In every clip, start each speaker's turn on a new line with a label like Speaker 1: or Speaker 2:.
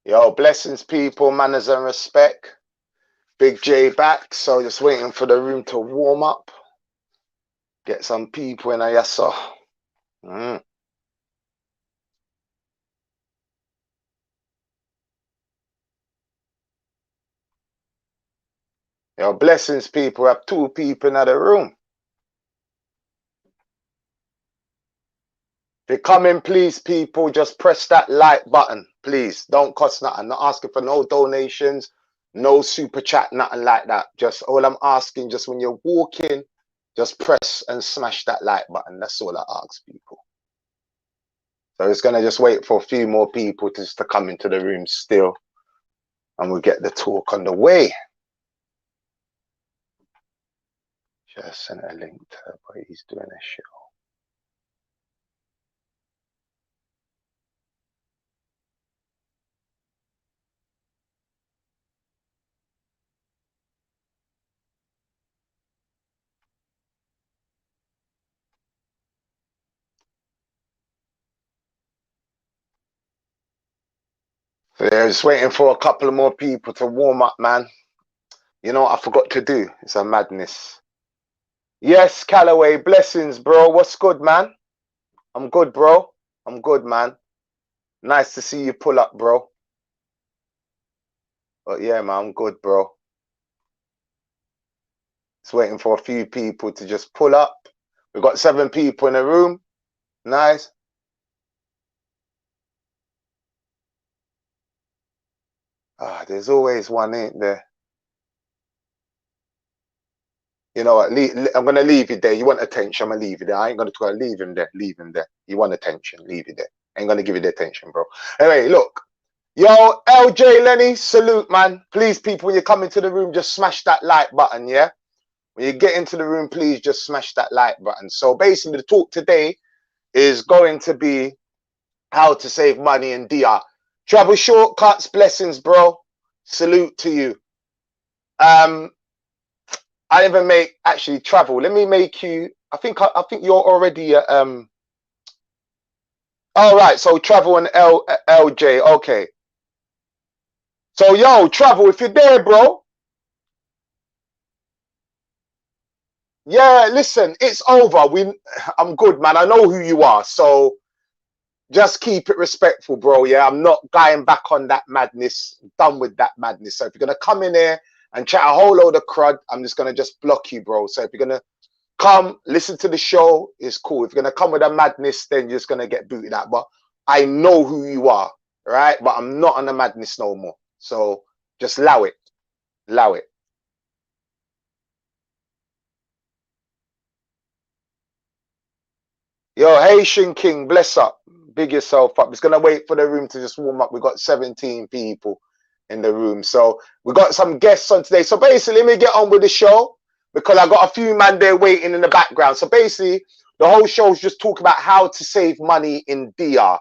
Speaker 1: Yo, blessings, people, manners and respect. Big J back, so just waiting for the room to warm up. Get some people in a yassa. Yo, blessings, people. We have 2 people in the room. If you come in, please, people, just press that like button, please. Don't cost nothing. Not asking for no donations, no super chat, nothing like that. Just all I'm asking, just when you're walking, just press and smash that like button. That's all I ask people. So it's gonna just wait for a few more people just to come into the room still, and we'll get the talk on the way. Just sent a link to what he's doing a show. So yeah, just waiting for a couple of more people to warm up, man. You know what I forgot to do? It's a madness. Yes, Callaway, blessings, bro. What's good, man? I'm good, bro. I'm good, man. Nice to see you pull up, bro. But yeah, man, I'm good, bro. Just waiting for a few people to just pull up. We've got 7 people in the room. Nice. Ah, there's always one, ain't there? You know what? I'm going to leave you there. You want attention? I'm going to leave you there. I ain't going to leave him there. Leave him there. You want attention? Leave you there. I ain't going to give you the attention, bro. Anyway, look. Yo, LJ Lenny, salute, man. Please, people, when you come into the room, just smash that like button, yeah? When you get into the room, please just smash that like button. So basically, the talk today is going to be how to save money in DR. Travel shortcuts, blessings, bro. Salute to you. I never make actually travel. Let me make you. I think you're already. All right. So travel and LJ. Okay. So yo, travel. If you're there, bro. Yeah. Listen, it's over. I'm good, man. I know who you are. So just keep it respectful, bro. Yeah. I'm not going back on that madness. I'm done with that madness. So if you're gonna come in here and chat a whole load of crud, I'm just gonna just block you, bro. So if you're gonna come listen to the show, it's cool. If you're gonna come with a madness, then you're just gonna get booted out. But I know who you are, right? But I'm not on the madness no more. So just allow it. Allow it. Yo, Haitian King, bless up. Big yourself up. It's gonna wait for the room to just warm up. We got 17 people in the room. So we got some guests on today. So basically, let me get on with the show because I got a few man there waiting in the background. So basically, the whole show is just talking about how to save money in DR.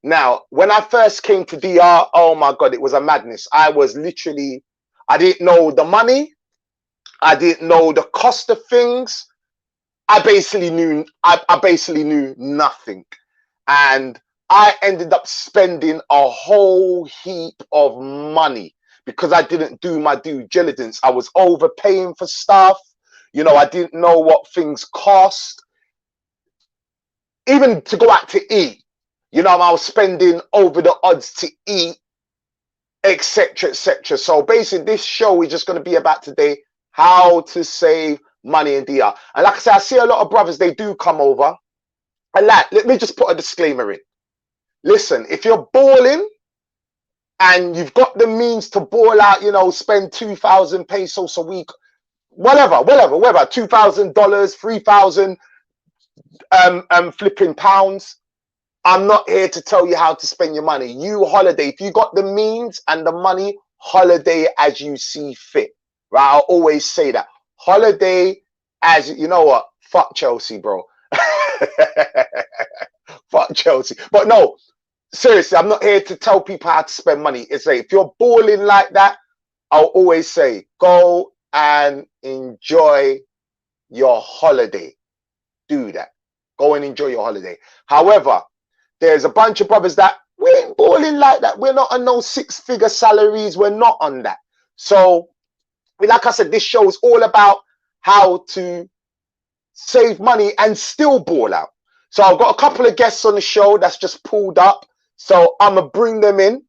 Speaker 1: Now, when I first came to DR, oh my God, it was a madness. I was literally, I didn't know the money. I didn't know the cost of things. I basically knew nothing. And I ended up spending a whole heap of money because I didn't do my due diligence. I was overpaying for stuff. You know, I didn't know what things cost. Even to go out to eat, you know, I was spending over the odds to eat, etc., etc. So basically, this show is just going to be about today how to save money in DR. And like I said, I see a lot of brothers, they do come over. And let me just put a disclaimer in. Listen, if you're balling and you've got the means to ball out, you know, spend 2,000 pesos a week, whatever, $2,000, 3,000 flipping pounds. I'm not here to tell you how to spend your money. You holiday. If you got the means and the money, holiday as you see fit. Right? I'll always say that. Holiday as, you know what? Fuck Chelsea, bro. Fuck Chelsea. But no, seriously, I'm not here to tell people how to spend money. It's like, if you're balling like that, I'll always say, go and enjoy your holiday. Do that. Go and enjoy your holiday. However, there's a bunch of brothers that We ain't balling like that. We're not on no 6-figure salaries. We're not on that. So, like I said, this show is all about how to save money and still ball out. So I've got a couple of guests on the show that's just pulled up. So I'm going to bring them in.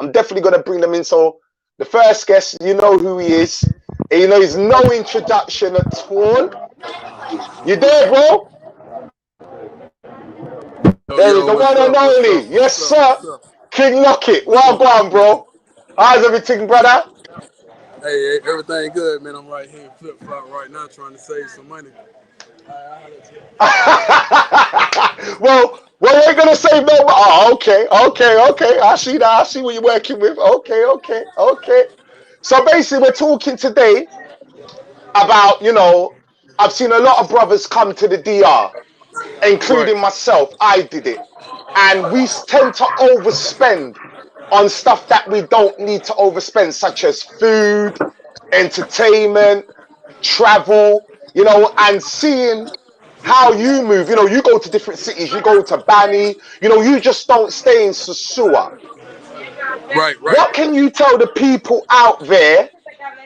Speaker 1: I'm definitely going to bring them in. So the first guest, you know who he is. And you know, he's no introduction at all. You there, bro? There is the one and only. Yes, sir. King Lockett. Well done, bro. How's everything, brother?
Speaker 2: Hey, everything good, man. I'm right here in flip-flop right now trying to save some money.
Speaker 1: well, we ain't gonna save no. Oh, okay. I see that. I see what you're working with. Okay. So basically, we're talking today about, you know, I've seen a lot of brothers come to the DR, including myself. I did it, and we tend to overspend on stuff that we don't need to overspend, such as food, entertainment, travel, you know, and seeing how you move. You know, you go to different cities, you go to Bani, you know, you just don't stay in Sosua.
Speaker 2: Right.
Speaker 1: What can you tell the people out there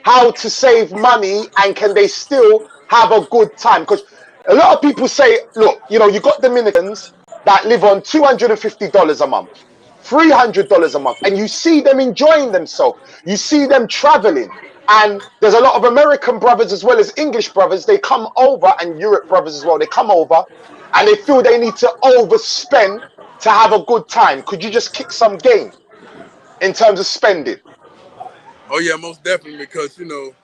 Speaker 1: how to save money, and can they still have a good time? Because a lot of people say, look, you know, you got Dominicans that live on $250 a month, $300 a month, and you see them enjoying themselves. You see them traveling. And there's a lot of American brothers as well as English brothers. They come over, and Europe brothers as well. They come over and they feel they need to overspend to have a good time. Could you just kick some game in terms of spending?
Speaker 2: Oh yeah, most definitely, because you know,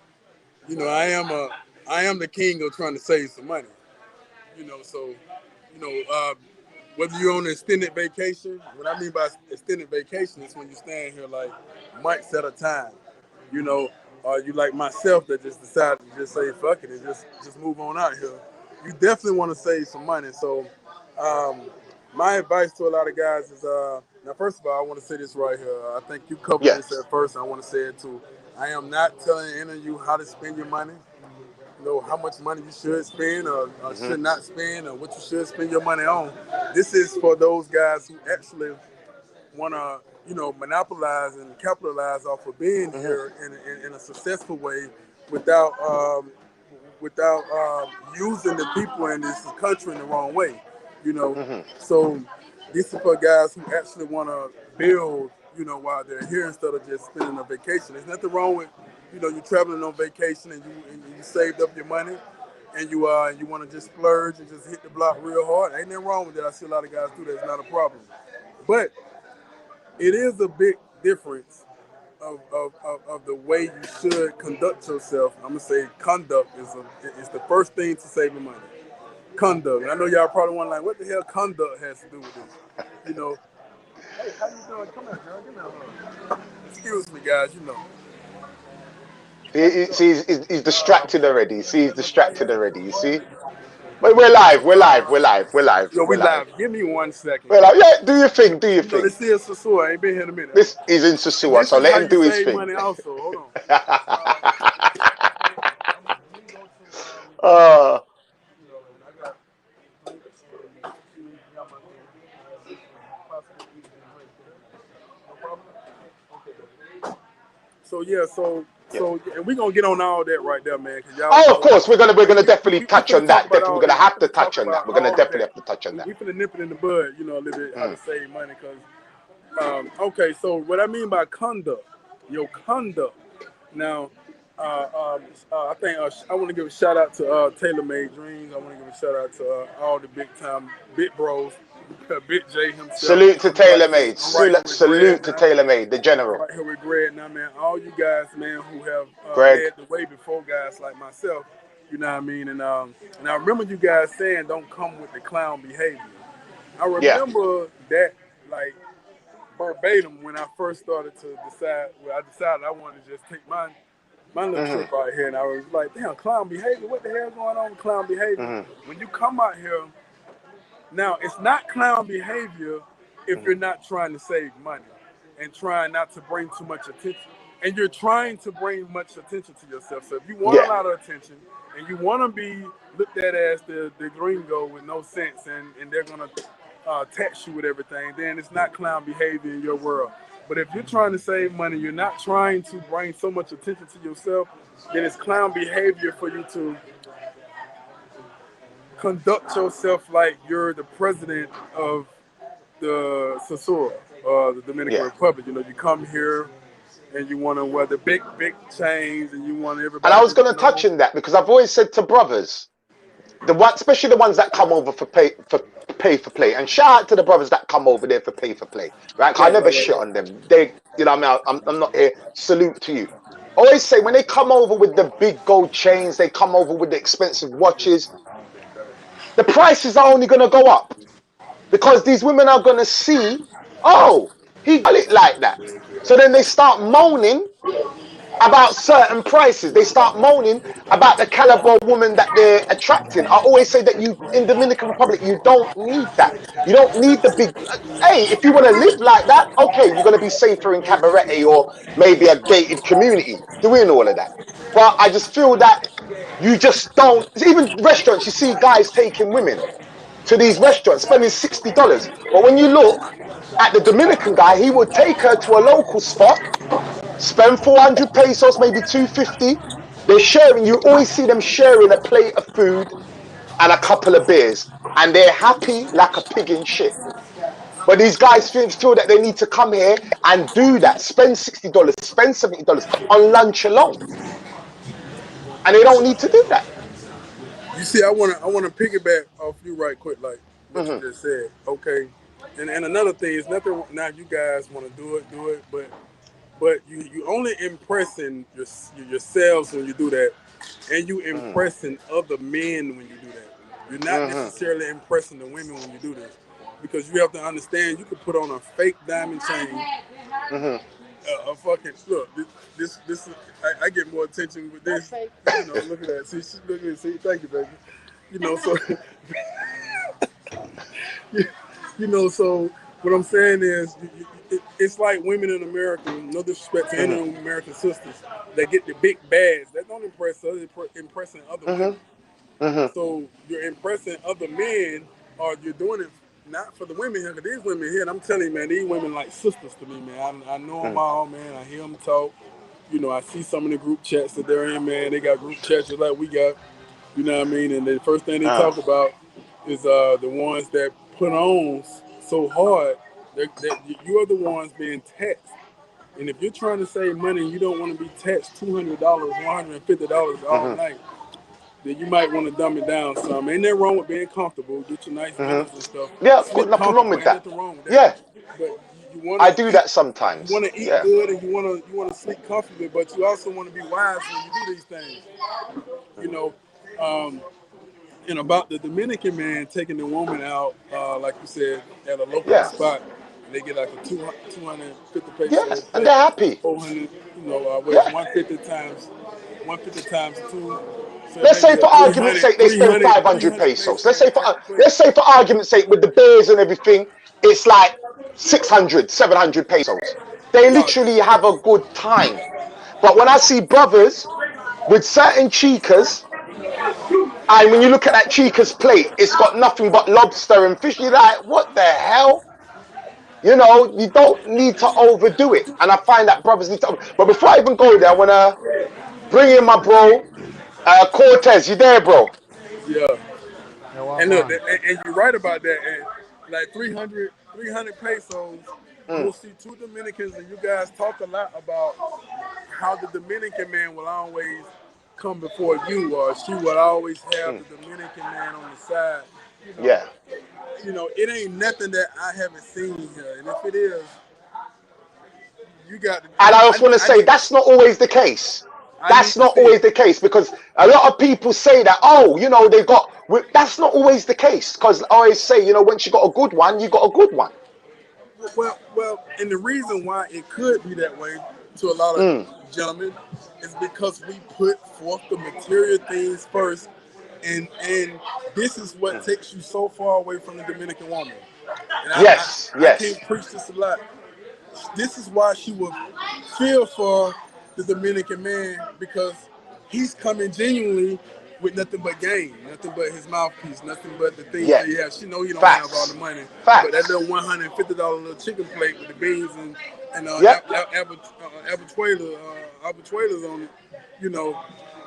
Speaker 2: I am the king of trying to save some money. You know, so whether you're on an extended vacation, what I mean by extended vacation is when you stand here like months at a time. You know, or you like myself that just decided to just say fuck it and just move on out here. You definitely want to save some money. So, my advice to a lot of guys is now first of all, I want to say this right here. I think you covered this
Speaker 1: Yes.
Speaker 2: at first. I want to say it too. I am not telling any of you how to spend your money. You know how much money you should spend or should not spend or what you should spend your money on. This is for those guys who actually want to, you know, monopolize and capitalize off of being here in a successful way without using the people in this country in the wrong way, you know. So this is for guys who actually want to build, you know, while they're here instead of just spending a vacation. There's nothing wrong with, you know, you're traveling on vacation and you saved up your money and you want to just splurge and just hit the block real hard. Ain't nothing wrong with that. I see a lot of guys do that. It's not a problem. But it is a big difference of the way you should conduct yourself. I'm gonna say conduct is the first thing to saving money. Conduct. And I know y'all probably wondering like, what the hell conduct has to do with this? You know. Hey, how you doing? Come here, girl. Give me a hug. Excuse me, guys. You know.
Speaker 1: See, he's distracted already. See, he's distracted already. You see? But we're live. We're live.
Speaker 2: Yo, we live. Give me 1 second.
Speaker 1: We're live. Yeah, do your thing. Do your
Speaker 2: You know,
Speaker 1: thing.
Speaker 2: this is Sosua. I ain't been here in a minute.
Speaker 1: This is in Sosua,
Speaker 2: This
Speaker 1: so
Speaker 2: is
Speaker 1: let
Speaker 2: how
Speaker 1: him
Speaker 2: you
Speaker 1: do his
Speaker 2: save
Speaker 1: thing.
Speaker 2: money also. Hold on. And we're gonna get on all that right there, man. Cause y'all,
Speaker 1: Oh, of course, we're gonna definitely
Speaker 2: we
Speaker 1: touch
Speaker 2: finna
Speaker 1: on
Speaker 2: talk
Speaker 1: that.
Speaker 2: about
Speaker 1: Definitely,
Speaker 2: all
Speaker 1: we're gonna
Speaker 2: that.
Speaker 1: have to
Speaker 2: We finna
Speaker 1: touch
Speaker 2: talk
Speaker 1: on that.
Speaker 2: about
Speaker 1: We're gonna
Speaker 2: all
Speaker 1: definitely
Speaker 2: that.
Speaker 1: have to touch on that.
Speaker 2: We finna nip it in the bud, you know, a little bit how to save money. Cause okay, so what I mean by conduct, your conduct. Now, I think I want to give a shout out to Taylor Made Dreams. I want to give a shout out to all the big time big bros, Big J himself.
Speaker 1: Salute to TaylorMade.
Speaker 2: I'm right here with
Speaker 1: Salute
Speaker 2: Greg
Speaker 1: to
Speaker 2: now.
Speaker 1: TaylorMade, the
Speaker 2: I'm
Speaker 1: general.
Speaker 2: right here with Greg now, man. All you guys, man, who have
Speaker 1: Greg.
Speaker 2: led the way before guys like myself. You know what I mean? And I remember you guys saying, "Don't come with the clown behavior." I
Speaker 1: Yeah.
Speaker 2: remember that like verbatim when I first started to decide. Well, I decided I wanted to just take my little trip out here, and I was like, "Damn, clown behavior! What the hell going on with clown behavior?" When you come out here, now it's not clown behavior if you're not trying to save money and trying not to bring too much attention. And you're trying to bring much attention to yourself. So if you want a lot of attention and you want to be looked at as the gringo with no sense, and they're gonna tax you with everything, then it's not clown behavior in your world. But if you're trying to save money, you're not trying to bring so much attention to yourself, then it's clown behavior for you to conduct yourself like you're the president of the sosua, the Dominican
Speaker 1: Yeah.
Speaker 2: Republic. You know, you come here and you want to wear the big chains, and you want
Speaker 1: And
Speaker 2: everybody
Speaker 1: I was going
Speaker 2: to
Speaker 1: to touch
Speaker 2: know.
Speaker 1: on that because I've always said to brothers, especially the ones that come over for pay for play, and shout out to the brothers that come over there for pay for play, right? 'Cause I never shit on them. They, you know, what I mean, I'm not here. Salute to you. Always say when they come over with the big gold chains, they come over with the expensive watches. The prices are only going to go up because these women are going to see, oh, he got it like that. So then they start moaning about certain prices. They start moaning about the caliber of woman that they're attracting. I always say that you, in Dominican Republic, you don't need that. You don't need the big. Hey, if you want to live like that, okay, you're going to be safer in Cabaret or maybe a gated community doing all of that. But I just feel that you just don't. Even restaurants, you see guys taking women to these restaurants, spending $60. But when you look at the Dominican guy, he would take her to a local spot, spend 400 pesos, maybe 250. They're sharing, you always see them sharing a plate of food and a couple of beers, and they're happy like a pig in shit. But these guys feel that they need to come here and do that, spend $60, spend $70 on lunch alone. And they don't need to do that.
Speaker 2: You see, I wanna piggyback off you right quick, like what you
Speaker 1: Mm-hmm.
Speaker 2: just said. Okay, and another thing is nothing. Now you guys want to do it, but you only impressing yourselves when you do that, and you
Speaker 1: Mm-hmm.
Speaker 2: impressing other men when you do that. You're not
Speaker 1: Mm-hmm.
Speaker 2: necessarily impressing the women when you do this, because you have to understand you could put on a fake diamond chain,
Speaker 1: Mm-hmm.
Speaker 2: a fucking look. This I get more attention with this. You know, look at that. See, look at it. See, thank you, baby. You know, so you know, so what I'm saying is, it's like women in America. No disrespect to any
Speaker 1: Mm-hmm.
Speaker 2: American sisters that get the big bags. That don't impress us. Impressing other women.
Speaker 1: Mm-hmm.
Speaker 2: So you're impressing other men, or you're doing it not for the women here. Cause these women here, and I'm telling you, man, these women like sisters to me, man. I know them all, man. I hear them talk. You know, I see some of the group chats that they're in, man. They got group chats just like we got. You know what I mean? And the first thing they talk about is the ones that put on so hard. That you are the ones being taxed. And if you're trying to save money and you don't want to be taxed $200, $150 all
Speaker 1: Mm-hmm.
Speaker 2: night, then you might want to dumb it down some. Ain't nothing wrong with being comfortable, get your nice
Speaker 1: Mm-hmm.
Speaker 2: villas and stuff,
Speaker 1: Yeah, got
Speaker 2: sleep
Speaker 1: nothing wrong
Speaker 2: comfortable.
Speaker 1: with
Speaker 2: Ain't
Speaker 1: that.
Speaker 2: nothing wrong with that.
Speaker 1: Yeah,
Speaker 2: But you want
Speaker 1: I
Speaker 2: to
Speaker 1: do
Speaker 2: eat.
Speaker 1: that
Speaker 2: You
Speaker 1: sometimes.
Speaker 2: want to eat
Speaker 1: Yeah.
Speaker 2: good, and you want to sleep comfortably, but you also want to be wise when you do these things. You know, um, and about the Dominican man taking the woman out, like you said, at a local
Speaker 1: Yeah.
Speaker 2: spot, and they get like a 250 peso
Speaker 1: Yes. And
Speaker 2: plate,
Speaker 1: they're happy.
Speaker 2: 400, what is
Speaker 1: Yeah.
Speaker 2: 150 times two, so
Speaker 1: Let's say
Speaker 2: maybe a
Speaker 1: for argument's sake, they spend 500
Speaker 2: 300
Speaker 1: pesos.
Speaker 2: peso type plate.
Speaker 1: Let's say for argument's sake, with the beers and everything, it's like 600, 700 pesos. They
Speaker 2: No,
Speaker 1: literally have a good time. But when I see brothers with certain chicas, and when you look at that chica's plate, it's got nothing but lobster and fish. You're like, what the hell? You know, you don't need to overdo it. And I find that brothers need to. But before I even go there, I want to bring in my bro, Cortez. You there, bro?
Speaker 2: yeah.
Speaker 3: Yeah, well,
Speaker 2: And look,
Speaker 3: gone.
Speaker 2: and you're right about that. And like 300 pesos,
Speaker 1: Mm,
Speaker 2: you'll see two Dominicans, and you guys talk a lot about how the Dominican man will always come before you, or she will always have
Speaker 1: mm.
Speaker 2: the Dominican man on the side. You know,
Speaker 1: Yeah.
Speaker 2: it ain't nothing that I haven't seen here. And if it is, you got to.
Speaker 1: And I also want to say that's not always the case.
Speaker 2: I need
Speaker 1: That's
Speaker 2: to
Speaker 1: not
Speaker 2: see
Speaker 1: always
Speaker 2: it.
Speaker 1: the case because a lot of people say that, oh, you know, they got. That's not always the case because I always say, you know, once you got a good one, you got a good one.
Speaker 2: And the reason why it could be that way to a lot of
Speaker 1: Mm,
Speaker 2: gentlemen is because we put forth the material things first, and this is what
Speaker 1: mm.
Speaker 2: takes you so far away from the Dominican woman. And
Speaker 1: Yes,
Speaker 2: I can't
Speaker 1: yes.
Speaker 2: preach this a lot. This is why she would feel for the Dominican man, because he's coming genuinely with nothing but game, nothing but his mouthpiece, nothing but the things
Speaker 1: Yeah.
Speaker 2: that he has. She know he don't have all the
Speaker 1: Facts.
Speaker 2: money, but that
Speaker 1: Facts.
Speaker 2: little $150 little chicken plate with the beans and
Speaker 1: Yep.
Speaker 2: abuelas on it, you know,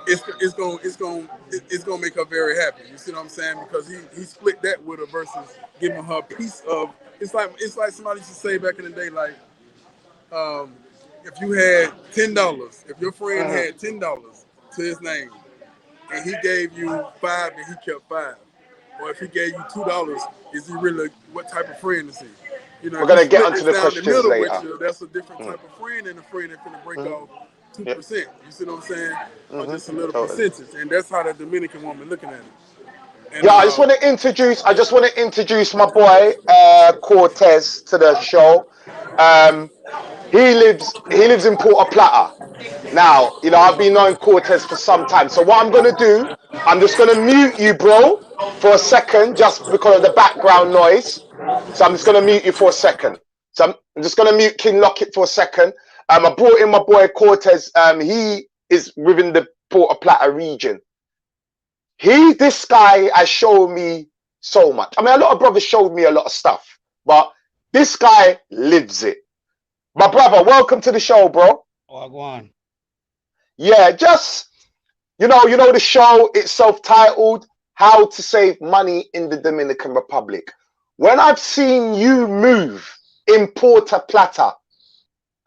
Speaker 2: it's gonna make her very happy. You see what I'm saying? Because he split that with her versus giving her a piece of. It's like somebody used to say back in the day, like um, if you had $10, if your friend
Speaker 1: Mm-hmm.
Speaker 2: had $10 to his name, and he gave you five and he kept five, or if he gave you $2, is he really what type of friend is he? You know,
Speaker 1: We're
Speaker 2: if he
Speaker 1: gonna get
Speaker 2: split
Speaker 1: onto
Speaker 2: this
Speaker 1: the
Speaker 2: down the
Speaker 1: questions
Speaker 2: middle with
Speaker 1: later.
Speaker 2: you, that's a different
Speaker 1: Mm-hmm.
Speaker 2: type of friend than a friend that's gonna break
Speaker 1: Mm-hmm.
Speaker 2: off two
Speaker 1: Yep.
Speaker 2: percent. You see what I'm saying? Or
Speaker 1: Mm-hmm.
Speaker 2: just a little
Speaker 1: Totally.
Speaker 2: percentage, and that's how the Dominican woman looking at it. And
Speaker 1: Yeah, I just want to introduce my boy Cortez to the show. Um, he lives in Puerto Plata. Now, I've been knowing Cortez for some time. So what I'm gonna do, I'm just gonna mute you, bro, for a second, just because of the background noise. So I'm just gonna mute you for a second. So I'm just gonna mute King Lockett for a second. I brought in my boy Cortez. He is within the Puerto Plata region. This guy has shown me so much. I mean, a lot of brothers showed me a lot of stuff, but this guy lives it. My brother, welcome to the show, bro.
Speaker 3: Oh, go on.
Speaker 1: Yeah, just the show itself titled "How to Save Money in the Dominican Republic." When I've seen you move in Puerto Plata,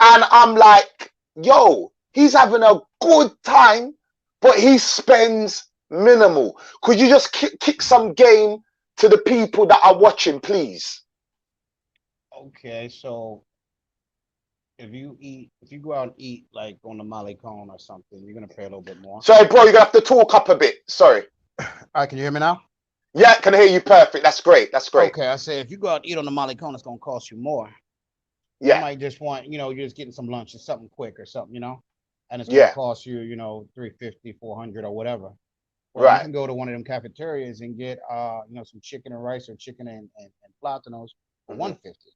Speaker 1: and I'm like, yo, he's having a good time, but he spends minimal. Could you just kick some game to the people that are watching, please?
Speaker 3: Okay, so if you go out and eat like on the Malecon or something, you're gonna pay a little bit more.
Speaker 1: Sorry, bro, you're gonna have to talk up a bit. Sorry.
Speaker 3: All right, can you hear me now?
Speaker 1: Yeah, can I hear you perfect. That's great. That's great.
Speaker 3: Okay, I said if you go out and eat on the Malecon, it's gonna cost you more. You
Speaker 1: Yeah,
Speaker 3: might just want, you're just getting some lunch or something quick or something, and it's gonna
Speaker 1: yeah,
Speaker 3: cost you, 350, 400 or whatever. Well, you
Speaker 1: right.
Speaker 3: can go to one of them cafeterias and get, some chicken and rice or chicken and platanos for
Speaker 1: Hmm.
Speaker 3: 150.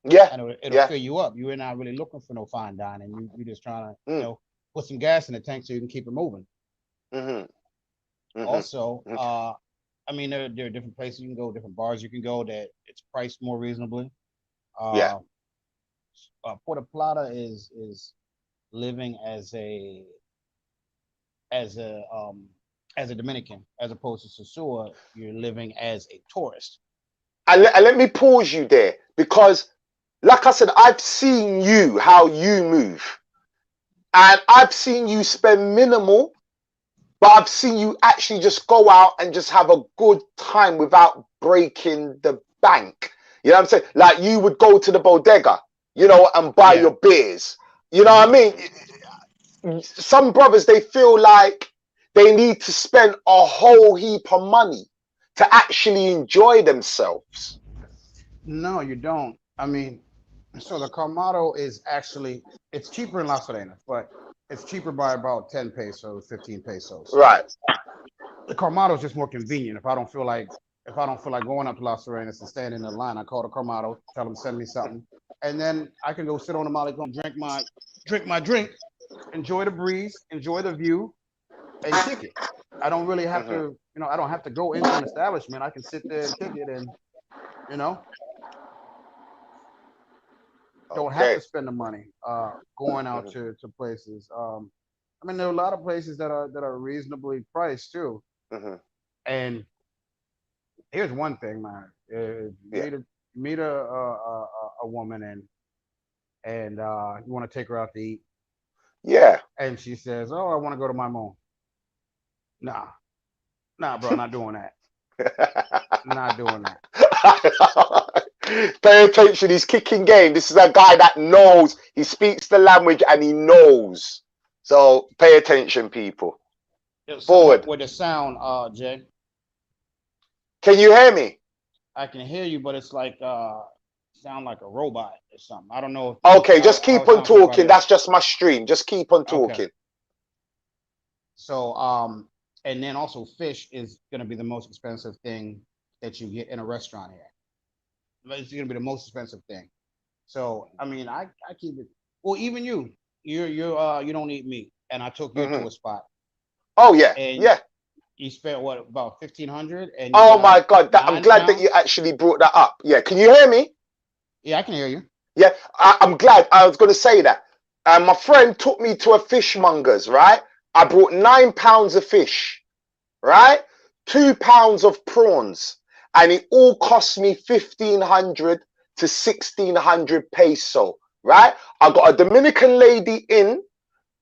Speaker 1: Yeah,
Speaker 3: And it'll
Speaker 1: yeah.
Speaker 3: fill you up. You're not really looking for no fine dining. You're just trying to,
Speaker 1: Mm,
Speaker 3: put some gas in the tank so you can keep it moving.
Speaker 1: hmm hmm
Speaker 3: Also,
Speaker 1: Okay.
Speaker 3: I mean, there are different places you can go, different bars you can go that it's priced more reasonably.
Speaker 1: Yeah.
Speaker 3: Uh, Puerto Plata is living as a um, as a Dominican, as opposed to Sosua, you're living as a tourist.
Speaker 1: And let me pause you there because, like I said, I've seen how you move, and I've seen you spend minimal, but I've seen you actually just go out and just have a good time without breaking the bank. You know what I'm saying? Like you would go to the bodega, and buy
Speaker 3: Yeah.
Speaker 1: your beers. You know what
Speaker 3: Hmm.
Speaker 1: I mean? Some brothers, they feel like they need to spend a whole heap of money to actually enjoy themselves.
Speaker 3: No, you don't. I mean, so the Colmado is actually it's cheaper in Las Arenas, but it's cheaper by about 10 pesos, 15 pesos.
Speaker 1: Right.
Speaker 3: The Colmado is just more convenient. If I don't feel like going up to Las Arenas and standing in the line, I call the Colmado, tell them send me something, and then I can go sit on the Malecon, drink my drink, enjoy the breeze, enjoy the view, and kick it. I don't really have
Speaker 1: Hmm.
Speaker 3: to, I don't have to go into an establishment. I can sit there and kick it, and you know, don't have
Speaker 1: Okay.
Speaker 3: to spend the money going out
Speaker 1: Hmm.
Speaker 3: to places. I mean, there are a lot of places that are reasonably priced too.
Speaker 1: Hmm.
Speaker 3: And here's one thing, man:
Speaker 1: Yeah.
Speaker 3: meet a woman and you want to take her out to eat,
Speaker 1: Yeah.
Speaker 3: and she says, "Oh, I want to go to my mom." Nah, nah, bro, not doing that. Not doing that.
Speaker 1: Pay attention, he's kicking game. This is a guy that knows, he speaks the language and he knows. So pay attention, people.
Speaker 3: Somewhat
Speaker 1: Forward.
Speaker 3: with the sound, Jay.
Speaker 1: Can you hear me?
Speaker 3: I can hear you, but it's like sound like a robot or something. I don't know if
Speaker 1: Okay, just
Speaker 3: how
Speaker 1: keep
Speaker 3: it
Speaker 1: on
Speaker 3: sounds for everybody
Speaker 1: talking. That's
Speaker 3: else.
Speaker 1: just my stream. Just keep on
Speaker 3: Okay.
Speaker 1: talking.
Speaker 3: So and then also fish is gonna be the most expensive thing that you get in a restaurant here. It's gonna be the most expensive thing. So I mean I keep it well, even you don't eat meat. And I took you
Speaker 1: Hmm.
Speaker 3: to a spot
Speaker 1: Oh, yeah.
Speaker 3: and
Speaker 1: Yeah.
Speaker 3: You spent what, about 1,500, and you
Speaker 1: Oh
Speaker 3: got
Speaker 1: my God, I'm
Speaker 3: 9
Speaker 1: glad that
Speaker 3: pounds.
Speaker 1: you actually brought that up. Yeah, can you hear me?
Speaker 3: Yeah, I can hear you.
Speaker 1: Yeah, I'm glad. I was going to say that. My friend took me to a fishmonger's, right? I brought 9 pounds of fish, right? 2 pounds of prawns, and it all cost me 1,500 to 1,600 peso, right? I got a Dominican lady in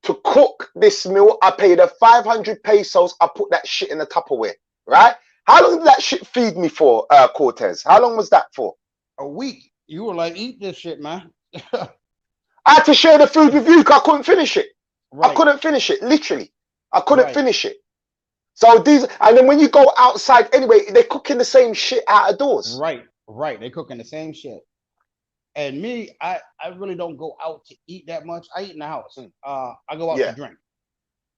Speaker 1: to cook this meal. I paid her 500 pesos. I put that shit in the Tupperware, right? How long did that shit feed me for, Cortez? How long was that for?
Speaker 3: A week. You were like, eat this shit, man.
Speaker 1: I had to share the food with you because I couldn't finish it. I
Speaker 3: Right,
Speaker 1: couldn't finish it, literally. I couldn't
Speaker 3: right,
Speaker 1: finish it. So these, and then when you go outside, anyway, they're cooking the same shit out of doors.
Speaker 3: right. They cooking the same shit. And me, I really don't go out to eat that much. I eat in the house.
Speaker 1: Mm.
Speaker 3: I go out to
Speaker 1: Yeah,
Speaker 3: drink.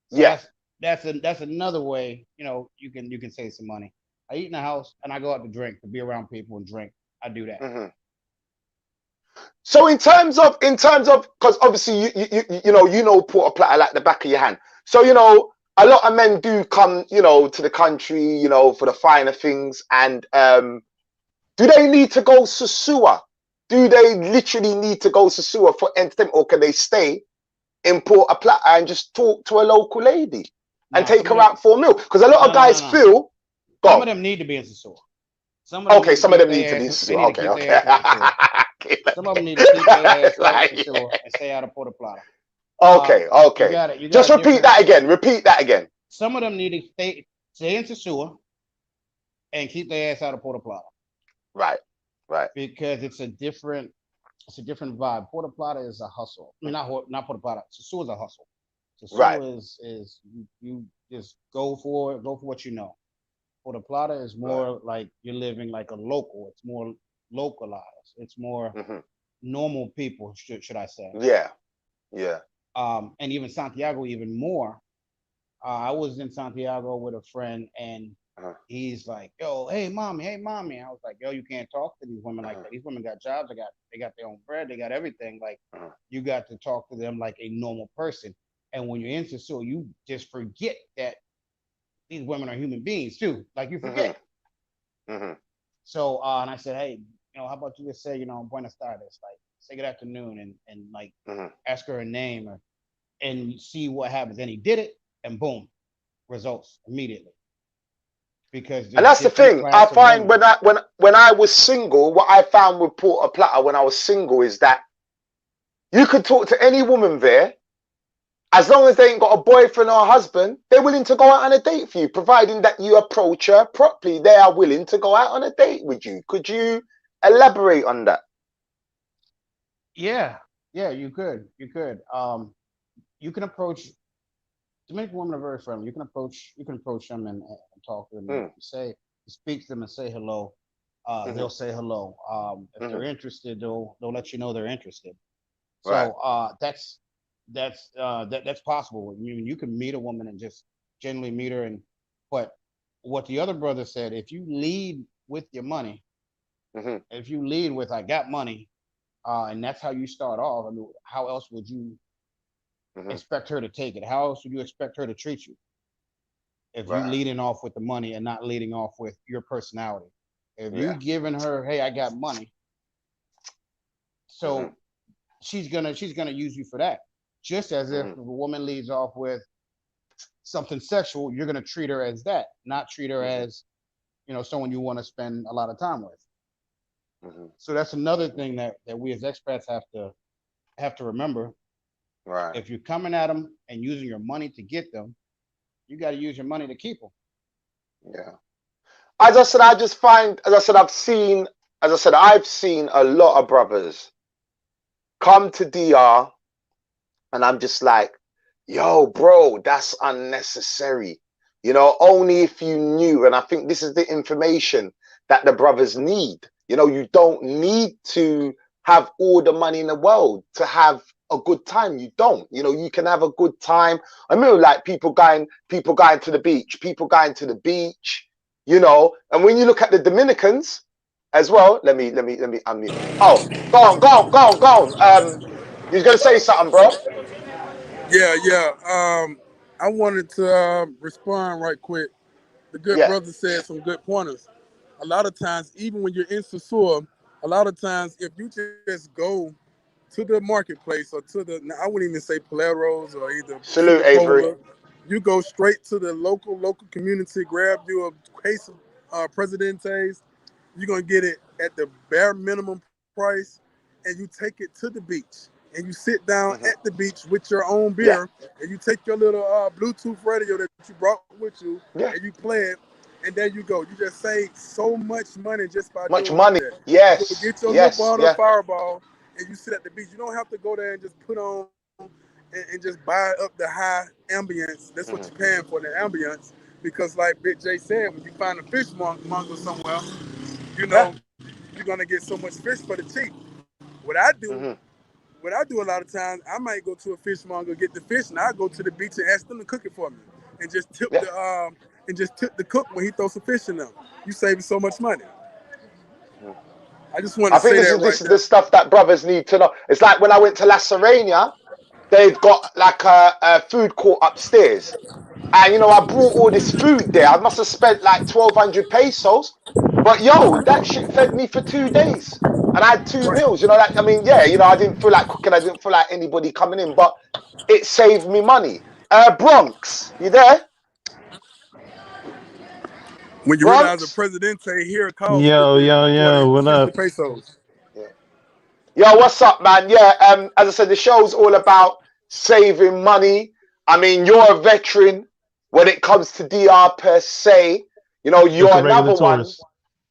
Speaker 3: So
Speaker 1: yeah.
Speaker 3: that's another way, you can save some money. I eat in the house and I go out to drink, to be around people and drink. I do that.
Speaker 1: Hmm. So in terms of, because obviously you know Porter Platter like the back of your hand. So a lot of men do come to the country for the finer things, and do they need to go sosua? Do they literally need to go sosua for entertainment, or can they stay in Porter Platter and just talk to a local lady and
Speaker 3: No,
Speaker 1: take
Speaker 3: some of
Speaker 1: her
Speaker 3: them,
Speaker 1: out for a meal? Because a lot
Speaker 3: no,
Speaker 1: of
Speaker 3: no, no,
Speaker 1: guys
Speaker 3: no.
Speaker 1: feel,
Speaker 3: Some of
Speaker 1: go.
Speaker 3: them need to be in Sasua. Some of them
Speaker 1: Okay,
Speaker 3: need to
Speaker 1: some of
Speaker 3: keep
Speaker 1: them need to
Speaker 3: their
Speaker 1: be
Speaker 3: ass. They
Speaker 1: sosua.
Speaker 3: need to
Speaker 1: Okay,
Speaker 3: keep their
Speaker 1: okay.
Speaker 3: ass in Sasua.
Speaker 1: Okay,
Speaker 3: Some of them need to keep their ass out of
Speaker 1: like,
Speaker 3: Sasua and stay out of Puerto Plata.
Speaker 1: okay,
Speaker 3: You
Speaker 1: okay.
Speaker 3: got it. You got
Speaker 1: Just
Speaker 3: a
Speaker 1: repeat
Speaker 3: different.
Speaker 1: that again. Repeat that again.
Speaker 3: Some of them need to stay in Sasua and keep their ass out of Puerto Plata,
Speaker 1: Right, right,
Speaker 3: because it's a different vibe. Puerto Plata is a hustle. I mean, not Puerto Plata. Sasua is a hustle.
Speaker 1: right.
Speaker 3: Sasua is you just go for it. Go for what you know. Puerto Plata is
Speaker 1: Right.
Speaker 3: more like you're living like a local. It's more localized. It's more
Speaker 1: Hmm.
Speaker 3: normal people, should I say?
Speaker 1: Yeah, yeah.
Speaker 3: And even Santiago, even more. I was in Santiago with a friend, and
Speaker 1: Uh-huh,
Speaker 3: he's like, "Yo, hey mommy, hey mommy." I was like, "Yo, you can't talk to these women like
Speaker 1: uh-huh,
Speaker 3: that. These women got jobs. They got their own bread. They got everything. Like,
Speaker 1: uh-huh.
Speaker 3: you got to talk to them like a normal person." And when you're in Sicily, you just forget that these women are human beings too. Like, you
Speaker 1: Hmm.
Speaker 3: forget.
Speaker 1: Hmm.
Speaker 3: So, and I said, "Hey, how about you just say, Buenos tardes, like, say good afternoon, and like,
Speaker 1: Hmm.
Speaker 3: ask her a name, and see what happens." And he did it, and boom, results immediately, because
Speaker 1: And
Speaker 3: there's
Speaker 1: that's the
Speaker 3: different
Speaker 1: thing. I
Speaker 3: class of
Speaker 1: find
Speaker 3: women.
Speaker 1: when I was single, what I found with Porter Platter when I was single is that you could talk to any woman there. As long as they ain't got a boyfriend or a husband, they're willing to go out on a date for you, providing that you approach her properly. They are willing to go out on a date with you. Could you elaborate on that?
Speaker 3: Yeah, yeah, you could. You can approach Dominican women are very friendly. You can approach them, and talk to them, and
Speaker 1: Mm,
Speaker 3: speak to them and say hello.
Speaker 1: hmm.
Speaker 3: They'll say hello. If they're
Speaker 1: Hmm.
Speaker 3: interested, they'll let you know they're interested.
Speaker 1: Right.
Speaker 3: So that's possible. I mean, you can meet a woman and just generally meet her, but what the other brother said, if you lead with your money,
Speaker 1: Hmm.
Speaker 3: if you lead with "I got money," and that's how you start off, I mean, how else would you
Speaker 1: Hmm.
Speaker 3: expect her to take it? How else would you expect her to treat you if you
Speaker 1: Right.
Speaker 3: leading off with the money and not leading off with your personality? If you
Speaker 1: Yeah.
Speaker 3: giving her, "Hey, I got money,"
Speaker 1: Hmm.
Speaker 3: so she's gonna use you for that. Just as if
Speaker 1: Hmm.
Speaker 3: a woman leads off with something sexual, you're gonna treat her as that, not treat her
Speaker 1: Hmm.
Speaker 3: as someone you want to spend a lot of time with.
Speaker 1: Hmm.
Speaker 3: So that's another
Speaker 1: Hmm.
Speaker 3: thing that we as expats have to remember.
Speaker 1: Right.
Speaker 3: If you're coming at them and using your money to get them, you got to use your money to keep them.
Speaker 1: Yeah. As I said, I just find, as I said, I've seen a lot of brothers come to DR, and I'm just like, yo, bro, that's unnecessary. Only if you knew. And I think this is the information that the brothers need. You don't need to have all the money in the world to have a good time. You don't. You can have a good time. I mean, like people going to the beach, and when you look at the Dominicans as well, let me unmute. Oh, go on, go on, go on, go on. You was gonna say something, bro?
Speaker 2: Yeah, yeah. I wanted to respond right quick. the good brother said some good pointers. A lot of times, even when you're in sosua, a lot of times if you just go to the marketplace or to the, I wouldn't even say Paleros or either
Speaker 1: Salute, Avery.
Speaker 2: you go straight to the local community, grab you a case of Presidentes. You're gonna get it at the bare minimum price, and you take it to the beach, and you sit down at the beach with your own beer, and you take your little Bluetooth radio that you brought with you, and you play it, and there you go. You just save so much money just by doing that.
Speaker 1: Yes.
Speaker 2: You get your little bottle of Fireball, and you sit at the beach. You don't have to go there and just put on and just buy up the high ambience. That's what you're paying for, the ambience. Because like Big J said, when you find a fish monger somewhere, you know, you're gonna get so much fish for the cheap. What I do a lot of times, I might go to a fishmonger, get the fish, and I go to the beach and ask them to cook it for me, and just tip the cook when he throws some fish in them. You saving so much money. I just want to say that
Speaker 1: this is the stuff that brothers need to know. It's like when I went to La Serena, they've got like a food court upstairs. And, you know, I brought all this food there. I must have spent like 1,200 pesos. But, yo, that shit fed me for 2 days. And I had 2 meals. You know, like, I mean, yeah, you know, I didn't feel like cooking. I didn't feel like anybody coming in. But it saved me money. Bronx, you there?
Speaker 2: When you realize the Presidente here costs
Speaker 4: Yo, what
Speaker 2: 50
Speaker 4: up?
Speaker 2: pesos.
Speaker 1: Yeah. Yo, what's up, man? Yeah, as I said, the show's all about saving money. I mean, you're a veteran when it comes to DR per se. You know, you're another one.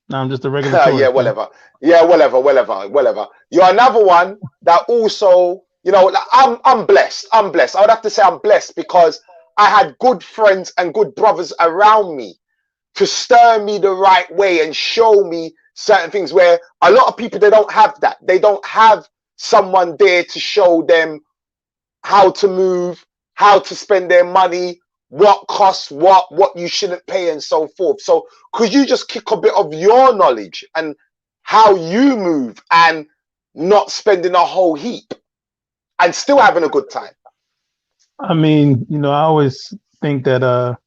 Speaker 4: No, I'm just a regular tourist.
Speaker 1: Yeah, whatever. Yeah, whatever. You're another one that also, you know, like, I'm blessed. I would have to say I'm blessed because I had good friends and good brothers around me to stir me the right way and show me certain things where a lot of people, they don't have that. They don't have someone there to show them how to move, how to spend their money, what costs what you shouldn't pay, and so forth. So could you just kick a bit of your knowledge and how you move and not spending a whole heap and still having a good time?
Speaker 4: I mean, you know, I always think that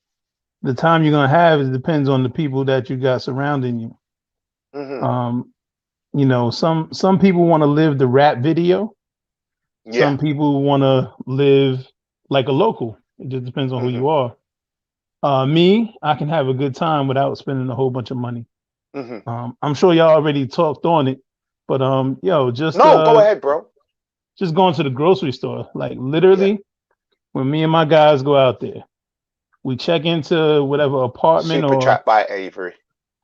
Speaker 4: the time you're gonna have is depends on the people that you got surrounding you. You know, some people want to live the rap video. Some people want to live like a local. It just depends on who you are. Me, I can have a good time without spending a whole bunch of money. I'm sure y'all already talked on it, but yo, just
Speaker 1: go ahead, bro.
Speaker 4: Just going to the grocery store, like literally, when me and my guys go out there, we check into whatever apartment
Speaker 1: super chat by Avery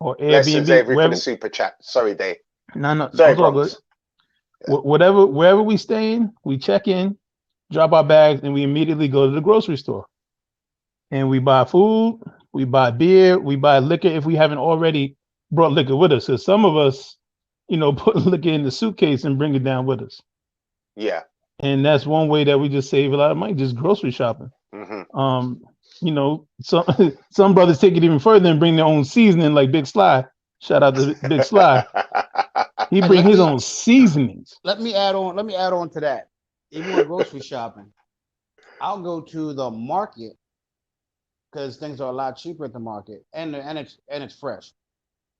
Speaker 4: or Airbnb.
Speaker 1: Blessings, Avery, for the super chat. Sorry, Dave.
Speaker 4: No,
Speaker 1: sorry,
Speaker 4: all good. Wherever we stay in, we check in, drop our bags, and we immediately go to the grocery store. And we buy food, we buy beer, we buy liquor if we haven't already brought liquor with us. Because some of us, you know, put liquor in the suitcase and bring it down with us.
Speaker 1: Yeah.
Speaker 4: And that's one way that we just save a lot of money, just grocery shopping. You know, some brothers take it even further and bring their own seasoning, like Big Sly. Shout out to Big Sly. He bring his own seasonings.
Speaker 3: Let me add on to that. Even with grocery shopping, I'll go to the market because things are a lot cheaper at the market, and it's fresh.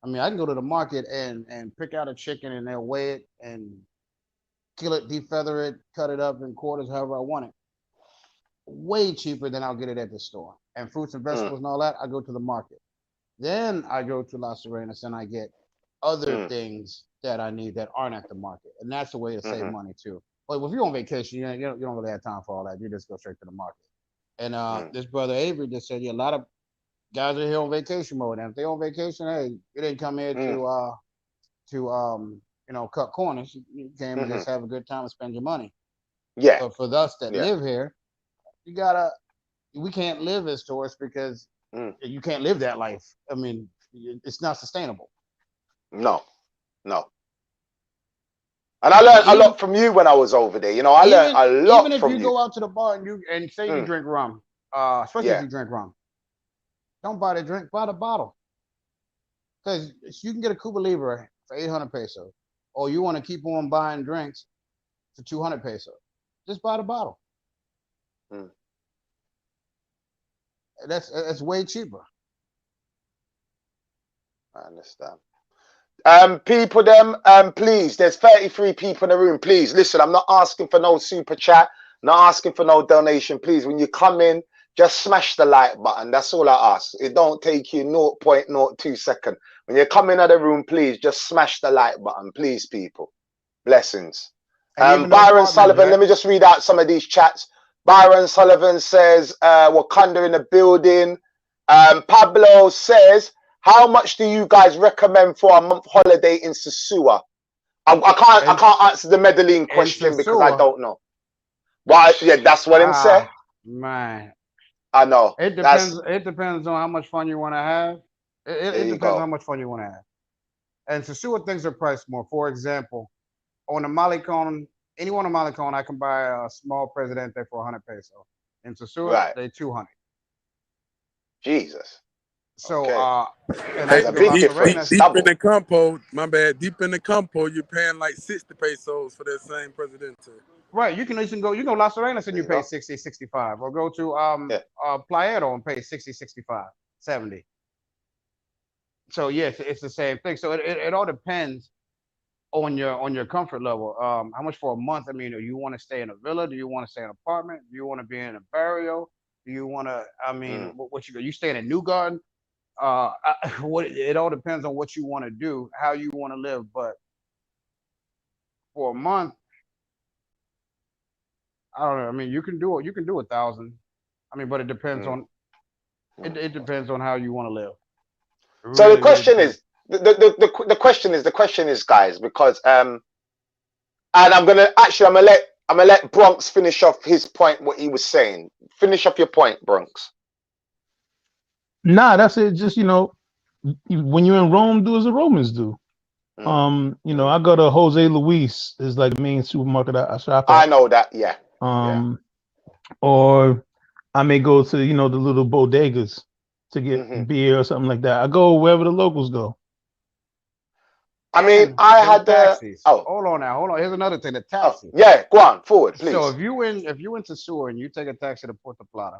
Speaker 3: I mean, I can go to the market and pick out a chicken, and they'll weigh it and kill it, defeather it, cut it up in quarters, however I want it. Way cheaper than I'll get it at the store. And fruits and vegetables and all that, I go to the market. Then I go to Las Serenas and I get other things that I need that aren't at the market. And that's a way to save money too. But if you're on vacation, you don't really have time for all that. You just go straight to the market. And this brother Avery just said, a lot of guys are here on vacation mode. And if they're on vacation, hey, you didn't come here to cut corners. You came and just have a good time and spend your money.
Speaker 1: Yeah.
Speaker 3: But for us that live here, we can't live as tourists because you can't live that life. I mean, it's not sustainable.
Speaker 1: No. And I learned a lot from you when I was over there. You know, I learned a lot from you.
Speaker 3: Even if you go out to the bar and say you drink rum, especially if you drink rum, don't buy the drink, buy the bottle. Because you can get a Cuba Libre for 800 pesos. Or you want to keep on buying drinks for 200 pesos. Just buy the bottle. That's way cheaper.
Speaker 1: I understand. People, please, there's 33 people in the room. Please listen, I'm not asking for no super chat, not asking for no donation. Please, when you come in, just smash the like button. That's all I ask. It don't take you 0.02 seconds. When you come in the room, please just smash the like button. Please, people. Blessings. Byron Sullivan, let me just read out some of these chats. Byron Sullivan says, Wakanda in the building. Pablo says, how much do you guys recommend for a month holiday in Sosua? I can't answer the Medellin question because I don't know. But yeah, that's what him said.
Speaker 3: Man,
Speaker 1: I know.
Speaker 3: It depends. It depends on how much fun you want to have. It depends on how much fun you want to have. And Sosua things are priced more. For example, on the Malecon, anyone on Malecon, I can buy a small Presidente for 100 peso. In Sosua, they 200.
Speaker 1: Jesus.
Speaker 3: So, and
Speaker 2: hey,
Speaker 1: deep
Speaker 2: in the campo, my bad. Deep in the campo, you're paying like 60 pesos for that same Presidente.
Speaker 3: Right, you can even go. You go Las Arenas and you pay 60, 65, or go to Playero and pay 60, 65, 70. So yes, it's the same thing. So it all depends on your comfort level. How much for a month? I mean, do you want to stay in a villa? Do you want to stay in an apartment? Do you want to be in a barrio? Do you want to? I mean, what you go? You stay in a new garden? It all depends on what you want to do, how you want to live. But for a month, I don't know. I mean, you can do it. You can do 1,000. I mean, but it depends on it depends on how you want to live.
Speaker 1: So the question is the question is, guys, because and I'm gonna let Bronx finish off his point, what he was saying. Finish off your point, Bronx.
Speaker 4: Nah, that's it. Just when you're in Rome, do as the Romans do. I go to Jose Luis, is like the main supermarket I shop at.
Speaker 1: I know that, yeah.
Speaker 4: Or I may go to the little bodegas to get beer or something like that. I go wherever the locals go.
Speaker 1: I mean, I had
Speaker 3: taxis. Hold on. Here's another thing: the taxi.
Speaker 1: Go on forward, please.
Speaker 3: So if you went to Sosua and you take a taxi to Puerto Plata,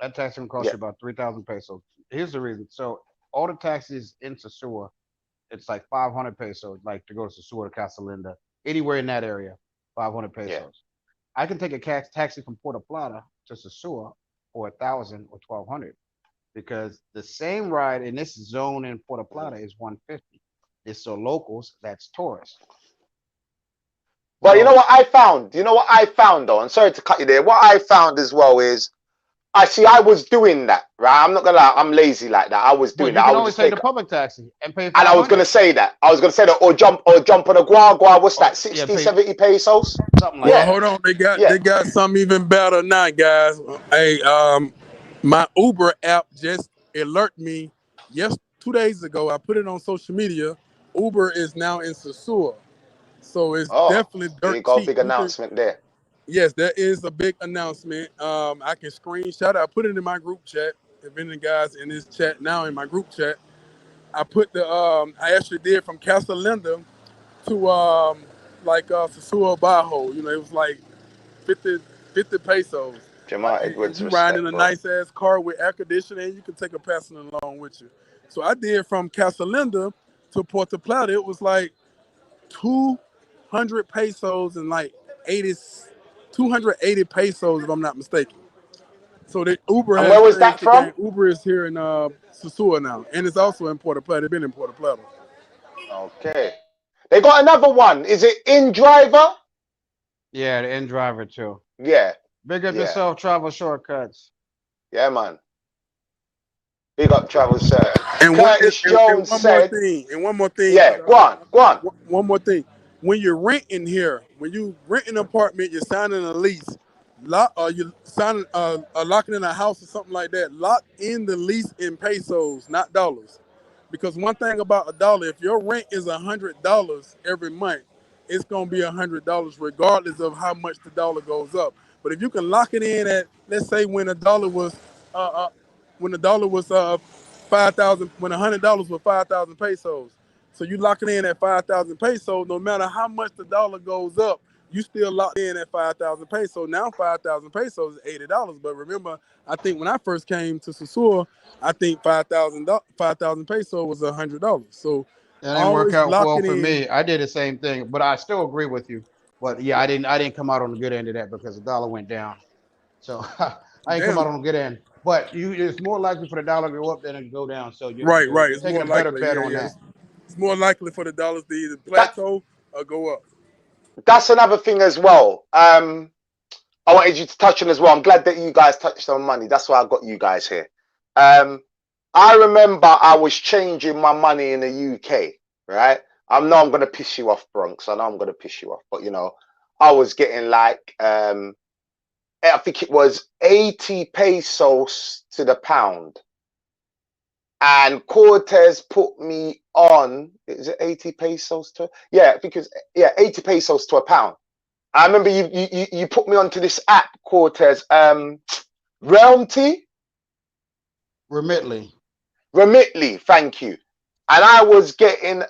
Speaker 3: that taxi will cost you about 3,000 pesos. Here's the reason. So all the taxis in Sosua, it's like 500 pesos, like to go to Sosua to Casa Linda, anywhere in that area, 500 pesos. Yeah. I can take a taxi from Puerto Plata to Sosua for 1,000 or 1,200, because the same ride in this zone in Puerto Plata is 150. It's so locals, that's tourists.
Speaker 1: But you know what I found? Though, and sorry to cut you there. What I found as well is, I was doing that, right? I'm not gonna lie, I'm lazy like that. I was doing that.
Speaker 3: You can always take the public taxi and pay.
Speaker 1: And I was gonna say that. Or jump on a guagua. What's that? 60, 70 pesos?
Speaker 3: Something like that.
Speaker 2: Hold on, they got something even better now, guys. Hey, my Uber app just alerted me 2 days ago. I put it on social media. Uber is now in Sosua, so it's definitely dirt cheap.
Speaker 1: Big announcement there.
Speaker 2: Yes, there is a big announcement. I can screenshot it. I put it in my group chat. If any guys in this chat now in my group chat, I put I actually did from Casa Linda to Sosua Bajo. It was like 50 pesos.
Speaker 1: Jamal Edwards,
Speaker 2: you ride in a nice ass car with air conditioning, and you can take a passenger along with you. So I did from Casa Linda to Puerto Plata. It was like 200 pesos and like 280 pesos, if I'm not mistaken. So the Uber.
Speaker 1: And where was that from?
Speaker 2: Uber is here in Sosua now, and it's also in Puerto Plata. They've been in Puerto Plata.
Speaker 1: Okay. They got another one. Is it in-driver?
Speaker 3: Yeah, the in-driver too.
Speaker 1: Yeah.
Speaker 3: Big up yourself, Travel Shortcuts.
Speaker 1: Yeah, man. Big up Travel Shortcuts.
Speaker 2: And
Speaker 1: Curtis Jones said.
Speaker 2: One more thing.
Speaker 1: Yeah, go on.
Speaker 2: One more thing. When you're renting here, when you rent an apartment, you're signing a lease. You're signing locking in a house or something like that. Lock in the lease in pesos, not dollars. Because one thing about $1, if your rent is $100 every month, it's gonna be $100 regardless of how much the dollar goes up. But if you can lock it in at, let's say, when $1 was 5,000, when $100 was 5,000 pesos, so you lock it in at 5,000 pesos. No matter how much the dollar goes up, you still locked in at 5,000 pesos. Now 5,000 pesos is $80. But remember, I think when I first came to Sosua, I think 5,000 pesos was $100. So
Speaker 3: That didn't work
Speaker 2: always
Speaker 3: out well
Speaker 2: locking
Speaker 3: for
Speaker 2: in.
Speaker 3: me. I did the same thing, but I still agree with you. But yeah, I didn't come out on the good end of that because the dollar went down. So I didn't come out
Speaker 2: Damn.
Speaker 3: on the good end. But it's more likely for the dollar to go up than it to go down. So
Speaker 2: Right, right.
Speaker 3: you're
Speaker 2: It's
Speaker 3: taking
Speaker 2: more
Speaker 3: a better
Speaker 2: likely.
Speaker 3: bet
Speaker 2: Yeah,
Speaker 3: on
Speaker 2: yeah.
Speaker 3: that.
Speaker 2: It's more likely for the dollars to either
Speaker 1: That
Speaker 2: plateau or go up.
Speaker 1: that's another thing as well. I wanted you to touch on as well. I'm glad that you guys touched on money. That's why I got you guys here. Um, I remember I was changing my money in the UK, right? I know I'm gonna piss you off, Bronx. I know I'm gonna piss you off, but I was getting like I think it was 80 pesos to the pound. And Cortez put me on, is it 80 pesos to? Yeah, I think it's 80 pesos to a pound. I remember you put me onto this app, Cortez, Realty,
Speaker 3: Remitly.
Speaker 1: Remitly, thank you. And I was getting,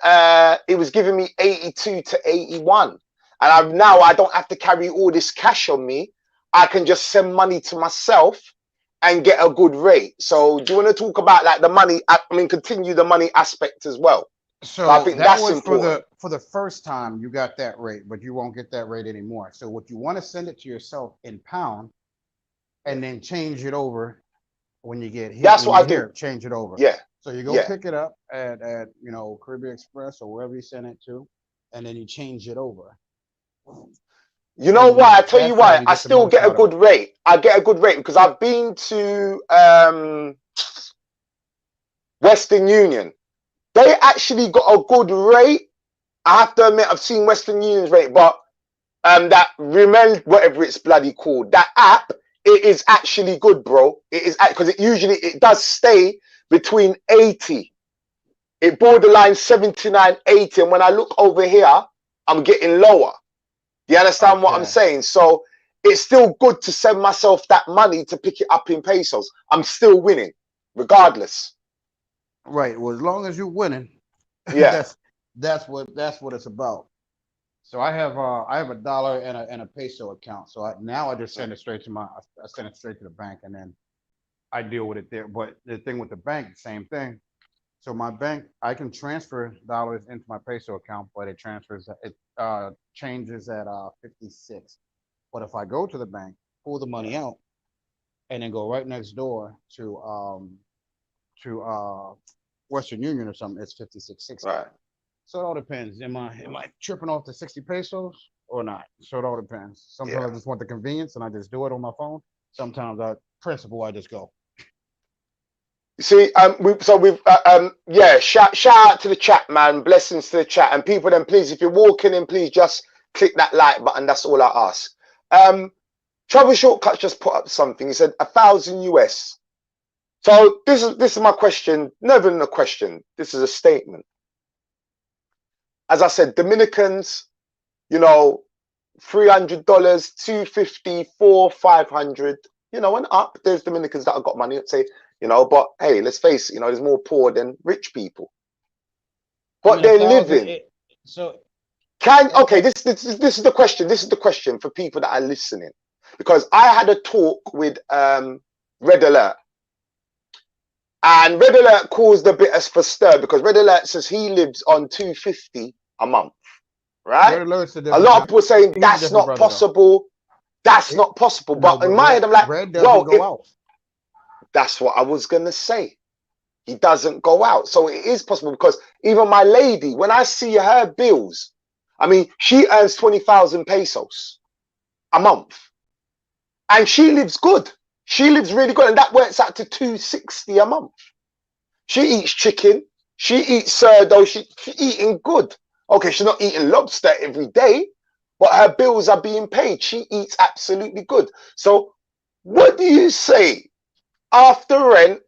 Speaker 1: it was giving me 82 to 81. And now I don't have to carry all this cash on me. I can just send money to myself and get a good rate. So do you want to talk about like the money? I mean, continue the money aspect as well. So I
Speaker 3: So
Speaker 1: think
Speaker 3: that
Speaker 1: that's
Speaker 3: was for
Speaker 1: important.
Speaker 3: the first time you got that rate, but you won't get that rate anymore. So what you want to send it to yourself in pound and then change it over when you get here.
Speaker 1: That's
Speaker 3: When
Speaker 1: what
Speaker 3: you're
Speaker 1: I do.
Speaker 3: here, change it over.
Speaker 1: Yeah,
Speaker 3: So you go
Speaker 1: yeah.
Speaker 3: pick it up at Caribbean Express or wherever you send it to, and then you change it over.
Speaker 1: You know
Speaker 3: And
Speaker 1: why? I
Speaker 3: then
Speaker 1: tell you
Speaker 3: that's how
Speaker 1: why.
Speaker 3: you
Speaker 1: I
Speaker 3: get the
Speaker 1: still
Speaker 3: most
Speaker 1: get a
Speaker 3: out of it.
Speaker 1: good rate. I get a good rate because I've been to Western Union. They actually got a good rate. I have to admit, I've seen Western Union's rate, but that Remel, whatever it's bloody called, that app, it is actually good, bro. It is because it does stay between 80. It borderline 79, 80, and when I look over here, I'm getting lower. Do you understand what I'm
Speaker 3: Okay.
Speaker 1: saying? So it's still good to send myself that money to pick it up in pesos. I'm still winning, regardless.
Speaker 3: Right. Well, as long as you're winning,
Speaker 1: Yeah.
Speaker 3: that's what it's about. So I have a dollar and a peso account. So now I just send it straight to I send it straight to the bank and then I deal with it there. But the thing with the bank, same thing. So my bank, I can transfer dollars into my peso account, but it changes at 56. But if I go to the bank, pull the money out, and then go right next door to Western Union or something, it's 56.60.
Speaker 1: Right.
Speaker 3: So it all depends. Am I tripping off the 60 pesos or not? So it all depends. Sometimes
Speaker 1: Yeah.
Speaker 3: I just want the convenience and I just do it on my phone. Sometimes I just go.
Speaker 1: See, yeah. Shout out to the chat, man. Blessings to the chat and people. Then please, if you're walking in, please just click that like button. That's all I ask. Travel Shortcuts just put up something. He said 1,000 US. So this is my question. Never a question. This is a statement. As I said, Dominicans, $300, $250, $400, $500, and up. There's Dominicans that have got money. Let's say, but hey, let's face it. There's more poor than rich people.
Speaker 3: I
Speaker 1: But
Speaker 3: mean, a
Speaker 1: they're
Speaker 3: thousand.
Speaker 1: living.
Speaker 3: So
Speaker 1: Okay, this is the question. This is the question for people that are listening, because I had a talk with Red Alert. And Red Alert caused a bit of a stir because Red Alert says he lives on 250 a month, right?
Speaker 3: Red Alert's a
Speaker 1: A
Speaker 3: different.
Speaker 1: lot of people are saying
Speaker 3: He's a
Speaker 1: that's
Speaker 3: different
Speaker 1: not
Speaker 3: brother though.
Speaker 1: possible. That's
Speaker 3: It,
Speaker 1: not possible.
Speaker 3: no,
Speaker 1: But
Speaker 3: but
Speaker 1: in my head, I'm like,
Speaker 3: Red doesn't
Speaker 1: well,
Speaker 3: go
Speaker 1: if
Speaker 3: out.
Speaker 1: that's what I was gonna say, he doesn't go out, so it is possible because even my lady, when I see her bills, I mean, she earns 20,000 pesos a month, and she lives good. She lives really good, and that works out to 260 a month. She eats chicken. She eats cerdo. She eating good. Okay, she's not eating lobster every day, but her bills are being paid. She eats absolutely good. So what do you say after rent?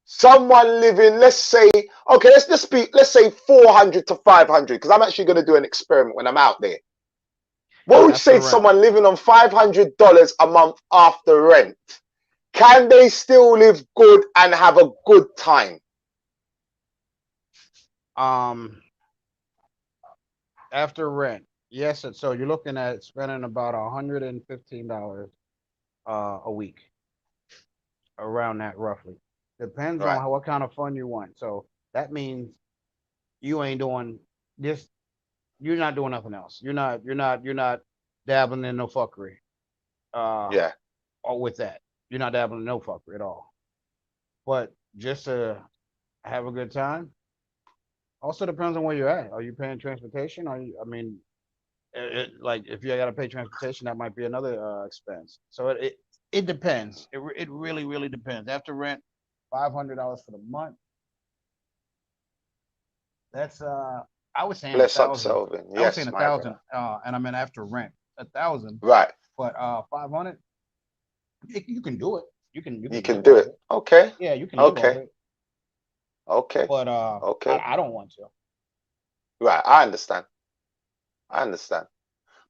Speaker 1: Someone living, let's say, okay, let's say 400 to 500, because I'm actually going to do an experiment when I'm out there. What would you say
Speaker 3: After
Speaker 1: to
Speaker 3: rent.
Speaker 1: someone living on $500 a month after rent? Can they still live good and have a good time?
Speaker 3: Um, After rent. Yes, so you're looking at spending about $115 a week, around that roughly. Depends on
Speaker 1: Right.
Speaker 3: what kind of fun you want. So that means you ain't doing this. You're not doing nothing else. You're not dabbling in no fuckery. Uh,
Speaker 1: Yeah.
Speaker 3: or with that, you're not dabbling in no fuckery at all. But just to have a good time. Also depends on where you're at. Are you paying transportation? I mean, like if you got to pay transportation, that might be another expense. So it depends. It really depends. After rent, $500 for the month. That's I was saying a
Speaker 1: Bless up,
Speaker 3: thousand.
Speaker 1: Selvin.
Speaker 3: I was saying
Speaker 1: Yes,
Speaker 3: a
Speaker 1: my
Speaker 3: thousand,
Speaker 1: brother.
Speaker 3: and I meant after rent 1,000.
Speaker 1: Right.
Speaker 3: But 500, you can do it. You can
Speaker 1: You can
Speaker 3: live
Speaker 1: do
Speaker 3: off
Speaker 1: it.
Speaker 3: it.
Speaker 1: Okay.
Speaker 3: Yeah, you can live off
Speaker 1: Okay.
Speaker 3: it.
Speaker 1: Okay.
Speaker 3: But
Speaker 1: Okay.
Speaker 3: I don't want to.
Speaker 1: Right. I understand. I understand.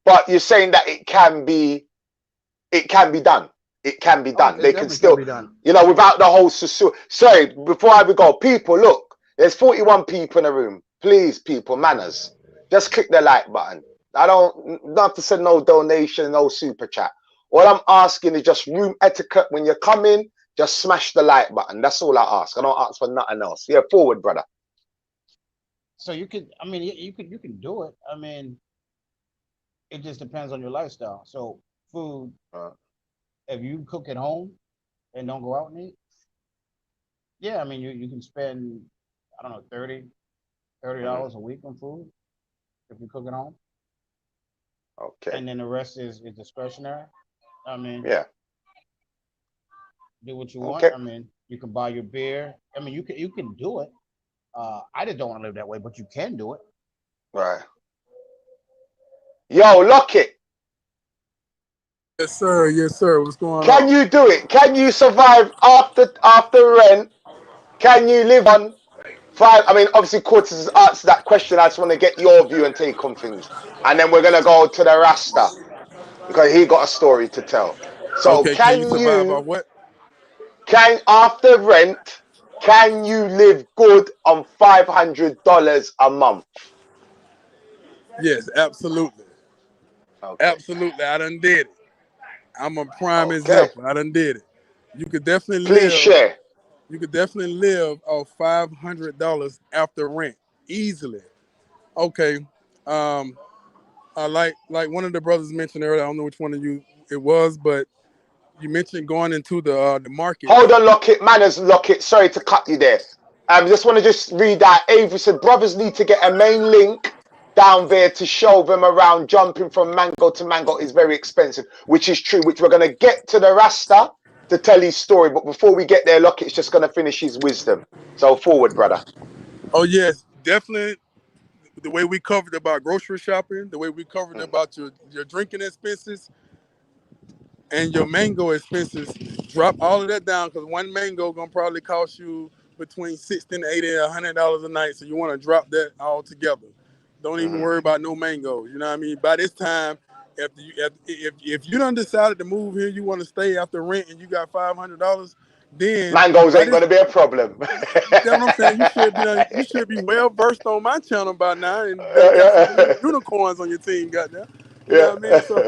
Speaker 1: But you're saying that it can be done. It can be
Speaker 3: Oh,
Speaker 1: done.
Speaker 3: it
Speaker 1: They can
Speaker 3: definitely can
Speaker 1: still,
Speaker 3: be done.
Speaker 1: without the whole sosua. Sorry, before I go, people, look, there's 41 people in the room. Please, people, manners. Just click the like button. I don't have to send no donation, no super chat. All I'm asking is just room etiquette. When you come in, just smash the like button. That's all I ask. I don't ask for nothing else. Yeah, forward, brother.
Speaker 3: So you could, I mean, you can do it. I mean, it just depends on your lifestyle. So food,
Speaker 1: Uh,
Speaker 3: if you cook at home and don't go out and eat, yeah, I mean, you can spend, I don't know, 30
Speaker 1: mhm.
Speaker 3: dollars a week on food if you cook at home,
Speaker 1: Okay.
Speaker 3: and then the rest is discretionary. I mean,
Speaker 1: Yeah.
Speaker 3: do what you want.
Speaker 1: Okay.
Speaker 3: I mean, you can buy your beer. I mean, you can do it. I just don't want to live that way, but you can do it.
Speaker 1: Right. Yo, lock it.
Speaker 2: Yes, sir. Yes, sir. What's going
Speaker 1: Can
Speaker 2: on?
Speaker 1: you do it? Can you survive after rent? Can you live on five? I mean, obviously, Quarters has answered that question. I just want to get your view and take on things, and then we're gonna go to the Rasta because he got a story to tell. So,
Speaker 2: Okay, can you survive off what?
Speaker 1: can after rent? Can you live good on $500 a month?
Speaker 2: Yes, absolutely.
Speaker 1: Okay.
Speaker 2: Absolutely. I done did it. I'm a prime
Speaker 1: Okay.
Speaker 2: example. I done did it. You could definitely
Speaker 1: Please
Speaker 2: live.
Speaker 1: share.
Speaker 2: You could definitely live off $500 after rent easily. Okay. Um, like one of the brothers mentioned earlier. I don't know which one of you it was, but you mentioned going into the
Speaker 1: Hold
Speaker 2: markets.
Speaker 1: on, Lockett. Manners, Lockett. Sorry to cut you there. Just want to just read that. Avery said, brothers need to get a main link down there to show them around. Jumping from mango to mango is very expensive, which is true, which we're going to get to the Rasta to tell his story. But before we get there, Lockett's just going to finish his wisdom. So forward, brother.
Speaker 2: Oh yes, definitely. The way we covered about grocery shopping, the way we covered
Speaker 1: Mm,
Speaker 2: about your drinking expenses and your mango expenses, drop all of that down because one mango gonna probably cost you between 60 and 80 and $100 a night. So you want to drop that all together. Don't even
Speaker 1: mm.
Speaker 2: worry about no mangoes. You know what I mean? By this time, if you done decided to move here, you want to stay after rent, and you got $500, then
Speaker 1: Mangoes
Speaker 2: by
Speaker 1: ain't
Speaker 2: this
Speaker 1: going to be a problem.
Speaker 2: that's what I'm saying. You should be well versed on my channel by now, and
Speaker 1: Yeah,
Speaker 2: better got some unicorns on your team. Goddamn, you know
Speaker 1: yeah.
Speaker 2: what I mean? So,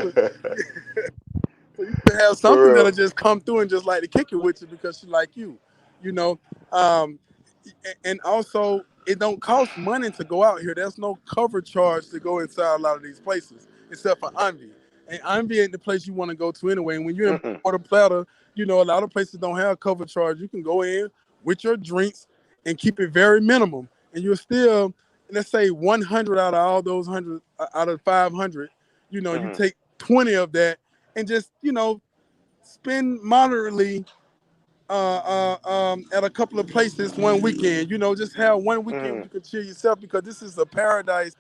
Speaker 2: so you should have something
Speaker 1: For
Speaker 2: that'll
Speaker 1: real.
Speaker 2: just come through and just like to kick it with you because she like you, you know. Um, and also, it don't cost money to go out here. There's no cover charge to go inside a lot of these places, except for Envy. And Envy ain't the place you want to go to anyway. And when you're in
Speaker 1: Mm-mm,
Speaker 2: Puerto Plata, you know, a lot of places don't have cover charge. You can go in with your drinks and keep it very minimum. And you're still, let's say 100 out of all those 100, out of 500, you know, you
Speaker 1: mm-mm,
Speaker 2: take 20 of that and just, you know, spend moderately at a couple of places one weekend. You know, just have one weekend where
Speaker 1: mm-mm,
Speaker 2: you can chill yourself because this is a paradise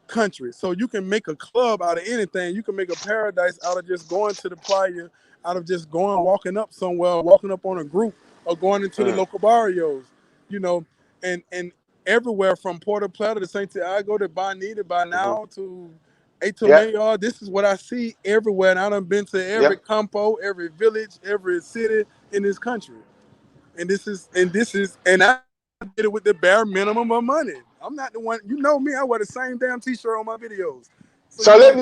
Speaker 2: country. So you can make a club out of anything. You can make a paradise out of just going to the playa, out of just going walking up somewhere, walking up on a group, or going into the
Speaker 1: mm,
Speaker 2: local barrios. You know, and everywhere from Puerto Plata to Santiago to Bonita, by
Speaker 1: mm-hmm.
Speaker 2: now to Eto
Speaker 1: Yep,
Speaker 2: Mayor. This is what I see everywhere. And I done been to every
Speaker 1: yep.
Speaker 2: campo, every village, every city in this country. And I did it with the bare minimum of money. I'm not the one. You know me. I wear the same damn T-shirt on my videos.
Speaker 1: So let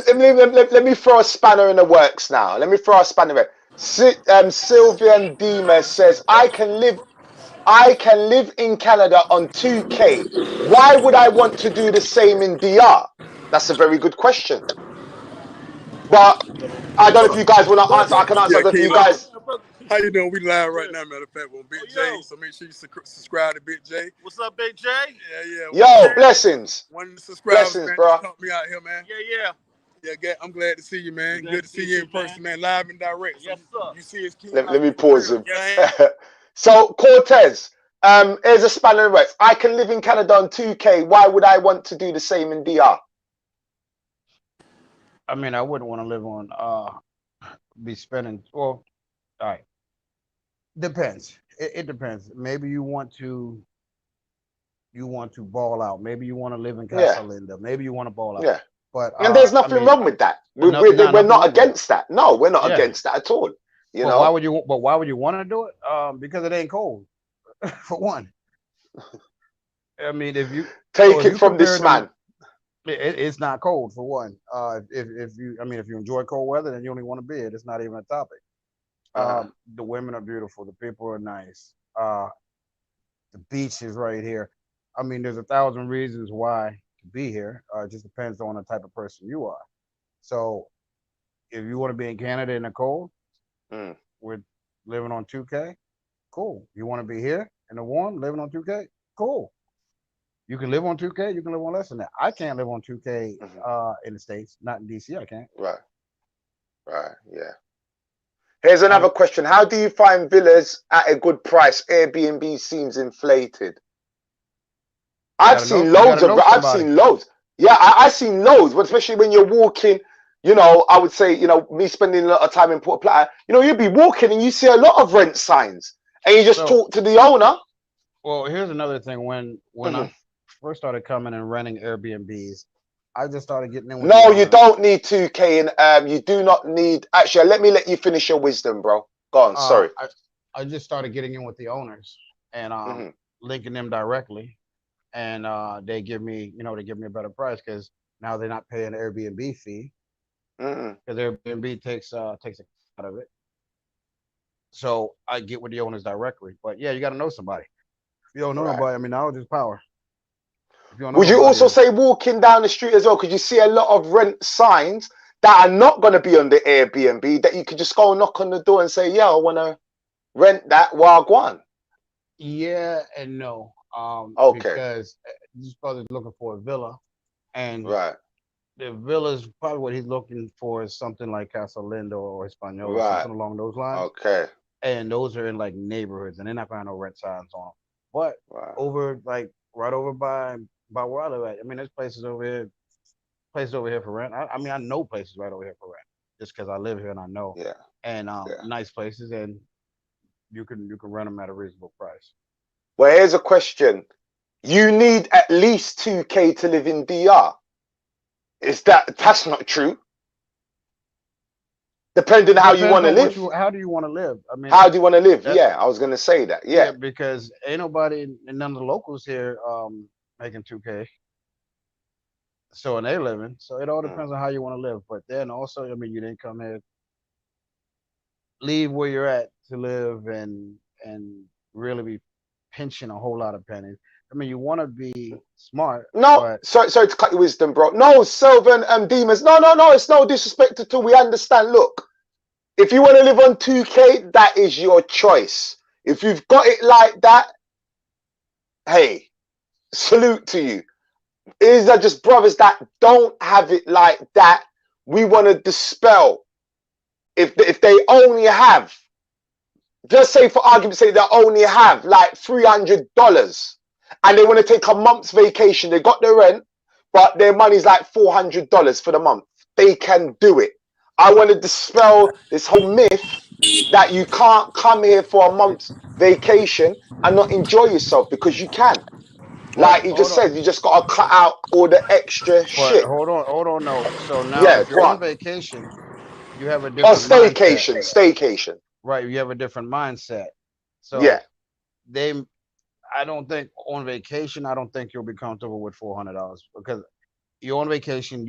Speaker 1: me throw a spanner in the works now. Let me throw a spanner in. Sylvian Demas says, I can live in Canada on 2K. Why would I want to do the same in DR? That's a very good question. But I don't know if you guys want to answer. I can answer. I don't know if you guys.
Speaker 2: How you doing? We live right now, matter of fact, on Big J. So make sure you subscribe to Big J.
Speaker 5: What's up, Big J?
Speaker 2: Yeah.
Speaker 1: Yo, blessings.
Speaker 2: One of the subscribers,
Speaker 1: blessings,
Speaker 2: man,
Speaker 1: bro.
Speaker 2: just helped me out here, man.
Speaker 5: Yeah.
Speaker 2: I'm glad to see you, man. Good to see you in person, man. Live and direct.
Speaker 5: Yes, sir.
Speaker 2: You see his kid.
Speaker 1: Let me pause him.
Speaker 5: Yes.
Speaker 1: So Cortez, here's a spanner in the works. I can live in Canada on 2K. Why would I want to do the same in DR?
Speaker 3: I mean, I wouldn't want to live on be spending. Well, all right. Depends. It depends. Maybe you want to ball out. Maybe you want to live in Casa Linda. Maybe you want to ball out.
Speaker 1: Yeah.
Speaker 3: But
Speaker 1: and there's nothing wrong with that. We're not against that. No, we're not against that at all. You know.
Speaker 3: Why would you want to do it? Because it ain't cold. For one. I mean, if you
Speaker 1: take it from this man.
Speaker 3: It's not cold for one. If you enjoy cold weather, then you only want to be it. It's not even a topic. The women are beautiful. The people are nice. The beach is right here. I mean, there's 1,000 reasons why to be here. It just depends on the type of person you are. So, if you want to be in Canada in the cold, with living on 2K, cool. You want to be here in the warm, living on 2K, cool. You can live on 2K. You can live on less than that. I can't live on 2K in the States, not in DC. I can't.
Speaker 1: Right. Yeah. Here's another question. How do you find villas at a good price? Airbnb seems inflated. I've seen loads. Yeah, I've seen loads, but especially when you're walking, I would say, me spending a lot of time in Port Plata, you'd be walking and you see a lot of rent signs and you just talk to the owner.
Speaker 3: Well, here's another thing. When I first started coming and renting Airbnbs, I just started getting in with
Speaker 1: you don't need 2K and you do not need. Actually, let me let you finish your wisdom, bro. Go on. Sorry.
Speaker 3: I just started getting in with the owners and linking them directly, and they give me a better price because now they're not paying the Airbnb fee because Airbnb takes a cut of it. So I get with the owners directly. But yeah, you got to know somebody. If you don't know nobody, I mean, knowledge is power.
Speaker 1: Would you also say walking down the street as well? Because you see a lot of rent signs that are not going to be on the Airbnb that you could just go and knock on the door and say, yeah, I want to rent that Wagwan.
Speaker 3: Yeah and no.
Speaker 1: Okay.
Speaker 3: Because this brother's looking for a villa. And the villa is probably what he's looking for is something like Casa Linda or Espanol or something along those lines.
Speaker 1: Okay.
Speaker 3: And those are in like neighborhoods and they're not going to have no rent signs on them. But over like right over by where I live at, I mean, there's places over here for rent. I mean, I know places right over here for rent just because I live here and I know.
Speaker 1: Yeah.
Speaker 3: And nice places, and you can rent them at a reasonable price.
Speaker 1: Well, here's a question: you need at least 2K to live in DR. That's not true? Depending on how you want to live.
Speaker 3: How do you want to live? I mean,
Speaker 1: how do you want to live? Yeah, I was gonna say that. Yeah,
Speaker 3: because ain't nobody, none of the locals here making 2K. So and they living. So it all depends on how you want to live. But then also, I mean, you didn't come here, leave where you're at to live and really be pinching a whole lot of pennies. I mean, you want to be smart.
Speaker 1: No, sorry to cut your wisdom, bro. No, Sylvan Demons. No, it's no disrespect at all. We understand. Look, if you want to live on 2K, that is your choice. If you've got it like that, hey, salute to you. Is that just brothers that don't have it like that? We want to dispel. If they only have, just say for argument's sake, they only have like $300 and they want to take a month's vacation. They got their rent, but their money's like $400 for the month. They can do it. I want to dispel this whole myth that you can't come here for a month's vacation and not enjoy yourself, because you can. Like he just said, you just got to cut out all the extra shit.
Speaker 3: Hold on, no. So now if you're on vacation, you have a different
Speaker 1: staycation.
Speaker 3: Right, you have a different mindset. So I don't think on vacation. I don't think you'll be comfortable with $400 because you're on vacation.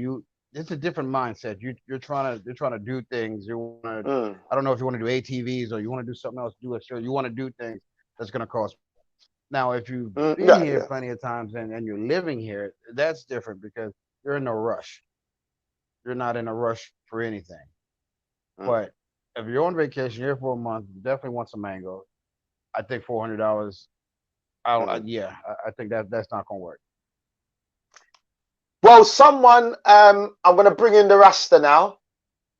Speaker 3: It's a different mindset. You're trying to do things. You want to. I don't know if you want to do ATVs or you want to do something else. Do a show. You want to do things that's going to cost. Now, if you've been
Speaker 1: Yeah,
Speaker 3: here
Speaker 1: yeah.
Speaker 3: plenty of times and you're living here, that's different because you're in no rush. You're not in a rush for anything. But if you're on vacation here for a month, you definitely want some mango. I think $400. I think that's not gonna work.
Speaker 1: Well, someone, I'm gonna bring in the Rasta now.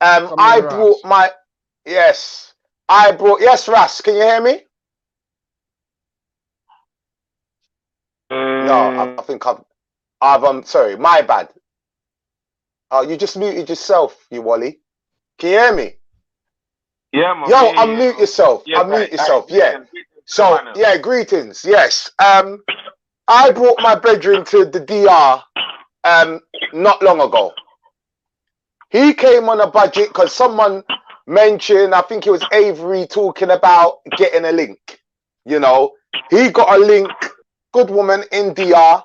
Speaker 1: I brought
Speaker 3: Ras.
Speaker 1: my, yes, yes, Ras, can you hear me? No, I think sorry, my bad. Oh, you just muted yourself, you Wally. Can you hear me?
Speaker 6: Yeah, man.
Speaker 1: Yo, unmute yourself.
Speaker 6: Yes,
Speaker 1: unmute yourself. Yeah. So, yeah, greetings. Yes. I brought my brethren to the DR not long ago. He came on a budget because someone mentioned, I think it was Avery, talking about getting a link. You know, he got a link, good woman in DR.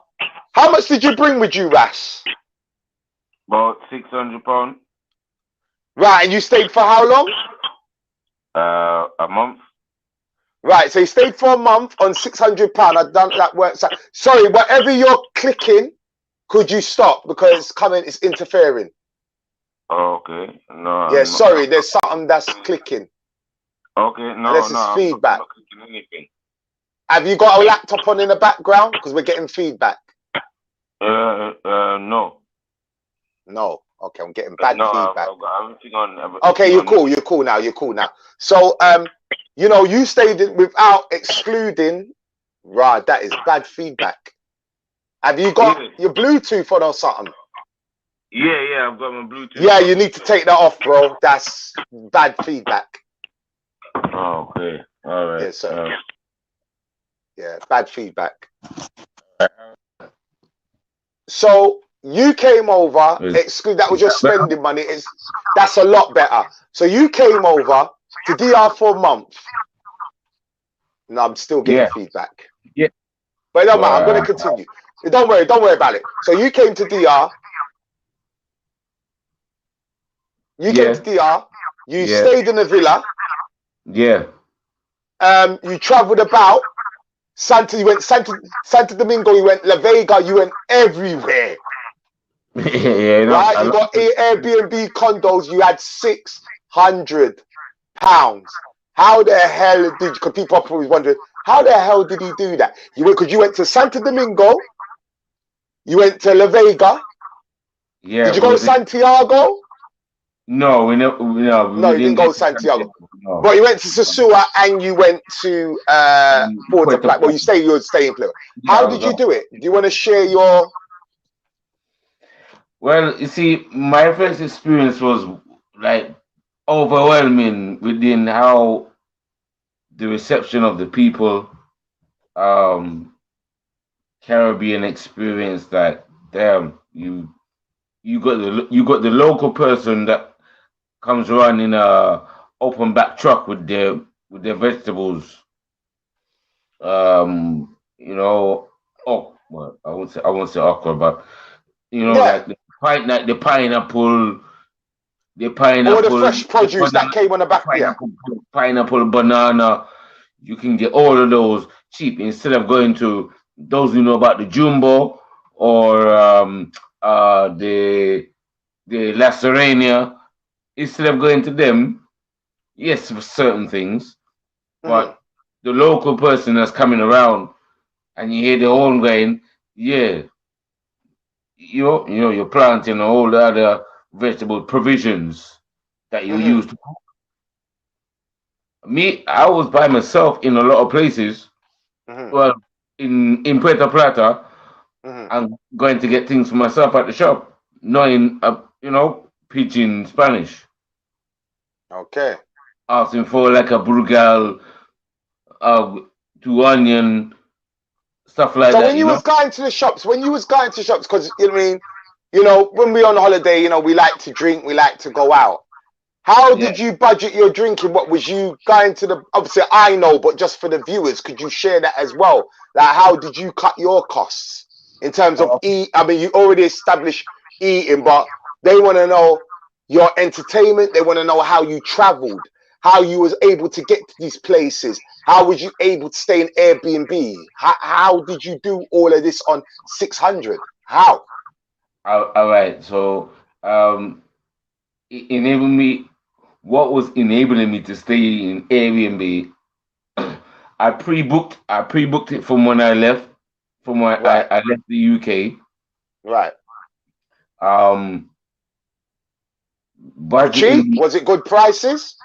Speaker 1: How much did you bring with you, Ras?
Speaker 6: About £600.
Speaker 1: Right, and you stayed for how long?
Speaker 6: A month.
Speaker 1: Right, so you stayed for a month on £600. I've done that works out. Sorry, whatever you're clicking, could you stop because it's interfering.
Speaker 6: Oh, okay. No.
Speaker 1: Yeah, sorry, there's something that's clicking.
Speaker 6: Okay, no,
Speaker 1: Unless it's feedback.
Speaker 6: I'm not clicking anything.
Speaker 1: Have you got a laptop on in the background? Because we're getting feedback.
Speaker 6: No.
Speaker 1: No. Okay, I'm getting bad feedback.
Speaker 6: I've got everything on.
Speaker 1: Okay, you're cool. You're cool now. You're cool now. So, you know, you stayed in without excluding. Right, that is bad feedback. Have you got your Bluetooth on or something?
Speaker 6: Yeah, I've got my Bluetooth.
Speaker 1: Yeah, you need to take that off, bro. That's bad feedback.
Speaker 6: Oh, okay. All right.
Speaker 1: Yes, sir. Yeah, bad feedback. So you came over, that was your spending money. That's a lot better. So you came over to DR for a month. No, I'm still getting feedback.
Speaker 6: Yeah.
Speaker 1: But it don't matter, I'm going to continue. Don't worry about it. So you came to DR. You came to DR. You stayed in a villa.
Speaker 6: Yeah.
Speaker 1: You traveled about. You went Santo Domingo, you went La Vega, you went everywhere.
Speaker 6: Yeah,
Speaker 1: right? You got Airbnb condos, you had £600. How the hell did you, because people are probably wondering, how the hell did he do that? Because you went to Santo Domingo, you went to La Vega.
Speaker 6: Yeah.
Speaker 1: Did you go to Santiago?
Speaker 6: No, we
Speaker 1: didn't go to Santiago. No. But you went to Sosua and you went to Puerto Plata. Well, you would stay in Plata. How did you do it? Do you want to share your...
Speaker 6: Well, you see, my first experience was like overwhelming within how the reception of the people, Caribbean experience, that damn, you got the local person that comes around in a open back truck with their vegetables. You know, well, I won't say awkward, but you know, like the pineapple. All
Speaker 1: the fresh produce that came on the back.
Speaker 6: Pineapple, banana. You can get all of those cheap instead of going to those who know about the Jumbo or the La Serena. Instead of going to them, yes, for certain things, but the local person that's coming around and you hear the horn going, yeah, you're planting all the other vegetable provisions that you use to cook. Me, I was by myself in a lot of places. Well, in Puerto Plata, I'm going to get things for myself at the shop, knowing pidgin Spanish.
Speaker 1: Okay.
Speaker 6: Asking for like a brugal, 2 onion, stuff like that.
Speaker 1: So when you was going to the shops, because you know what I mean, when we're on holiday, we like to drink, we like to go out. How did you budget your drinking? What was you going to obviously I know, but just for the viewers, could you share that as well? Like, how did you cut your costs in terms of I mean, you already established eating, but they want to know your entertainment. They want to know how you traveled, how you was able to get to these places. How was you able to stay in Airbnb? How did you do all of this on 600? How?
Speaker 6: All right. So, enable me. What was enabling me to stay in Airbnb? I pre-booked it from when I left, from when
Speaker 1: Right.
Speaker 6: I left the UK.
Speaker 1: Right. Cheap?
Speaker 6: Budgeting.
Speaker 1: Was it good prices?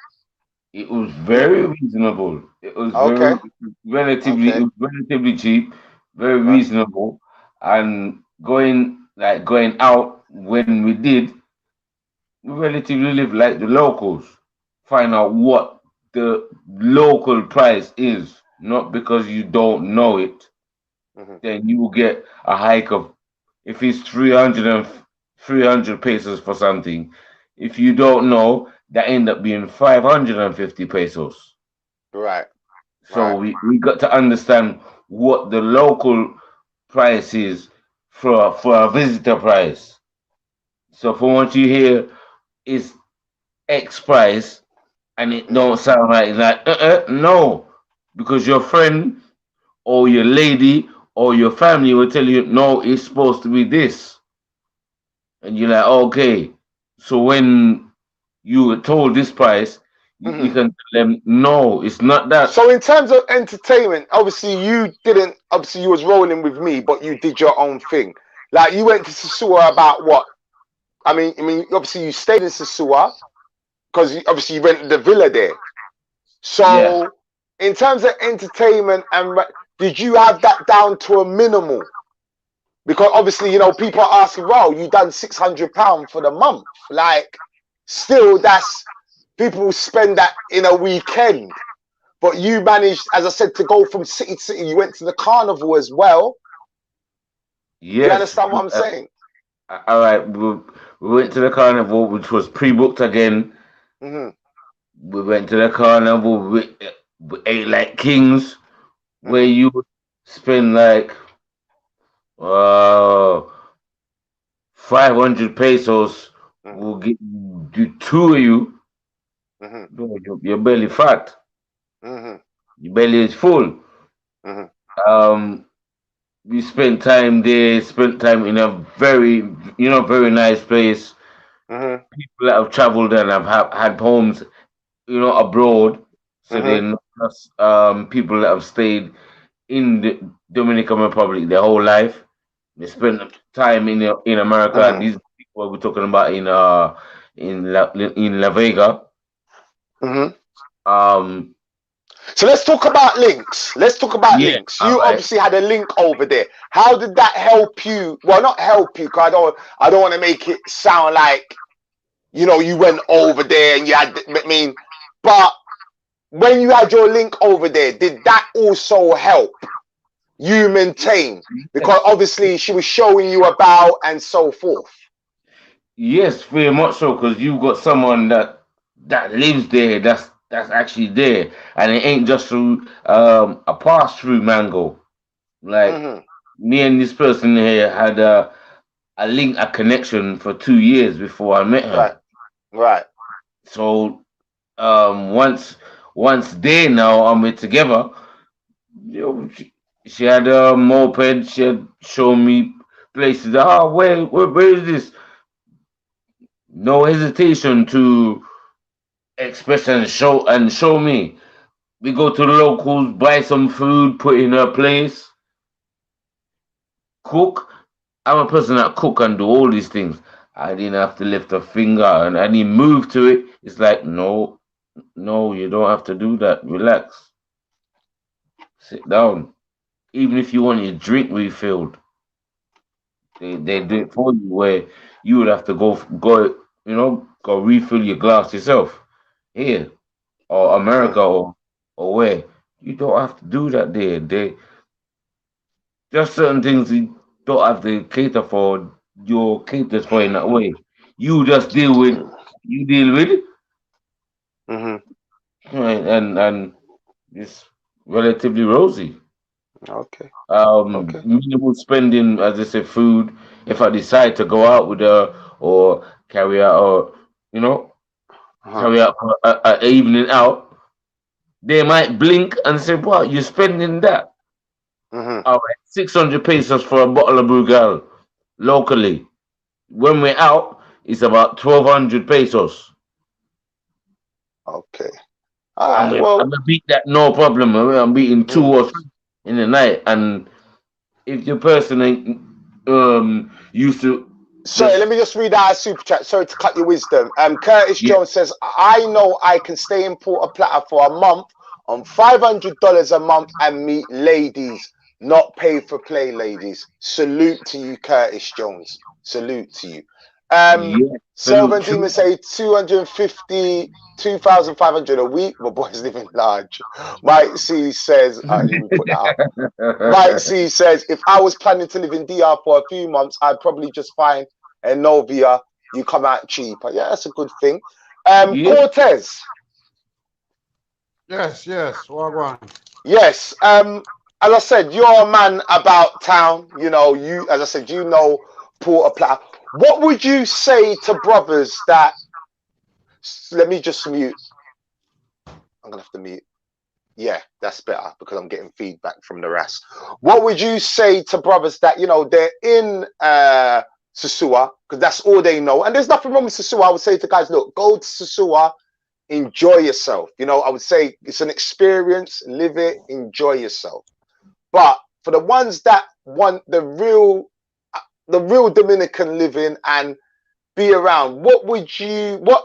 Speaker 6: It was very reasonable. It was
Speaker 1: Okay.
Speaker 6: relatively. It
Speaker 1: Okay.
Speaker 6: was relatively cheap, very
Speaker 1: Right.
Speaker 6: reasonable, and going out when we did, we relatively live like the locals. Find out what the local price is, not because you don't know it.
Speaker 1: Mm-hmm.
Speaker 6: Then you will get a hike of, if it's 300 pesos for something. If you don't know, that end up being 550 pesos.
Speaker 1: Right.
Speaker 6: So
Speaker 1: Right.
Speaker 6: we got to understand what the local price is for a visitor price. So for what you hear is X price, and it don't sound right. It's like no, because your friend or your lady or your family will tell you no, it's supposed to be this, and you're like okay. So when you were told this price, you
Speaker 1: Mm-hmm.
Speaker 6: can tell them no, it's not that.
Speaker 1: So in terms of entertainment, obviously you didn't. Obviously you was rolling with me, but you did your own thing. Like you went to Sosua about what? I mean, obviously you stayed in Sosua because obviously you rented the villa there.
Speaker 6: Yeah.
Speaker 1: So in terms of entertainment did you have that down to a minimal? Because obviously, people are asking, well, you done £600 for the month. Like, still, that's people will spend that in a weekend. But you managed, as I said, to go from city to city. You went to the carnival as well. You
Speaker 6: Yes.
Speaker 1: understand what I'm saying?
Speaker 6: All right. We went to the carnival, which was pre-booked again.
Speaker 1: Mm-hmm.
Speaker 6: We went to the carnival. We ate like kings, where
Speaker 1: Mm-hmm.
Speaker 6: you would spend like uh 500 pesos.
Speaker 1: Mm-hmm.
Speaker 6: Will get you two of you.
Speaker 1: Mm-hmm.
Speaker 6: Bro, your belly fat.
Speaker 1: Mm-hmm.
Speaker 6: Your belly is full.
Speaker 1: Mm-hmm.
Speaker 6: Um, we spent time there. Spent time in a very nice place.
Speaker 1: Mm-hmm.
Speaker 6: People that have traveled and have had homes, abroad. So
Speaker 1: Mm-hmm.
Speaker 6: they're not just people that have stayed in the Dominican Republic their whole life. They spend time in America, and
Speaker 1: Mm-hmm.
Speaker 6: these people we're talking about in La Vega.
Speaker 1: Mm-hmm.
Speaker 6: Um,
Speaker 1: So let's talk about links. Let's talk about
Speaker 6: yeah,
Speaker 1: links.
Speaker 6: all
Speaker 1: You
Speaker 6: right.
Speaker 1: obviously had a link over there. How did that help you? Well, not help you, because I don't want to make it sound like you went over there and you had. I mean, but when you had your link over there, did that also help you maintain? Because
Speaker 6: Yes,
Speaker 1: obviously she was showing you about and so forth.
Speaker 6: yes, very much so. Because you've got someone that lives there. That's actually there, and it ain't just through a pass through Mango. Like
Speaker 1: Mm-hmm.
Speaker 6: me and this person here had a connection for 2 years before I met her.
Speaker 1: Right. Right.
Speaker 6: So once they now and we're together, she had a moped. She had shown me places. Where is this? No hesitation to express and show me. We go to the locals, buy some food, put in her place, cook. I'm a person that cook and do all these things. I didn't have to lift a finger and I didn't move to it. It's like no, no, you don't have to do that. Relax, sit down. Even if you want your drink refilled, they do
Speaker 1: Mm-hmm.
Speaker 6: it for you. Where you would have to go refill your glass yourself here or
Speaker 1: Mm-hmm.
Speaker 6: America or where. You don't have to do that there. Just certain things you don't have to cater for. You're catered for in that way. You just deal with it,
Speaker 1: Mm-hmm.
Speaker 6: right, and it's relatively rosy.
Speaker 1: Okay.
Speaker 6: Minimal spending, as I said, food. If I decide to go out with her or carry out, or you know, carry out a evening out, they might blink and say, "What, you're spending that?" All right, 600 pesos for a bottle of Brugal locally. When we're out, it's about 1,200 pesos.
Speaker 1: Okay. All right.
Speaker 6: I'm
Speaker 1: Well.
Speaker 6: gonna beat that no problem. I'm beating 2 or 3 in the night, and if your person ain't used to
Speaker 1: Sorry,
Speaker 6: just
Speaker 1: let me just read out a super chat. Sorry to cut your wisdom. Curtis
Speaker 6: yeah,
Speaker 1: Jones says, I know I can stay in Puerto Plata for a month on $500 a month and meet ladies, not pay for play, ladies. Salute to you, Curtis Jones. Salute to you.
Speaker 6: yeah,
Speaker 1: Sylvan
Speaker 6: salute
Speaker 1: Demon
Speaker 6: you.
Speaker 1: say 250, 2,500 a week. My boy's living large. Mike C says, I didn't put that up. Mike C says, if I was planning to live in DR for a few months, I'd probably just find a Novia. You come out cheaper. Yeah, that's a good thing.
Speaker 6: Yeah,
Speaker 1: Cortez.
Speaker 3: Yes, yes. Wagwan.
Speaker 1: Yes. As I said, you're a man about town. You know, as I said, you know Porter Plata. What would you say to brothers that, let me just mute. I'm going to have to mute. Yeah, that's better because I'm getting feedback from the rest. What would you say to brothers that, you know, they're in Sosua, because that's all they know? And there's nothing wrong with Sosua. I would say to guys, look, go to Sosua, enjoy yourself. You know, I would say it's an experience, live it, enjoy yourself. But for the ones that want the real Dominican living and be around, what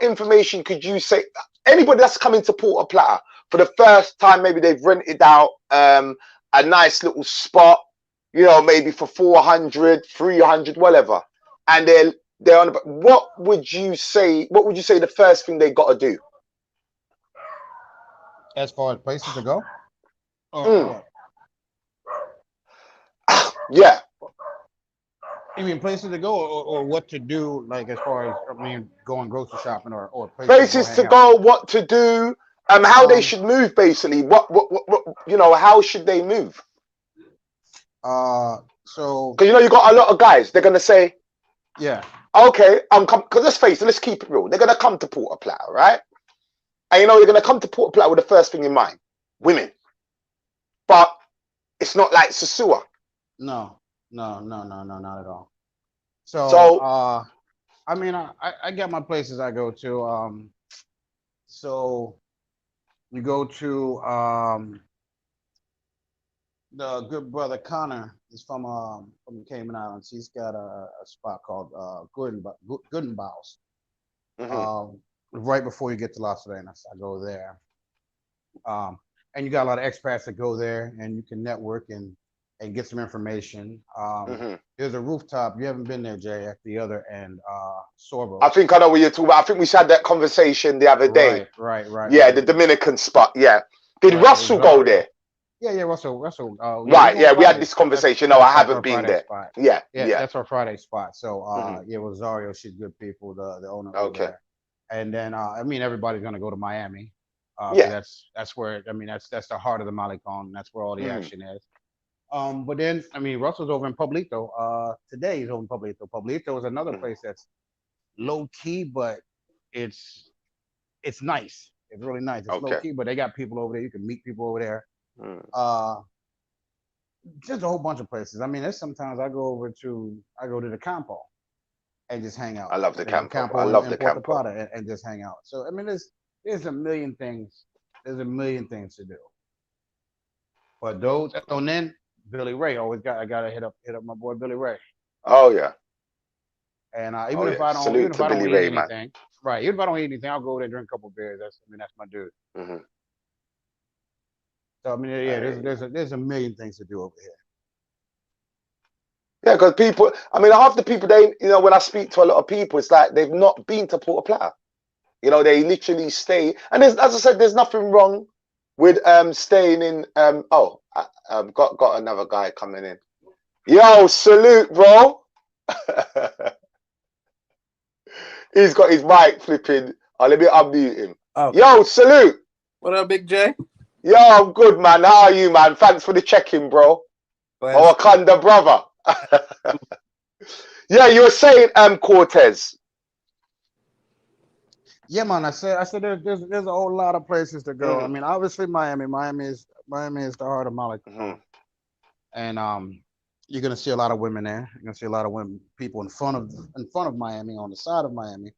Speaker 1: information could you say? Anybody that's coming to Puerto Plata for the first time, maybe they've rented out a nice little spot, you know, maybe for 400, 300, whatever, and they're on. What would you say? What would you say the first thing they got to do?
Speaker 3: As far as places to go? Or what?
Speaker 1: Yeah.
Speaker 3: You mean places to go or what to do, like as far as, I mean, going grocery shopping or places
Speaker 1: Places
Speaker 3: to
Speaker 1: to
Speaker 3: go hang out?
Speaker 1: go, what to do, how they should move, basically. What you know, how should they move?
Speaker 3: So
Speaker 1: Because you know, you got a lot of guys, they're gonna say,
Speaker 3: yeah,
Speaker 1: okay, because let's face it, let's keep it real. They're gonna come to Puerto Plata, right? And you know, they're gonna come to Puerto Plata with the first thing in mind, women. But it's not like Sosua.
Speaker 3: no, not at all. So
Speaker 1: So
Speaker 3: I mean, I get my places I go to. So you go to the good brother Connor is from the Cayman Islands. He's got a spot called Goodenbaus. Right before you get to Las Vegas, I go there. And you got a lot of expats that go there, and you can network and get some information. There's a rooftop. You haven't been there, Jay, at the other end, Sorbo.
Speaker 1: I think I know what you're talking about. I think we had that conversation the other day.
Speaker 3: Right.
Speaker 1: Yeah, the Dominican spot. Yeah. Did Russell go there?
Speaker 3: Yeah, Russell.
Speaker 1: Right, yeah, we had this conversation. No, I haven't been there.
Speaker 3: Spot.
Speaker 1: Yeah.
Speaker 3: That's our Friday spot. So, yeah, Rosario, she's good people, the owner over there. And then, I mean, everybody's gonna go to Miami.
Speaker 1: Yeah.
Speaker 3: That's where, I mean, that's the heart of the Malecon. That's where all the action is. But then, I mean, Russell's over in Pueblito. Today he's over in Pueblito. Pueblito is another place that's low key, but it's nice. It's really nice. It's low key, but they got people over there. You can meet people over there. Just a whole bunch of places. I mean, there's sometimes I go to the Campo and just hang out.
Speaker 1: I love the Campo. I
Speaker 3: in
Speaker 1: love the
Speaker 3: Puerto
Speaker 1: Campo.
Speaker 3: Plata and just hang out. So I mean, there's a million things. There's a million things to do. But those, and then Billy Ray I gotta hit up my boy Billy Ray.
Speaker 1: Oh yeah.
Speaker 3: And even if I don't eat anything, right? Even if I don't eat anything, I'll go over there and drink a couple beers. That's my dude. So I mean, yeah, there's a million things to do over here.
Speaker 1: Yeah, because people, I mean, half the people, when I speak to a lot of people, it's like they've not been to Puerto Plata. You know, they literally stay, and as I said, there's nothing wrong with staying in. I've got another guy coming in. Yo, salute, bro. He's got his mic flipping. Let me unmute him. Okay. Yo, salute.
Speaker 5: What up, Big J?
Speaker 1: Yo, I'm good, man. How are you, man? Thanks for the check-in, bro. Oh, Wakanda brother. Yeah, you were saying Cortez.
Speaker 3: Yeah, man. I said there's a whole lot of places to go. I mean, obviously Miami. Miami is the heart of Mali. And you're gonna see a lot of women there. You're gonna see a lot of women, people in front of Miami, on the side of Miami.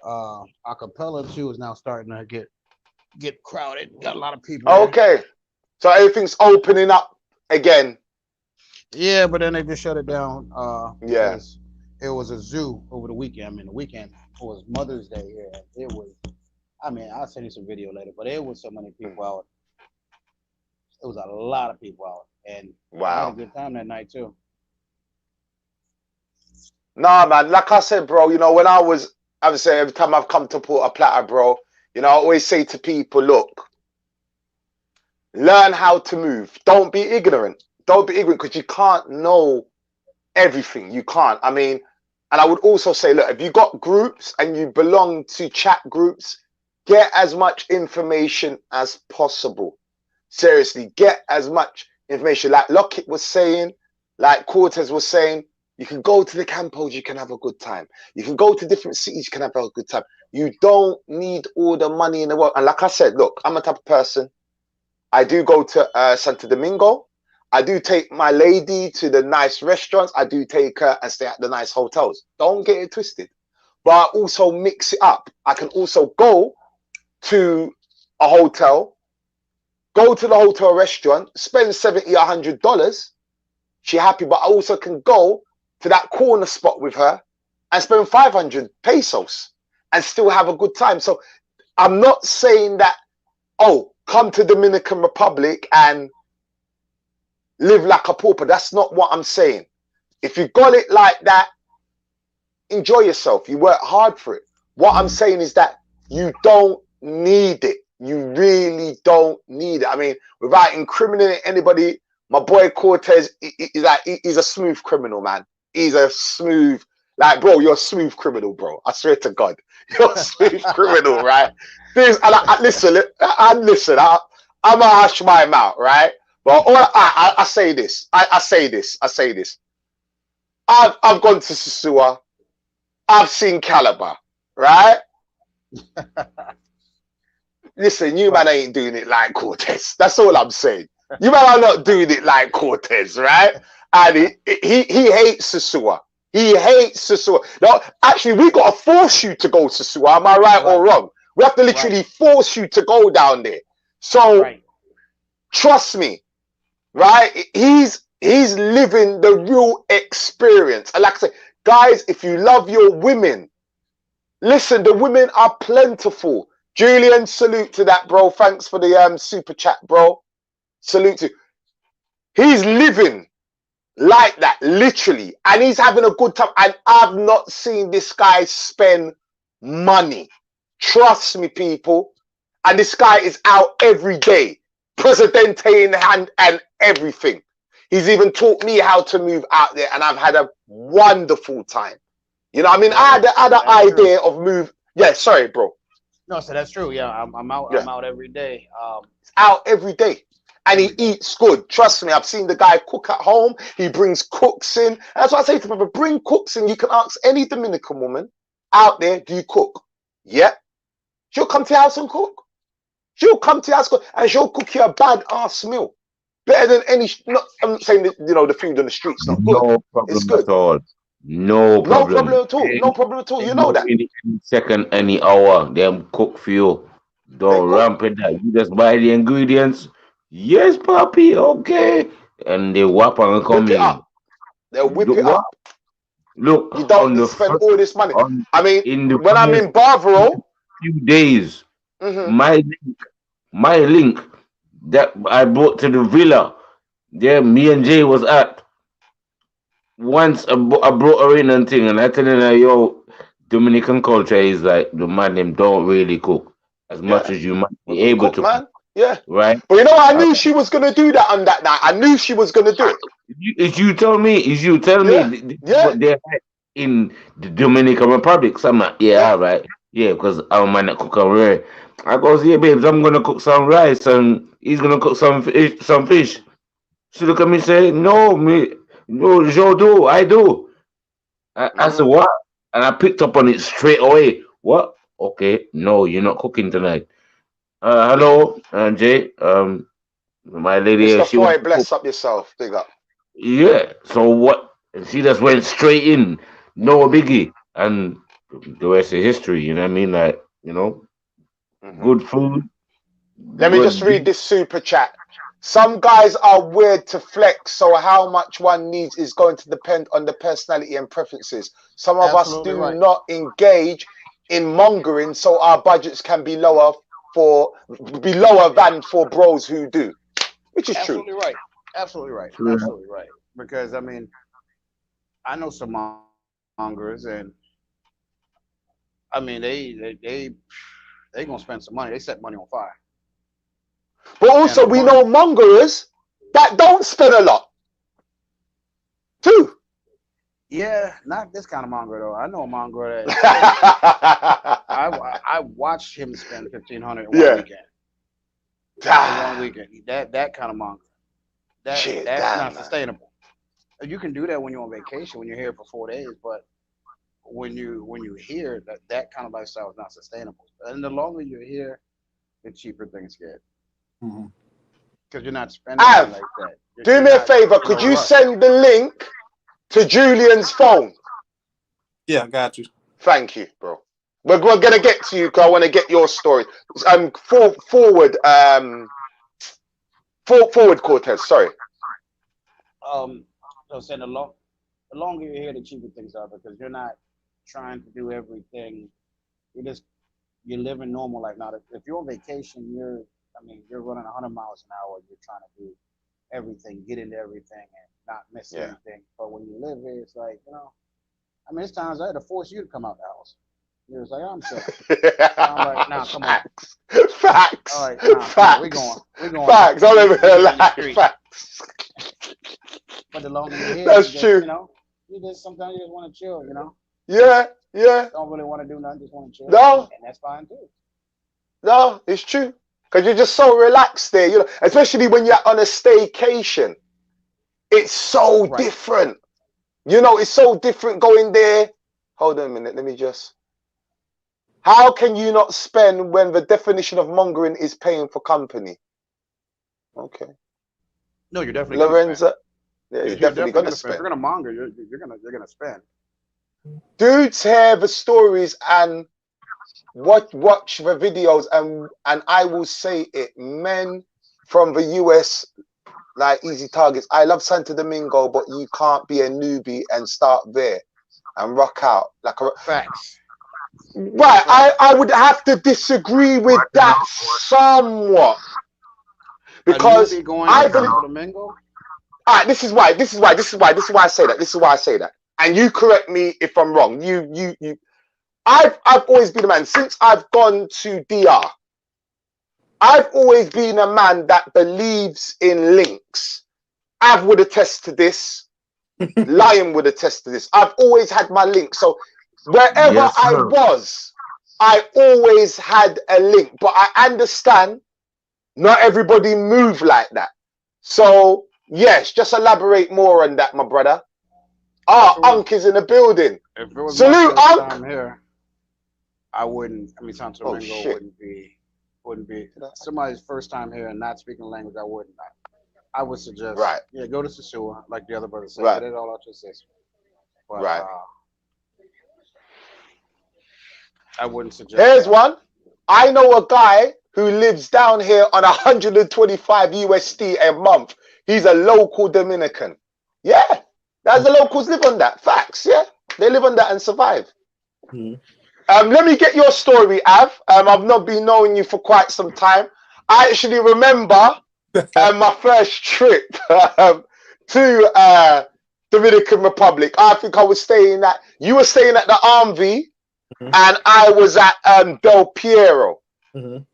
Speaker 3: Acapella too is now starting to get crowded. Got a lot of people.
Speaker 1: Okay, so everything's opening up again.
Speaker 3: Yeah, but then they just shut it down.
Speaker 1: Yeah.
Speaker 3: It was a zoo over the weekend. I mean, the weekend was Mother's Day here. It was. I mean, I'll send you some video later, but it was so many people out. It was a lot of people out, and I had a good time that night too.
Speaker 1: Nah, man. Like I said, bro. You know, when I was saying every time I've come to Puerto Plata, bro. You know, I always say to people, look, learn how to move. Don't be ignorant. Don't be ignorant because you can't know everything. You can't. I mean. And I would also say, look, if you got groups and you belong to chat groups, get as much information as possible. Seriously, get as much information. Like Lockett was saying, like Cortez was saying, you can go to the campos, you can have a good time. You can go to different cities, you can have a good time. You don't need all the money in the world. And like I said, look, I'm a type of person. I do go to Santo Domingo. I do take my lady to the nice restaurants. I do take her and stay at the nice hotels. Don't get it twisted. But I also mix it up. I can also go to a hotel, go to the hotel restaurant, spend $70, $100. She happy, but I also can go to that corner spot with her and spend 500 pesos and still have a good time. So I'm not saying that, oh, come to Dominican Republic and live like a pauper. That's not what I'm saying. If you got it like that, enjoy yourself. You work hard for it. What I'm saying is that you don't need it. You really don't need it. I mean, without incriminating anybody, my boy Cortez, he's a smooth criminal, man. He's a smooth, like, bro, you're a smooth criminal, bro. I swear to God, you're a smooth criminal, right? Listen, I'm gonna hush my mouth, right? But I say this. I say this. I've gone to Sosua. I've seen Calabar, right? Listen, you man ain't doing it like Cortez. That's all I'm saying. You man are not doing it like Cortez, right? And he hates Sosua. He hates Sosua. No, actually, we got to force you to go to Sosua. Am I right or wrong? We have to literally force you to go down there. So trust me. Right, he's living the real experience. And like I say, guys, if you love your women, listen, the women are plentiful. Julian, salute to that, bro. Thanks for the super chat, bro. Salute to. He's living like that, literally, and he's having a good time. And I've not seen this guy spend money. Trust me, people. And this guy is out every day. Presidente in hand and everything. He's even taught me how to move out there, and I've had a wonderful time. You know, I mean, I had an idea of move. Yeah, sorry, bro.
Speaker 3: No, so that's true. Yeah, I'm out. Yeah. I'm out every day.
Speaker 1: Out every day, and he eats good. Trust me, I've seen the guy cook at home. He brings cooks in. That's what I say to people: bring cooks in. You can ask any Dominican woman out there, do you cook? Yeah, she'll come to your house and cook. She'll come to your house and she'll cook you a bad-ass meal. Better than any... I'm not saying that, you know, the food on the street's not good.
Speaker 6: No problem
Speaker 1: it's good.
Speaker 6: at all. No problem
Speaker 1: at all. No problem at all. You know that.
Speaker 6: Any second, any hour, them cook for you. Don't ramp it that. You just buy the ingredients. Yes, papi, okay. And they whap and come in.
Speaker 1: They'll whip it up.
Speaker 6: Look,
Speaker 1: you don't need to spend all this money. I mean, when I'm in Barbaro...
Speaker 6: few days... My link that I brought to the villa, there me and Jay was at. Once I brought her in and thing, and I tell her, yo, Dominican culture is like the man them don't really cook as much as you might be able to.
Speaker 1: Man. Yeah.
Speaker 6: Right.
Speaker 1: But you know, I knew she was gonna do that on that night. I knew she was gonna do it.
Speaker 6: Is you tell me what they're in the Dominican Republic? So I'm like, all right. Yeah, because our man that cook rare. I goes, yeah, babes, I'm gonna cook some rice and he's gonna cook some fish. She look at me and say, no, Joe do, I do. I said, what? And I picked up on it straight away. What? Okay, no, you're not cooking tonight. Hello, Jay. My lady here,
Speaker 1: Mr.
Speaker 6: she wants
Speaker 1: Foy,
Speaker 6: to cook.
Speaker 1: bless up yourself. Big up.
Speaker 6: Yeah. So what? And she just went straight in, no biggie, and the rest is history. You know what I mean? Like, good food,
Speaker 1: Let me just
Speaker 6: good.
Speaker 1: read this super chat. Some guys are weird to flex, so how much one needs is going to depend on the personality and preferences. Some of us
Speaker 3: Absolutely
Speaker 1: do
Speaker 3: right.
Speaker 1: not engage in mongering, so our budgets can be lower than for bros who do, which is true.
Speaker 3: Absolutely right. Absolutely right.
Speaker 6: Yeah.
Speaker 3: Absolutely right. Because I mean, I know some mongers, and I mean they gonna spend some money. They set money on fire.
Speaker 1: But
Speaker 3: And
Speaker 1: also,
Speaker 3: a
Speaker 1: we
Speaker 3: monger,
Speaker 1: know mongerers that don't spend a lot too.
Speaker 3: yeah, not this kind of monger though. I know a monger that I watched him spend 1,500 in one
Speaker 1: Yeah.
Speaker 3: weekend. In one weekend, that kind of monger.
Speaker 1: Shit,
Speaker 3: That's
Speaker 1: damn,
Speaker 3: not
Speaker 1: man.
Speaker 3: sustainable. You can do that when you're on vacation, when you're here for 4 days, but when you here, that kind of lifestyle is not sustainable. And the longer you're here, the cheaper things get because you're not spending money
Speaker 1: Av,
Speaker 3: like that.
Speaker 1: do
Speaker 3: You're
Speaker 1: me a
Speaker 3: not
Speaker 1: favor.
Speaker 3: in a
Speaker 1: Could you
Speaker 3: rush.
Speaker 1: send the link to Julian's phone?
Speaker 5: Yeah, I got you.
Speaker 1: Thank you, bro. We're gonna get to you because I want to get your story. Forward, Cortez. Sorry.
Speaker 3: So saying the longer you're here, the cheaper things are because you're not trying to do everything. You're living normal like now. If you're on vacation, you're running 100 miles an hour. You're trying to do everything, get into everything, and not miss anything. But when you live here, it's like it's times I had to force you to come out the house. You was like, I'm chilling. I'm like, nah, come on.
Speaker 1: Facts.
Speaker 3: All right, nah,
Speaker 1: Facts.
Speaker 3: we going.
Speaker 1: Facts. I'm over here like facts.
Speaker 3: But the longer you're here,
Speaker 1: That's true.
Speaker 3: Sometimes you just want to chill.
Speaker 1: Yeah.
Speaker 3: Don't really want to do nothing, just want to chill.
Speaker 1: No.
Speaker 3: And that's fine too.
Speaker 1: No, it's true. Because you're just so relaxed there, especially when you're on a staycation. It's so different. It's so different going there. Hold on a minute. Let me just. How can you not spend when the definition of mongering is paying for company? Okay.
Speaker 3: No, you're definitely
Speaker 1: Lorenzo.
Speaker 3: Yeah,
Speaker 1: you're definitely gonna spend.
Speaker 3: If you're gonna monger, you're gonna spend.
Speaker 1: Dudes hear the stories and watch the videos, and I will say it. Men from the US, like easy targets. I love Santo Domingo, but you can't be a newbie and start there and rock out like a
Speaker 3: facts.
Speaker 1: Right, I would have to disagree with that somewhat because I believe.
Speaker 3: Domingo.
Speaker 1: All right, this is why I say that. And you correct me if I'm wrong. I've always been a man since I've gone to DR. I've always been a man that believes in links. Av would attest to this. Lion would attest to this. I've always had my link. So wherever I was, I always had a link. But I understand not everybody move like that. So yes, just elaborate more on that, my brother. Unc is in the building.
Speaker 3: If it was
Speaker 1: Salute,
Speaker 3: my
Speaker 1: Unc.
Speaker 3: time here, I wouldn't. Santo Domingo wouldn't be somebody's first time here and not speaking the language. I wouldn't. I would suggest, go to Sosua, like the other brother said. Get it all out your system. But, I wouldn't suggest.
Speaker 1: Here's one. I know a guy who lives down here on 125 USD a month. He's a local Dominican. Yeah, that's the locals live on that. Facts. Yeah, they live on that and survive. Let me get your story, Av. I've not been knowing you for quite some time. I actually remember my first trip to Dominican Republic. I think I was staying at. You were staying at the RMV. And I was at Del Piero. And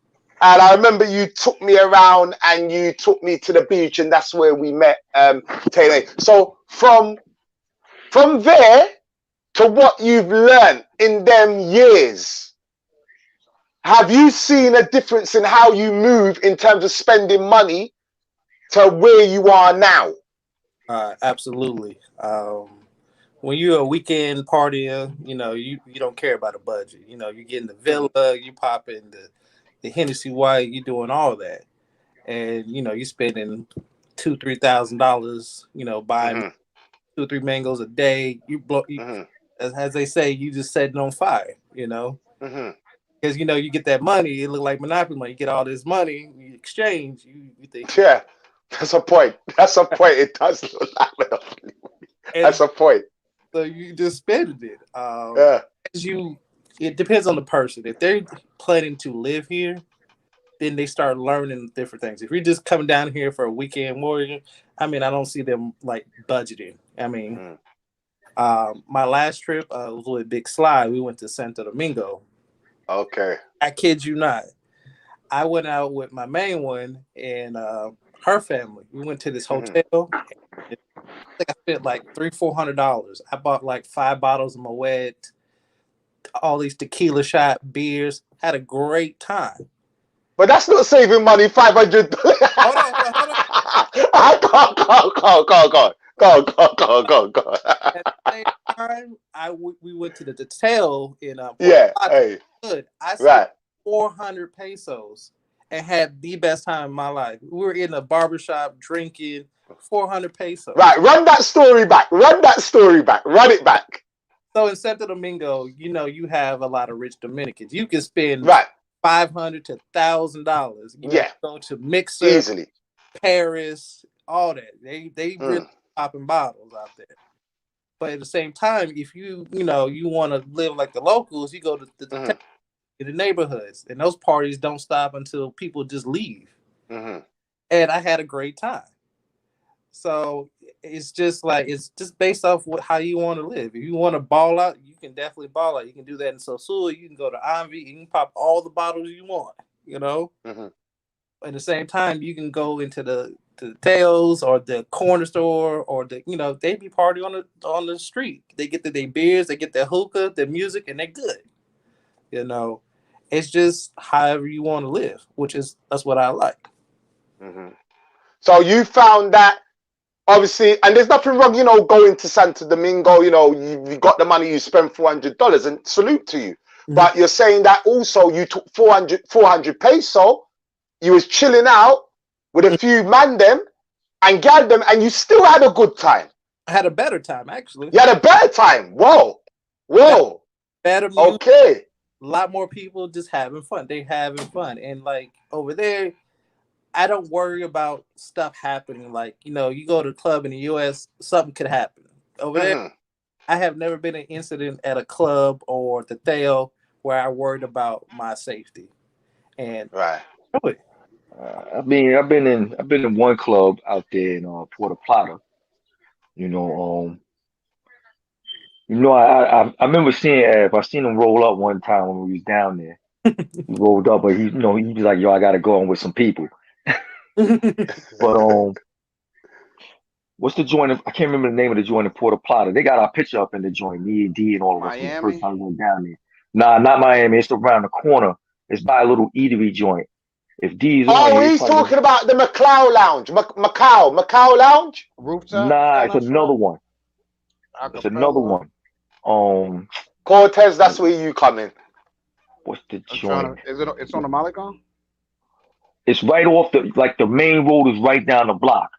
Speaker 1: I remember you took me around and you took me to the beach, and that's where we met Taylor. So from there to what you've learned in them years, have you seen a difference in how you move in terms of spending money to where you are now?
Speaker 5: Absolutely. When you're a weekend partier, you don't care about a budget. You get in the villa, you pop in the Hennessy White, you doing all that, and you spending $2,000-3,000, buying 2 or 3 mangoes a day. You blow, as they say, you just set it on fire. Because you get that money, it look like Monopoly money. You get all this money, you exchange, you think.
Speaker 1: Yeah, that's a point. That's a point. It does look like Monopoly money. That's a point.
Speaker 5: So you just spend it.
Speaker 1: Yeah.
Speaker 5: It depends on the person. If they're planning to live here, then they start learning different things. If you're just coming down here for a weekend warrior, I don't see them like budgeting. My last trip was with Big Sly. We went to Santo Domingo.
Speaker 1: Okay.
Speaker 5: I kid you not. I went out with my main one and her family. We went to this hotel. I think I spent like $300-400. I bought like 5 bottles of Moet, all these tequila shot beers. Had a great time.
Speaker 1: But that's not saving money. $500.
Speaker 5: Hold on.
Speaker 1: Go.
Speaker 5: At the same time, we went to the detail in
Speaker 1: Yeah. Hey.
Speaker 5: I spent 400 pesos and had the best time of my life. We were in a barbershop drinking. 400 pesos.
Speaker 1: Right, run that story back. Run it back.
Speaker 5: So in Santo Domingo, you have a lot of rich Dominicans. You can spend $500 to $1,000.
Speaker 1: Yeah,
Speaker 5: go to Mixer,
Speaker 1: easily.
Speaker 5: Paris, all that. They really popping bottles out there. But at the same time, if you want to live like the locals, you go to the neighborhoods, and those parties don't stop until people just leave. And I had a great time. So it's just based off how you want to live. If you want to ball out, you can definitely ball out. You can do that in Sosua. You can go to Envy. You can pop all the bottles you want. At the same time, you can go into the Teos or the corner store or they be party on the street. They get their beers, they get their hookah, their music, and they're good. It's just however you want to live, that's what I like.
Speaker 1: So you found that. Obviously, and there's nothing wrong, going to Santo Domingo, you got the money, you spend $400, and salute to you. But you're saying that also you took 400 peso, you was chilling out with a few man them and gal them, and you still had a good time.
Speaker 5: I had a better time, actually.
Speaker 1: You had a better time. Whoa.
Speaker 5: Better music.
Speaker 1: Okay.
Speaker 5: A lot more people just having fun. They having fun. And like over there, I don't worry about stuff happening. Like, you go to a club in the U.S., something could happen. Over there, I have never been an incident at a club or the Theo where I worried about my safety. And
Speaker 1: right.
Speaker 7: I've been in one club out there in Puerto Plata. I remember seeing Ev. I seen him roll up one time when we was down there. He rolled up, but he was like, "Yo, I gotta go on with some people." But what's the joint? I can't remember the name of the joint in Puerto Plata. They got our picture up in the joint, me and D and all of us. The first time we went down there. Nah, not Miami. It's around the corner. It's by a little eatery joint. If D's
Speaker 1: he's talking about the Macau Lounge. Macau Lounge?
Speaker 3: Rooftop?
Speaker 7: Nah, it's another one. It's another one.
Speaker 1: Cortez, that's where you come in.
Speaker 7: What's the joint?
Speaker 3: It's on the Malecon?
Speaker 7: It's right off the main road is right down the block.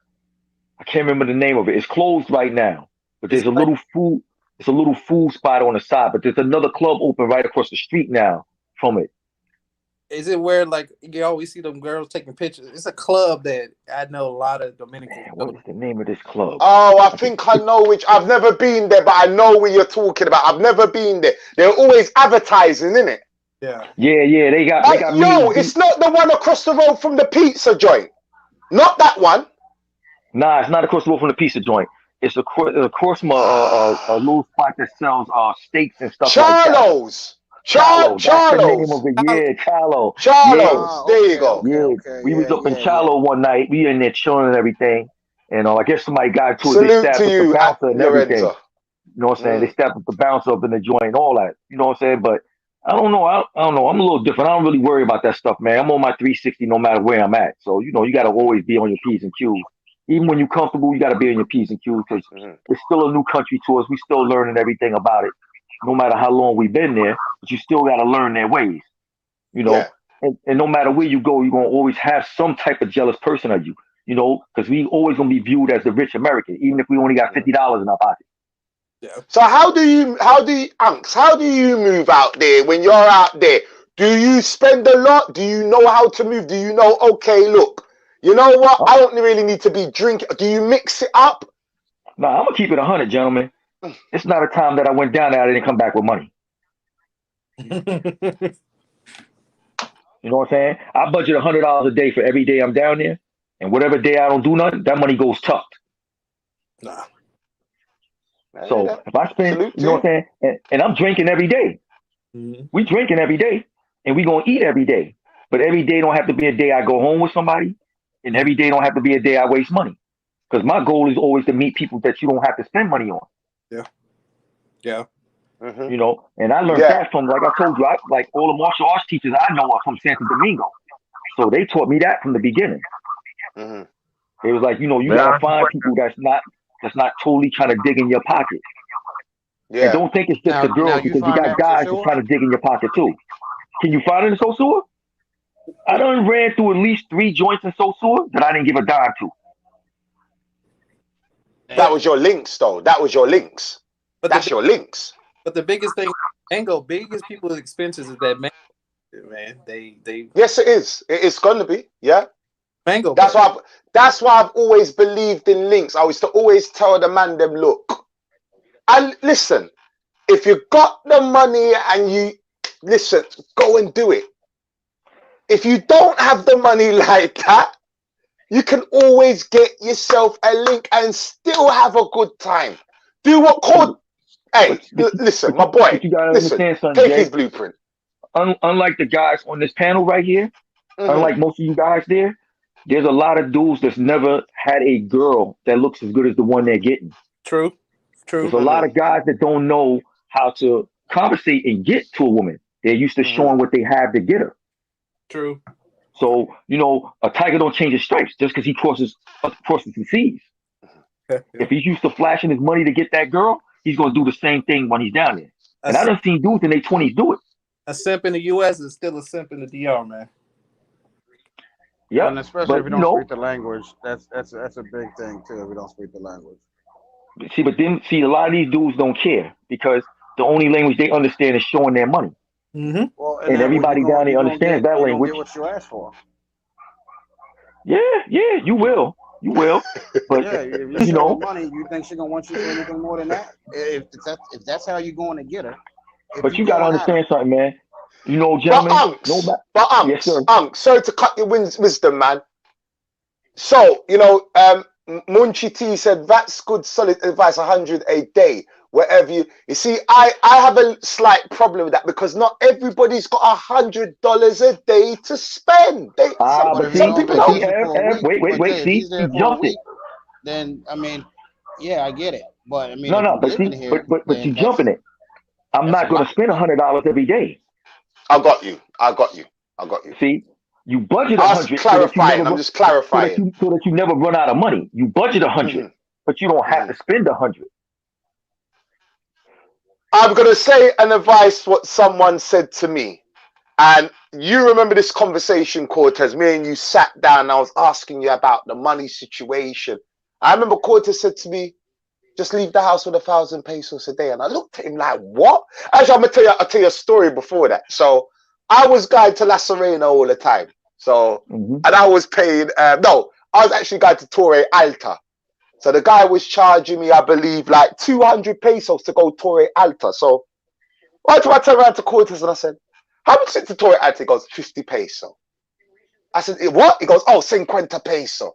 Speaker 7: I can't remember the name of it. It's closed right now, but there's a little food spot on the side. But there's another club open right across the street now from it.
Speaker 5: Is it where like you always see them girls taking pictures? It's a club that I know a lot of Dominicans.
Speaker 7: What is the name of this club?
Speaker 1: Oh, I think I know which. I've never been there, but I know what you're talking about. I've never been there. They're always advertising, isn't it?
Speaker 5: Yeah.
Speaker 7: They got
Speaker 1: it's not the one across the road from the pizza joint. Not that one.
Speaker 7: Nah, it's not across the road from the pizza joint. It's across from a little spot that sells steaks and stuff like that. Charlo's. That's the name of it. Yeah, Charlo.
Speaker 1: Charlo's. There you go.
Speaker 7: Yeah, we was up in Charlo one night. We in there chilling and everything. And I guess somebody got to it.
Speaker 1: Salute
Speaker 7: they stabbed
Speaker 1: to
Speaker 7: up
Speaker 1: you,
Speaker 7: the bouncer and everything.
Speaker 1: Lorenzo.
Speaker 7: You know what I'm saying? They stabbed up the bouncer up in the joint and all that. You know what I'm saying? But I don't know. I don't know. I'm a little different. I don't really worry about that stuff, man. I'm on my 360 no matter where I'm at. So, you know, you got to always be on your P's and Q's. Even when you're comfortable, you got to be on your P's and Q's because it's still a new country to us. We still learning everything about it, no matter how long we've been there. But you still got to learn their ways, you know. And no matter where you go, you're going to always have some type of jealous person of you, you know, because we always going to be viewed as the rich American, even if we only got $50 in our pocket.
Speaker 1: Yeah. So how do you move out there when you're out there? Do you spend a lot? Do you know how to move? Do you know, okay, look, you know what? I don't really need to be drinking. Do you mix it up?
Speaker 7: No, I'm going to keep it 100, gentlemen. It's not a time that I went down there, I didn't come back with money. You know what I'm saying? I budget $100 a day for every day I'm down there. And whatever day I don't do nothing, that money goes tucked.
Speaker 5: Nah.
Speaker 7: So if I spend, you know what I'm saying? And I'm drinking every day. We drinking every day and we going to eat every day. But every day don't have to be a day I go home with somebody. And every day don't have to be a day I waste money. Because my goal is always to meet people that you don't have to spend money on.
Speaker 5: Yeah. Yeah.
Speaker 7: You know, and I learned that from, like I told you, like all the martial arts teachers I know are from Santo Domingo. So they taught me that from the beginning. It was like, you know, you got to find people that's not totally trying to dig in your pocket. Yeah. And don't think it's just the girls because you got guys that's trying to dig in your pocket too. Can you find it in sosua? I done ran through at least 3 joints in sosua that I didn't give a dime to.
Speaker 1: That was your links, though. That was your links. But that's your links.
Speaker 5: But the biggest thing, biggest people's expenses is that mango, man. They.
Speaker 1: Yes, it is. It's gonna be. Yeah.
Speaker 5: Mango.
Speaker 1: That's why I've always believed in links. I used to always tell the man them, look, and listen, if you got the money and you listen, go and do it. If you don't have the money like that, you can always get yourself a link and still have a good time. Do what called. Hey, listen, my boy. Listen, take his blueprint.
Speaker 7: Unlike the guys on this panel right here, unlike most of you guys there's a lot of dudes that's never had a girl that looks as good as the one they're getting.
Speaker 5: True.
Speaker 7: There's a lot of guys that don't know how to conversate and get to a woman. They're used to showing what they have to get her.
Speaker 5: True.
Speaker 7: So, you know, a tiger don't change his stripes just because he crosses the seas. If he's used to flashing his money to get that girl, he's going to do the same thing when he's down there. And I done seen dudes in their 20s do it.
Speaker 5: A simp in the U.S. is still a simp in the DR, man.
Speaker 3: Yeah, and especially if you don't speak the language, that's a big thing too. If we don't speak the language.
Speaker 7: See, a lot of these dudes don't care because the only language they understand is showing their money.
Speaker 3: Well,
Speaker 7: and everybody down there understands that language.
Speaker 3: You get what you ask for.
Speaker 7: Yeah, you will. But
Speaker 3: yeah, if you know money, you think she's gonna want you for anything more than that? If that's how you're going to get her.
Speaker 7: But you gotta understand something, man. You know, gentlemen.
Speaker 1: Sorry to cut your wisdom, man. So, you know, Munchie T said that's good, solid advice. 100 a day, wherever you see. I have a slight problem with that because not everybody's got $100 a day to spend. Some people don't.
Speaker 7: Wait. See, you jumped it.
Speaker 3: Then I mean, yeah, I get it, but I mean,
Speaker 7: but you jumping it. I'm not going to spend $100 every day.
Speaker 1: I got you.
Speaker 7: See, you budget 100.
Speaker 1: I'm just clarifying.
Speaker 7: So that you never run out of money. You budget 100, but you don't have to spend 100.
Speaker 1: I'm going to say an advice what someone said to me. And you remember this conversation, Cortez. Me and you sat down and I was asking you about the money situation. I remember Cortez said to me, just leave the house with 1,000 pesos a day. And I looked at him like, what? Actually, I'll tell you a story before that. So I was going to La Serena all the time. So, and I was paying, I was actually going to Torre Alta. So the guy was charging me, I believe, like 200 pesos to go Torre Alta. So I turned around to Cortez and I said, how much is it to Torre Alta? He goes, 50 peso. I said, what? He goes, 50 peso.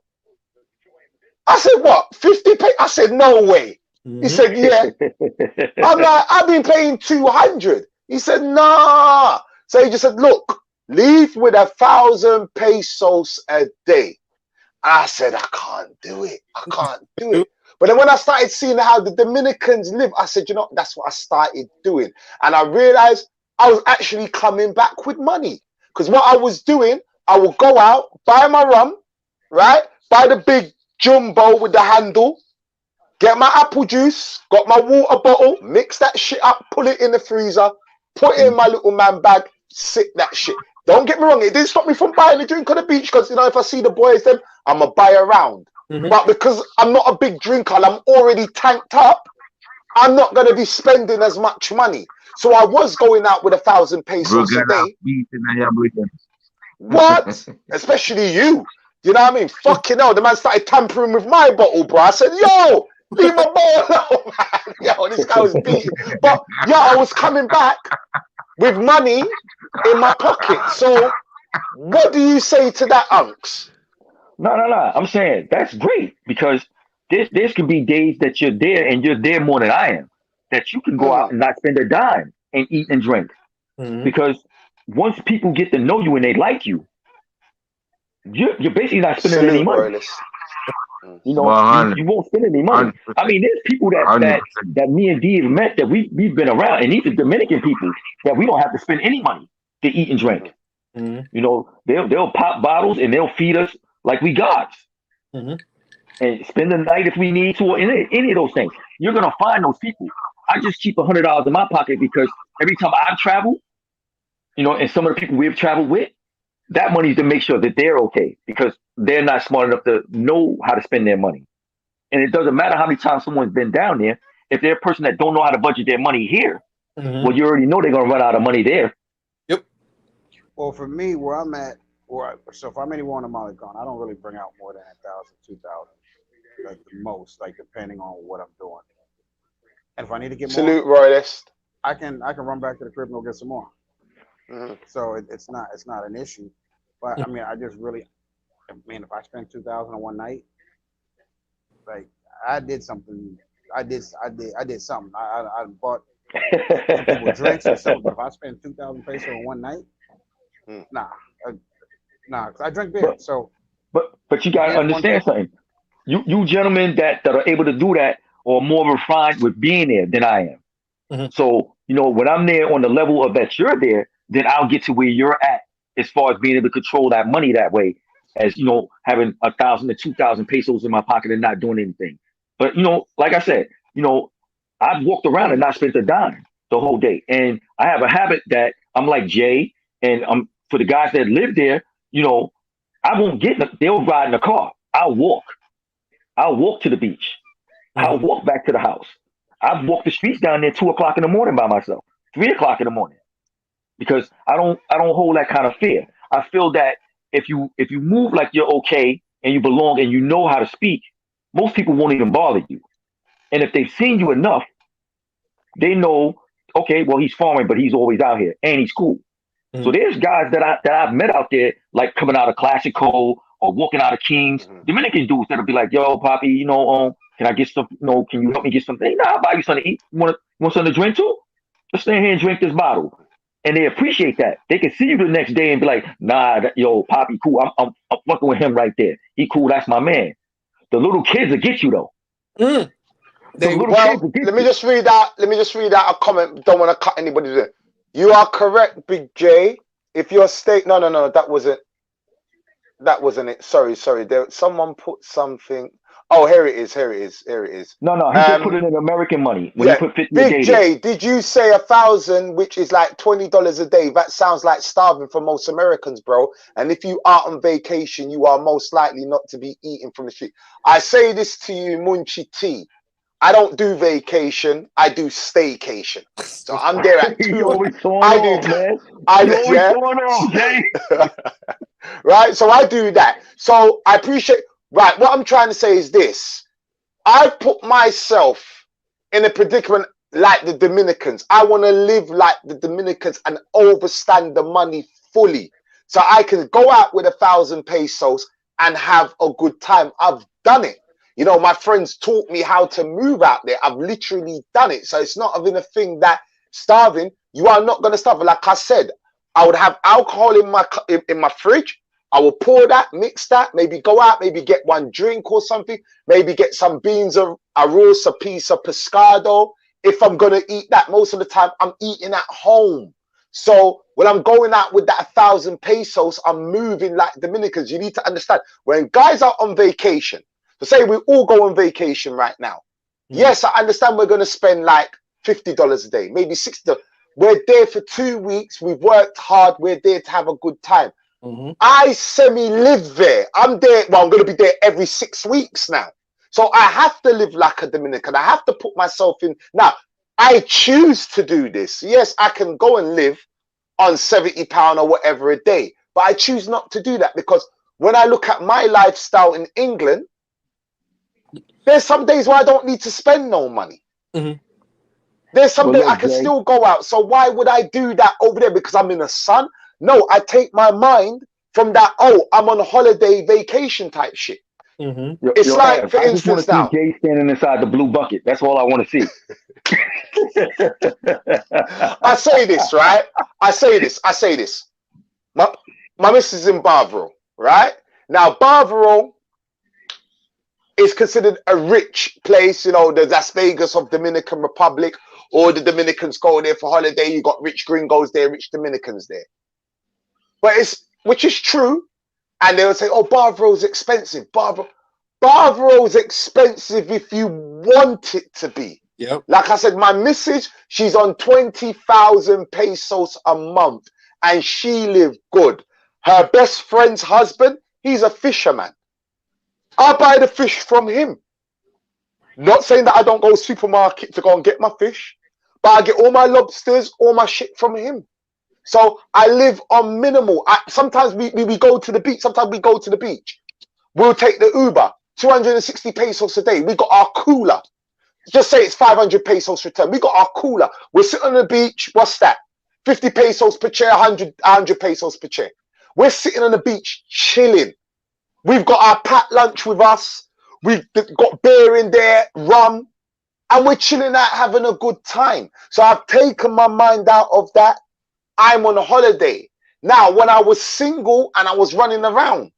Speaker 1: I said, what? 50 peso? I said, no way. He said, yeah. I'm like, I've been paying 200. He said, nah. So he just said, look, leave with 1,000 pesos a day. I said, I can't do it. But then when I started seeing how the Dominicans live, I said, you know, that's what I started doing. And I realized I was actually coming back with money. Because what I was doing, I would go out, buy my rum, right? Buy the big jumbo with the handle, get my apple juice, got my water bottle, mix that shit up, pull it in the freezer, put it in my little man bag, sip that shit. Don't get me wrong, it didn't stop me from buying a drink on the beach because, you know, if I see the boys, then I'm going to buy around. But because I'm not a big drinker and I'm already tanked up, I'm not going to be spending as much money. So I was going out with 1,000 pesos a day. What? Especially you. You know what I mean? Fucking hell, the man started tampering with my bottle, bro. I said, yo, leave my bottle alone, man. Yo, this guy was beating. But, yo, I was coming back with money in my pocket. So what do you say to that, Unks?
Speaker 7: No. I'm saying that's great because this could be days that you're there and you're there more than I am. That you can go out and not spend a dime and eat and drink. Because once people get to know you and they like you, you're basically not spending any money.
Speaker 1: Royalist.
Speaker 7: You know, you won't spend any money. 100%. I mean, there's people that me and D have met that we've been around, and these are Dominican people that we don't have to spend any money to eat and drink. You know, they'll pop bottles and they'll feed us like we gods, and spend the night if we need to, or any of those things. You're gonna find those people. I just keep $100 in my pocket because every time I travel, you know, and some of the people we've traveled with, that money is to make sure that they're okay because they're not smart enough to know how to spend their money. And it doesn't matter how many times someone's been down there. If they're a person that don't know how to budget their money here, well, you already know they're going to run out of money there.
Speaker 3: Yep. Well, for me, where I'm at, so if I'm anywhere on the Malecon, I don't really bring out more than 1,000, 2,000, like the most, like depending on what I'm doing. And if I need to get more,
Speaker 1: salute Royalist.
Speaker 3: I can run back to the crib and go get some more. So it's not an issue, but I mean, if I spend 2,000 on one night, like I did something. I did something. I bought some people drinks or something. If I spend 2,000 pesos on one night, nah, because I drink beer.
Speaker 7: But you gotta understand something. You gentlemen that are able to do that are more refined with being there than I am. So you know, when I'm there on the level of that you're there, then I'll get to where you're at as far as being able to control that money that way, as you know, having 1,000 to 2,000 pesos in my pocket and not doing anything. But you know, like I said, you know, I've walked around and not spent a dime the whole day, and I have a habit that I'm like Jay, and for the guys that live there, you know, I won't they'll ride in a car. I'll walk to the beach. I'll walk back to the house. I've walked the streets down there 2 o'clock in the morning by myself, 3 o'clock in the morning. Because I don't hold that kind of fear. I feel that if you move like you're okay and you belong and you know how to speak, most people won't even bother you. And if they've seen you enough, they know, okay, well, he's foreign, but he's always out here and he's cool. So there's guys that I've met out there, like coming out of Classico or walking out of Kings, Dominican dudes that'll be like, yo, Poppy, you know, can I get some, you know, can you help me get something? Nah, I'll buy you something to eat. You want something to drink too? Just stand here and drink this bottle. And they appreciate that. They can see you the next day and be like, nah, yo, Poppy, cool. I'm fucking with him right there. He cool. That's my man. The little kids will get you though.
Speaker 1: Let me just read out a comment. Don't want to cut anybody there. You are correct, Big J. If your state, no, that wasn't it. Sorry. Someone put something. Oh, here it is.
Speaker 7: No, he just put it in American money. When you put 50
Speaker 1: Big J, did you say 1,000, which is like $20 a day? That sounds like starving for most Americans, bro. And if you are on vacation, you are most likely not to be eating from the street. I say this to you, Munchie T. I don't do vacation. I do staycation. So I'm there at 2. Right. So I do that. So I appreciate. Right, what I'm trying to say is this. I've put myself in a predicament like the Dominicans. I want to live like the Dominicans and overstand the money fully. So I can go out with 1,000 pesos and have a good time. I've done it. You know, my friends taught me how to move out there. I've literally done it. So it's not even a thing that starving, you are not going to starve. Like I said, I would have alcohol in my fridge. I will pour that, mix that, maybe go out, maybe get one drink or something, maybe get some beans of arroz, a piece of pescado. If I'm going to eat that, most of the time I'm eating at home. So when I'm going out with that 1,000 pesos, I'm moving like Dominicans. You need to understand when guys are on vacation. So say we all go on vacation right now. Yes, I understand we're going to spend like $50 a day, maybe $60. We're there for 2 weeks. We've worked hard. We're there to have a good time. I semi-live there. I'm there. Well, I'm going to be there every 6 weeks now. So I have to live like a Dominican. I have to put myself in. Now, I choose to do this. Yes, I can go and live on £70 or whatever a day. But I choose not to do that because when I look at my lifestyle in England, there's some days where I don't need to spend no money. There's some days I can still go out. So why would I do that over there? Because I'm in the sun? No, I take my mind from that, oh, I'm on a holiday vacation type shit. It's like, for instance, now.
Speaker 7: Jay standing inside the blue bucket. That's all I want to see.
Speaker 1: I say this, right? I say this. My missus is in Barbaro, right? Now, Barbaro is considered a rich place, you know, the Las Vegas of Dominican Republic, or the Dominicans go there for holiday. You got rich gringos there, rich Dominicans there. But which is true. And they'll say, oh, Barbaro's expensive. Barbaro's expensive if you want it to be. Like I said, my missus, she's on 20,000 pesos a month and she live good. Her best friend's husband, he's a fisherman. I buy the fish from him. Not saying that I don't go to the supermarket to go and get my fish, but I get all my lobsters, all my shit from him. So I live on minimal. Sometimes we go to the beach. Sometimes we go to the beach. We'll take the Uber, 260 pesos a day. We got our cooler. Just say it's 500 pesos return. We got our cooler. We're sitting on the beach. What's that? 50 pesos per chair, 100 pesos per chair. We're sitting on the beach chilling. We've got our packed lunch with us. We've got beer in there, rum, and we're chilling out having a good time. So I've taken my mind out of that. I'm on a holiday. Now, when I was single and I was running around,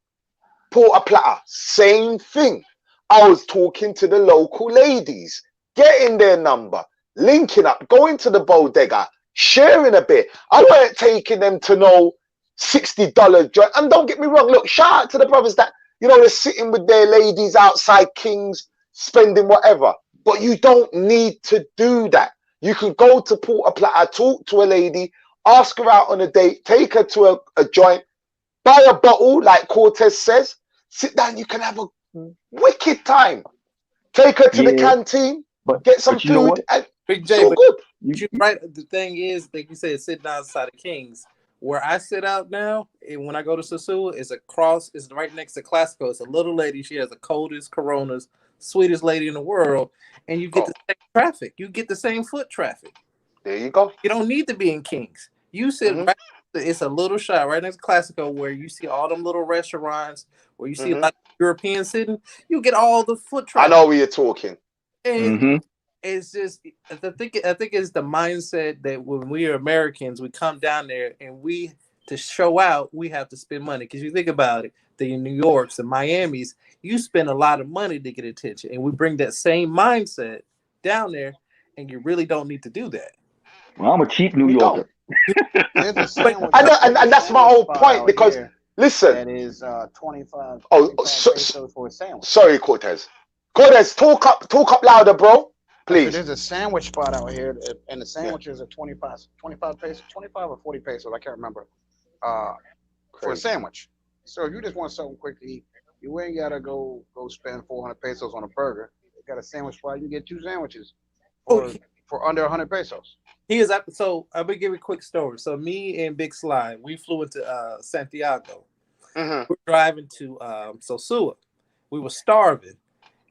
Speaker 1: Porta Plata, same thing. I was talking to the local ladies, getting their number, linking up, going to the bodega, sharing a bit. I weren't taking them to no $60 joint. And don't get me wrong, look, shout out to the brothers that, you know, they're sitting with their ladies outside Kings, spending whatever. But you don't need to do that. You can go to Porta Plata, talk to a lady, ask her out on a date, take her to a joint, buy a bottle, like Cortez says, sit down, you can have a wicked time. Take her to the canteen, get some food, and
Speaker 5: Big J,
Speaker 1: so good.
Speaker 5: You're right. The thing is, like you said, sitting outside of Kings. Where I sit out now, and when I go to Sosua, it's right next to Classico. It's a little lady. She has the coldest Coronas, sweetest lady in the world, and you get the same traffic. You get the same foot traffic.
Speaker 1: There you go.
Speaker 5: You don't need to be in Kings. You sit right. It's a little shop right next to Classico where you see all them little restaurants where you see a lot of Europeans sitting. You get all the foot traffic.
Speaker 1: I know where you're talking.
Speaker 5: And it's just, I think it's the mindset that when we are Americans, we come down there and to show out, we have to spend money. Because you think about it, the New Yorks and Miamis, you spend a lot of money to get attention. And we bring that same mindset down there, and you really don't need to do that.
Speaker 7: Well, I'm a cheap New Yorker.
Speaker 3: There's a sandwich,
Speaker 1: and that's my whole point, because listen,
Speaker 3: that is 25.
Speaker 1: So,
Speaker 3: for a sandwich.
Speaker 1: Sorry, Cortez, talk up louder, bro, please.
Speaker 3: There's a sandwich spot out here, and the sandwiches are 25 pesos, 25 or 40 pesos, I can't remember, for a sandwich. So if you just want something quick to eat, you ain't gotta go spend 400 pesos on a burger. You got a sandwich spot, you get 2 sandwiches for under 100 pesos.
Speaker 5: So I'm gonna give you a quick story. So me and Big Sly, we flew into Santiago. We're driving to Sosua. We were starving,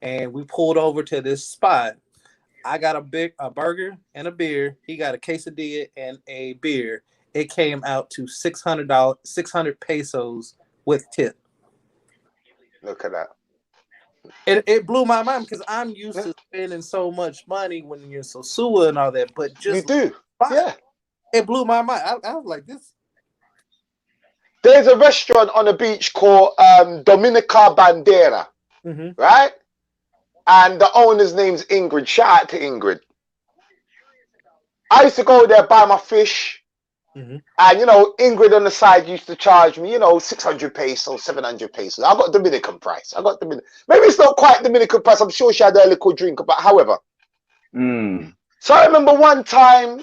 Speaker 5: and we pulled over to this spot. I got a burger and a beer. He got a quesadilla and a beer. It came out to $600, 600 pesos with tip.
Speaker 1: Look at that.
Speaker 5: It blew my mind because I'm used to spending so much money when you're in Sosua and all that, but just
Speaker 1: you do,
Speaker 5: it blew my mind. I was like, this.
Speaker 1: There's a restaurant on the beach called Dominica Bandera, right? And the owner's name's Ingrid. Shout out to Ingrid. I used to go there, buy my fish, And, you know, Ingrid on the side used to charge me, you know, 600 pesos, 700 pesos. I got Dominican price. Maybe it's not quite Dominican price. I'm sure she had a little drink, but however. So I remember one time,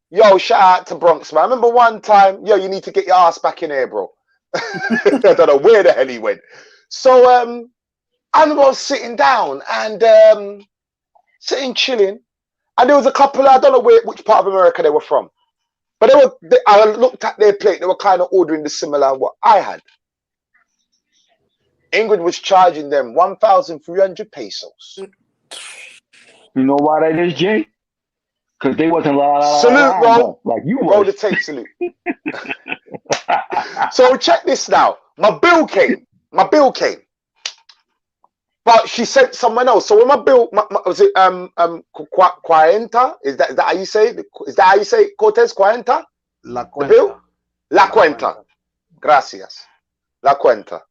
Speaker 1: yo, shout out to Bronx, man. I remember one time, yo, you need to get your ass back in here, bro. I don't know where the hell he went. So I was sitting down and sitting chilling. And there was a couple, I don't know which part of America they were from. But I looked at their plate, they were kind of ordering the similar what I had. Ingrid was charging them 1,300 pesos.
Speaker 7: You know why that is, Jay? Because they wasn't
Speaker 1: salute, bro.
Speaker 7: Like you
Speaker 1: roll the tape, salute. So check this now. My bill came. But she sent someone else. So when my bill, was it Cuarenta? Is that how you say it? Is that how you say it, Cortez? Cuarenta?
Speaker 3: La cuenta.
Speaker 1: The bill? La cuenta. Gracias. La cuenta.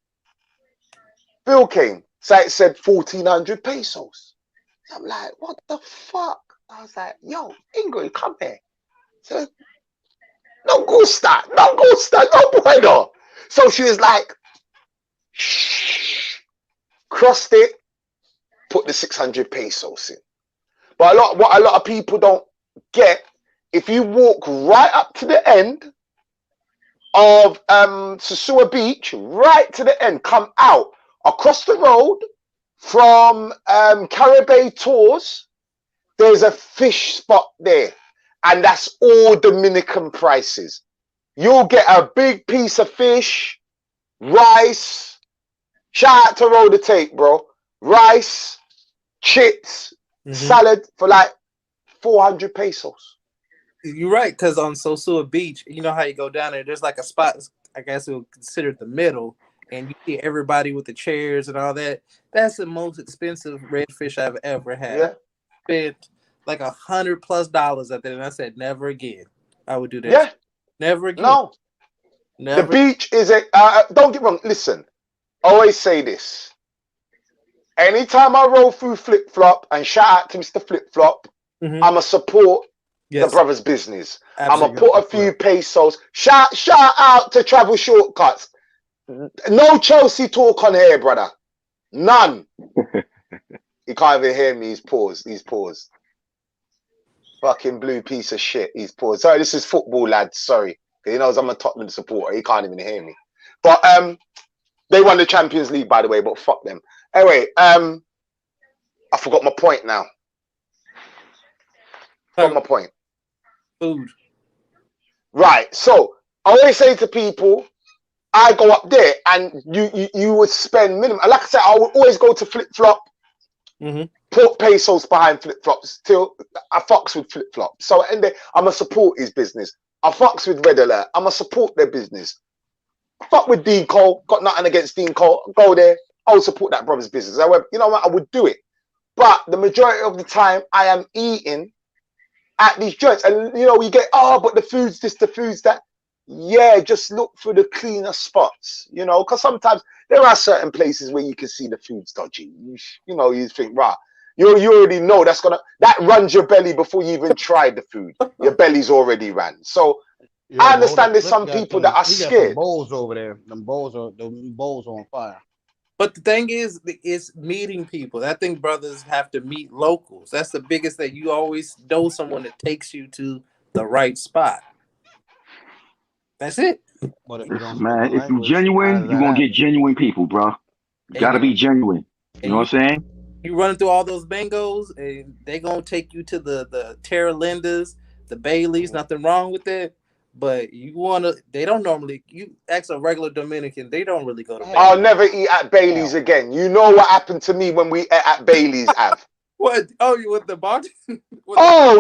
Speaker 1: Bill came. So it said 1,400 pesos. I'm like, what the fuck? I was like, yo, Ingrid, come here. So, no gusta, no bueno. So she was like, shh, crossed it, put the 600 pesos in. But what a lot of people don't get, if you walk right up to the end of Sosua Beach, right to the end, come out across the road from Caribbean Tours, there's a fish spot there, and that's all Dominican prices. You'll get a big piece of fish, rice, shout out to Roll the Tape, bro, rice, chips, salad for like 400 pesos.
Speaker 5: You're right, because on Sosua Beach, you know how you go down there, there's like a spot, I guess it would consider the middle, and you see everybody with the chairs and all that. That's the most expensive redfish I've ever had.
Speaker 1: Yeah.
Speaker 5: Spent like $100+ at that, and I said never again. I would do that.
Speaker 1: Yeah.
Speaker 5: Never again.
Speaker 1: No.
Speaker 5: Never.
Speaker 1: The beach is a don't get wrong. Listen, I always say this. Anytime I roll through Flip Flop, and shout out to Mr. Flip Flop, I'ma support the brother's business. I'ma put a few pesos. Shout out to Travel Shortcuts. No Chelsea talk on here, brother. None. You can't even hear me. He's paused. Fucking blue piece of shit. He's paused. Sorry, this is football, lads. Sorry. He knows I'm a Tottenham supporter. He can't even hear me. But they won the Champions League, by the way, but fuck them. Anyway, I forgot my point now. Forgot my point.
Speaker 5: Food.
Speaker 1: Right. So I always say to people, I go up there and you would spend minimum. Like I said, I would always go to Flip Flop, put pesos behind Flip Flops till I fucks with Flip Flop. So and I'm a support his business. I fucks with Red Alert. I'm a support their business. I fuck with Dean Cole. Got nothing against Dean Cole. Go there. I'll support that brother's business. However, you know what? I would do it. But the majority of the time, I am eating at these joints. And, you know, you get, but the food's this, the food's that. Yeah, just look for the cleaner spots, you know, because sometimes there are certain places where you can see the food's dodgy. You know, you think, right, you already know that runs your belly before you even tried the food. Your belly's already ran. So yeah, I understand there's some people that are scared.
Speaker 3: Bowls over there. Them bowls are on fire.
Speaker 5: But the thing is, it's meeting people. I think brothers have to meet locals. That's the biggest thing. You always know someone that takes you to the right spot. That's it.
Speaker 3: But
Speaker 7: if you're genuine, you're going to get genuine people, bro. You got to be genuine. You know what I'm saying?
Speaker 5: You running through all those bangos, and they're going to take you to the Terra Lindas, the Baileys. Nothing wrong with that. But they don't normally, you ask a regular Dominican, they don't really go to Baileys.
Speaker 1: I'll never eat at Baileys again. You know what happened to me when we ate at Baileys, Av?
Speaker 5: What? Oh, you with the bar?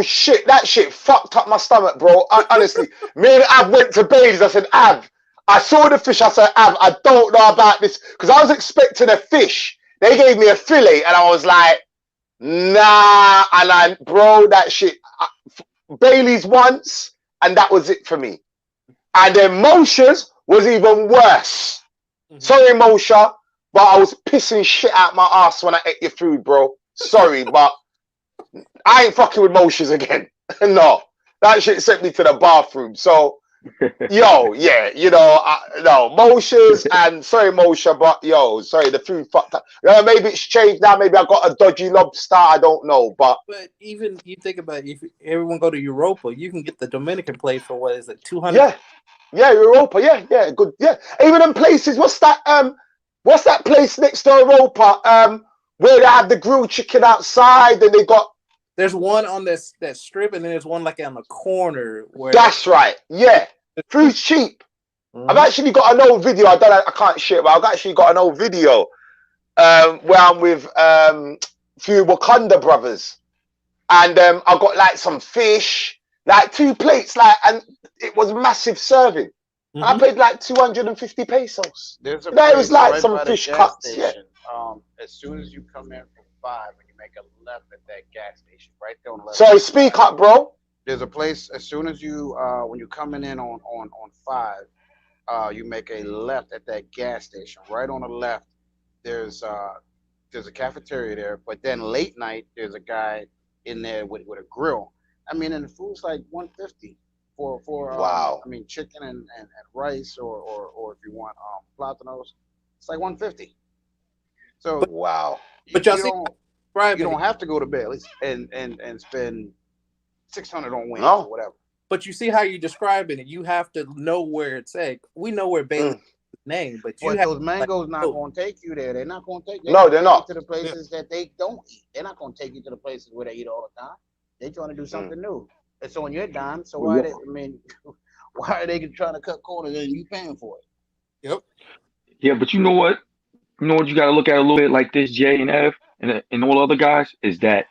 Speaker 1: Shit, that shit fucked up my stomach, bro. Honestly, me and Av went to Baileys. I said, Av, I saw the fish. I said, Av, I don't know about this. Because I was expecting a fish. They gave me a fillet, and I was like, nah. And bro, that shit. Baileys once, and that was it for me. And then Moshe's was even worse. Sorry, Moshe, but I was pissing shit out my ass when I ate your food, bro. Sorry, but I ain't fucking with Moshe's again. No. That shit sent me to the bathroom. So, yo, yeah, you know, no, Moshe's and sorry, Moshe, but yo, sorry, the food fucked up. Maybe it's changed now. Maybe I got a dodgy lobster. I don't know, but
Speaker 5: even you think about it, if everyone go to Europa, you can get the Dominican plate for what is it, 200?
Speaker 1: yeah, yeah, Europa, yeah, good, yeah. Even in places, what's that place next to Europa, where they have the grilled chicken outside and they got.
Speaker 5: There's one on that strip, and then there's one like on the corner where.
Speaker 1: That's right. Yeah, food's cheap. I've actually got an old video. I can't share it, but I've actually got an old video where I'm with few Wakanda brothers, and I got like some fish, like 2 plates, like, and it was massive serving. I paid like 250 pesos.
Speaker 3: There's a
Speaker 1: it was like
Speaker 3: right
Speaker 1: some fish cuts.
Speaker 3: Station. As soon as you come in from 5 and you make a left at that gas station, right there on the left.
Speaker 1: Sorry, speak up, bro.
Speaker 3: There's a place as soon as you when you're coming in on 5, you make a left at that gas station. Right on the left, there's a cafeteria there. But then late night, there's a guy in there with a grill. I mean, and the food's like 150 for
Speaker 1: wow.
Speaker 3: I mean, chicken and rice or if you want platanos, it's like 150. So
Speaker 1: wow.
Speaker 5: But
Speaker 3: you don't have to go to Bailey's and spend 600 on wings or whatever.
Speaker 5: But you see how you're describing it. You have to know where it's at. We know where Bailey's name, but you have
Speaker 3: those mangoes not going to take you there. They're not going to take you.
Speaker 1: No, they're not.
Speaker 3: To the places that they don't eat. They're not going to take you to the places where they eat all the time. They're trying to do something new. It's on your dime. So why are they trying to cut corners and you paying for it?
Speaker 5: Yep.
Speaker 7: Yeah, but you know what? You know what you got to look at a little bit like this, Jay and Ev and all other guys, is that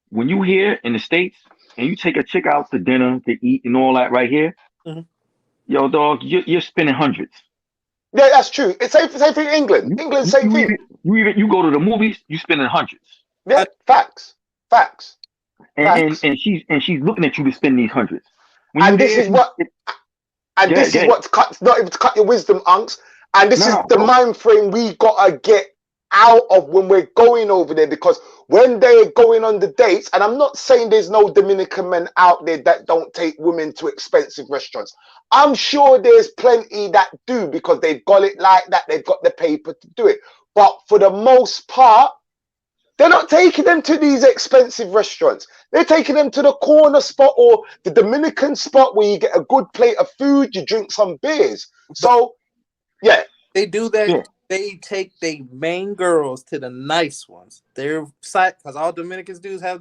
Speaker 7: when you here in the States and you take a chick out to dinner to eat and all that right here, yo, dog, you're spending hundreds.
Speaker 1: Yeah, that's true. It's same thing in England. England, same thing.
Speaker 7: You go to the movies, you spending hundreds.
Speaker 1: Yeah, facts.
Speaker 7: And she's looking at you to spend these hundreds.
Speaker 1: And this is what cuts, not even to cut your wisdom, unks. And this is the mind frame we gotta get out of when we're going over there, because when they're going on the dates, and I'm not saying there's no Dominican men out there that don't take women to expensive restaurants. I'm sure there's plenty that do, because they've got it like that. They've got the paper to do it. But for the most part, they're not taking them to these expensive restaurants. They're taking them to the corner spot or the Dominican spot where you get a good plate of food, you drink some beers. So, yeah.
Speaker 5: They do that. Yeah. They take their main girls to the nice ones. Their side, because all Dominicans do is have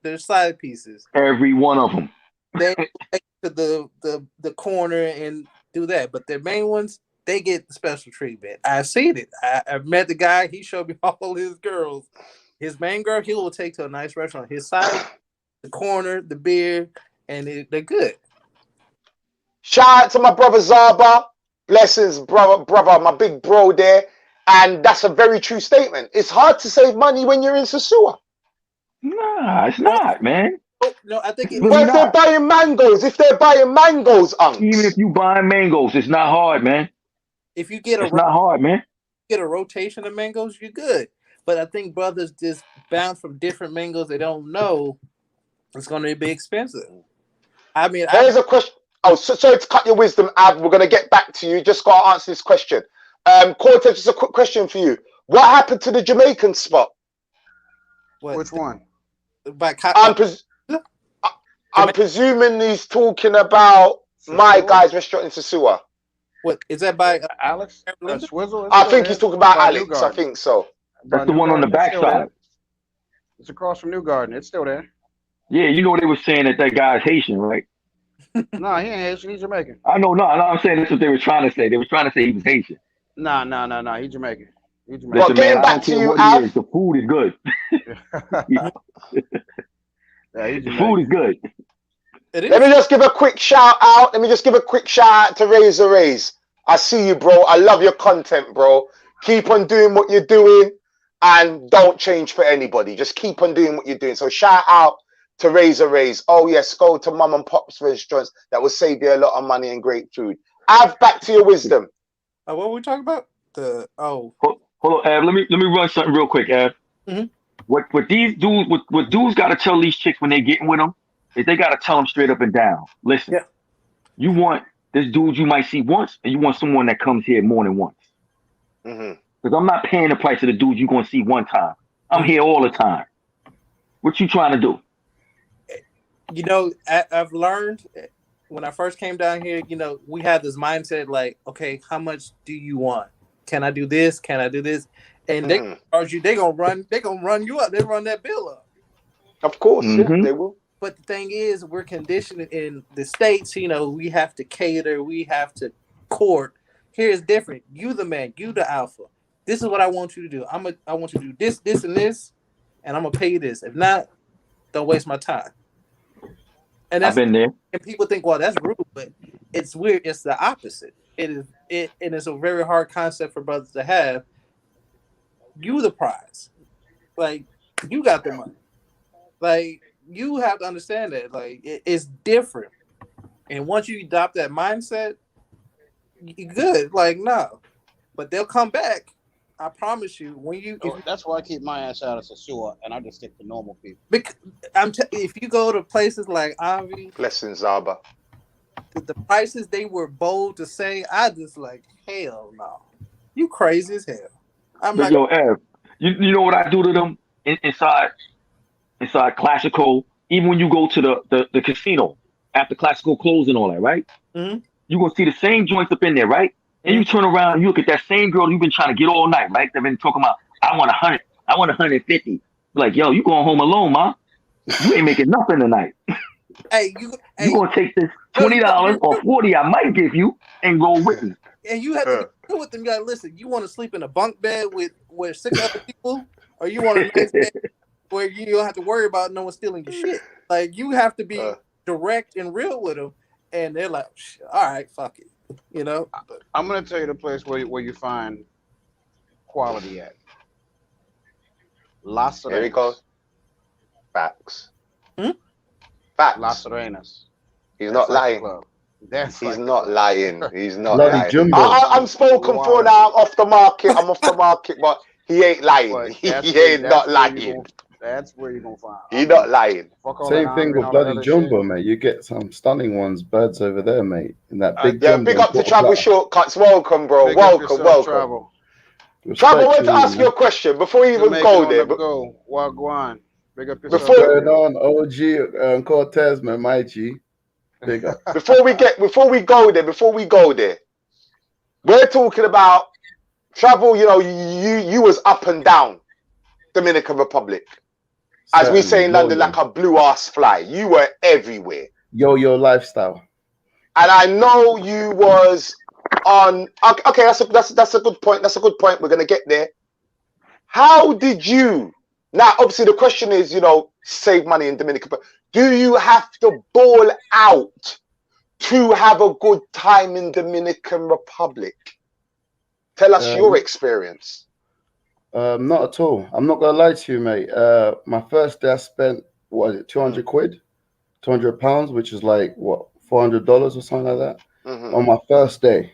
Speaker 5: their side pieces.
Speaker 7: Every one of them.
Speaker 5: They take to the corner and do that. But their main ones, they get the special treatment. I've seen it. I've met the guy. He showed me all his girls. His main girl, he will take to a nice restaurant. His side, the corner, the beer, and they're good.
Speaker 1: Shout out to my brother Zaba. Blessings, brother, my big bro there. And that's a very true statement. It's hard to save money when you're in Sosua.
Speaker 7: Nah, it's not, man.
Speaker 5: Oh, no, I think
Speaker 1: but if they're buying mangoes,
Speaker 7: even if you buying mangoes, it's not hard, man.
Speaker 5: If you get
Speaker 7: it's not hard, man.
Speaker 5: Get a rotation of mangoes, you're good. But I think brothers just bounce from different mangoes they don't know. It's going to be expensive. I mean,
Speaker 1: there's a question. Oh, sorry to cut your wisdom, Ab. We're going to get back to you. Just got to answer this question. Cortez, just a quick question for you. What happened to the Jamaican spot?
Speaker 3: Which one?
Speaker 1: I'm presuming he's talking about my guy's restaurant in Sosua.
Speaker 5: What is that by
Speaker 3: Alex? Swizzle?
Speaker 1: I think he's talking about Alex. I think so.
Speaker 7: That's the one on the backside.
Speaker 3: It's across from New Garden. It's still there.
Speaker 7: Yeah, you know they were saying that guy's Haitian, right?
Speaker 3: No, he ain't Haitian. He's Jamaican.
Speaker 7: I know. No, I'm saying that's what they were trying to say. They were trying to say he was Haitian.
Speaker 3: No. He's Jamaican. He's Jamaican.
Speaker 1: Well, getting back to you, Al.
Speaker 7: The food is good. The food is good.
Speaker 1: Let me just give a quick shout out. To Razor Rays. I see you, bro. I love your content, bro. Keep on doing what you're doing and don't change for anybody. Just keep on doing what you're doing. So shout out to Razor Rays. Oh, yes, go to mom and pop's restaurants. That will save you a lot of money and great food. Av, back to your wisdom.
Speaker 5: What were we talking about?
Speaker 7: Hold on, Av. Let me run something real quick, Av. What these dudes, what dudes got to tell these chicks when they getting with them is they gotta tell them straight up and down. Listen,
Speaker 5: Yeah.
Speaker 7: you want this dude you might see once, and you want someone that comes here more than once. Because I'm not paying the price of the dude you're gonna see one time. I'm here all the time. What you trying to do?
Speaker 5: You know, I've learned when I first came down here, you know, we had this mindset like, okay, how much do you want? Can I do this? Can I do this? And they charge you, they're gonna run you up, they run that bill up.
Speaker 1: Of course, yeah, they will.
Speaker 5: But the thing is, we're conditioned in the States, you know, we have to cater, we have to court. Here is different. You the man, you the alpha. This is what I want you to do. I want you to do this, this, and this, and I'm gonna pay you this. If not, don't waste my time. And that's,
Speaker 7: I've been there.
Speaker 5: And people think, well, that's rude, but it's weird. It's the opposite. And it's a very hard concept for brothers to have. You the prize. Like, you got the money. Like, you have to understand that. Like, it's different. And once you adopt that mindset, you're good. Like, no. But they'll come back. I promise you. When you,
Speaker 3: that's why I keep my ass out of sosua, and I just stick to normal people.
Speaker 5: Because if you go to places like Avi,
Speaker 1: blessings, Zaba,
Speaker 5: the prices they were bold to say, I just like, hell no, you crazy as hell. I'm
Speaker 7: but
Speaker 5: not.
Speaker 7: Yo, Ev, you know what I do to them inside Classical? Even when you go to the casino after Classical close and all that, right?
Speaker 5: Mm-hmm.
Speaker 7: You gonna see the same joints up in there, right? And you turn around and you look at that same girl you've been trying to get all night, right? They've been talking about, I want 100, I want 150. Like, yo, you going home alone, ma? You ain't making nothing tonight.
Speaker 5: Hey, you
Speaker 7: gonna take this $20 or $40 I might give you and roll with me.
Speaker 5: And you have to deal with them. You gotta listen. You want to sleep in a bunk bed with 6 other people, or you want a nice bed where you don't have to worry about no one stealing your shit. Like, you have to be direct and real with them, and they're like, all right, fuck it. You know,
Speaker 3: I'm gonna tell you the place where you find quality at. Las Serenas.
Speaker 1: Here we go. Facts. Facts.
Speaker 3: Las Serenas.
Speaker 1: He's not lying. He's not lying. He's not lying. I'm spoken for now. Off the market. I'm off the market, but he ain't lying. He ain't not lying.
Speaker 3: That's where you're gonna find.
Speaker 1: He's not lying.
Speaker 8: Same thing with bloody Jumbo, mate. You get some stunning ones, birds over there, mate. In that big
Speaker 1: yeah, big up to Travel Shortcuts. Welcome, bro. Welcome. Travel, I want to ask you a question before you even go there.
Speaker 3: Go. Wagwan. Big up
Speaker 8: yourself. What's going on, OG Cortez, man, my G. Big up.
Speaker 1: Before we go there, we're talking about Travel. You know, you was up and down Dominican Republic. As we say in London, like a blue ass fly. You were everywhere.
Speaker 8: Yo lifestyle.
Speaker 1: And I know you was on. Okay, that's a good point. That's a good point. We're gonna get there. How did you? Now, obviously, the question is, you know, save money in Dominican. But do you have to ball out to have a good time in Dominican Republic? Tell us your experience.
Speaker 8: Not at all. I'm not gonna lie to you, mate. My first day I spent, what is it, 200 quid, 200 pounds, which is like what, $400 or something like that, on my first day,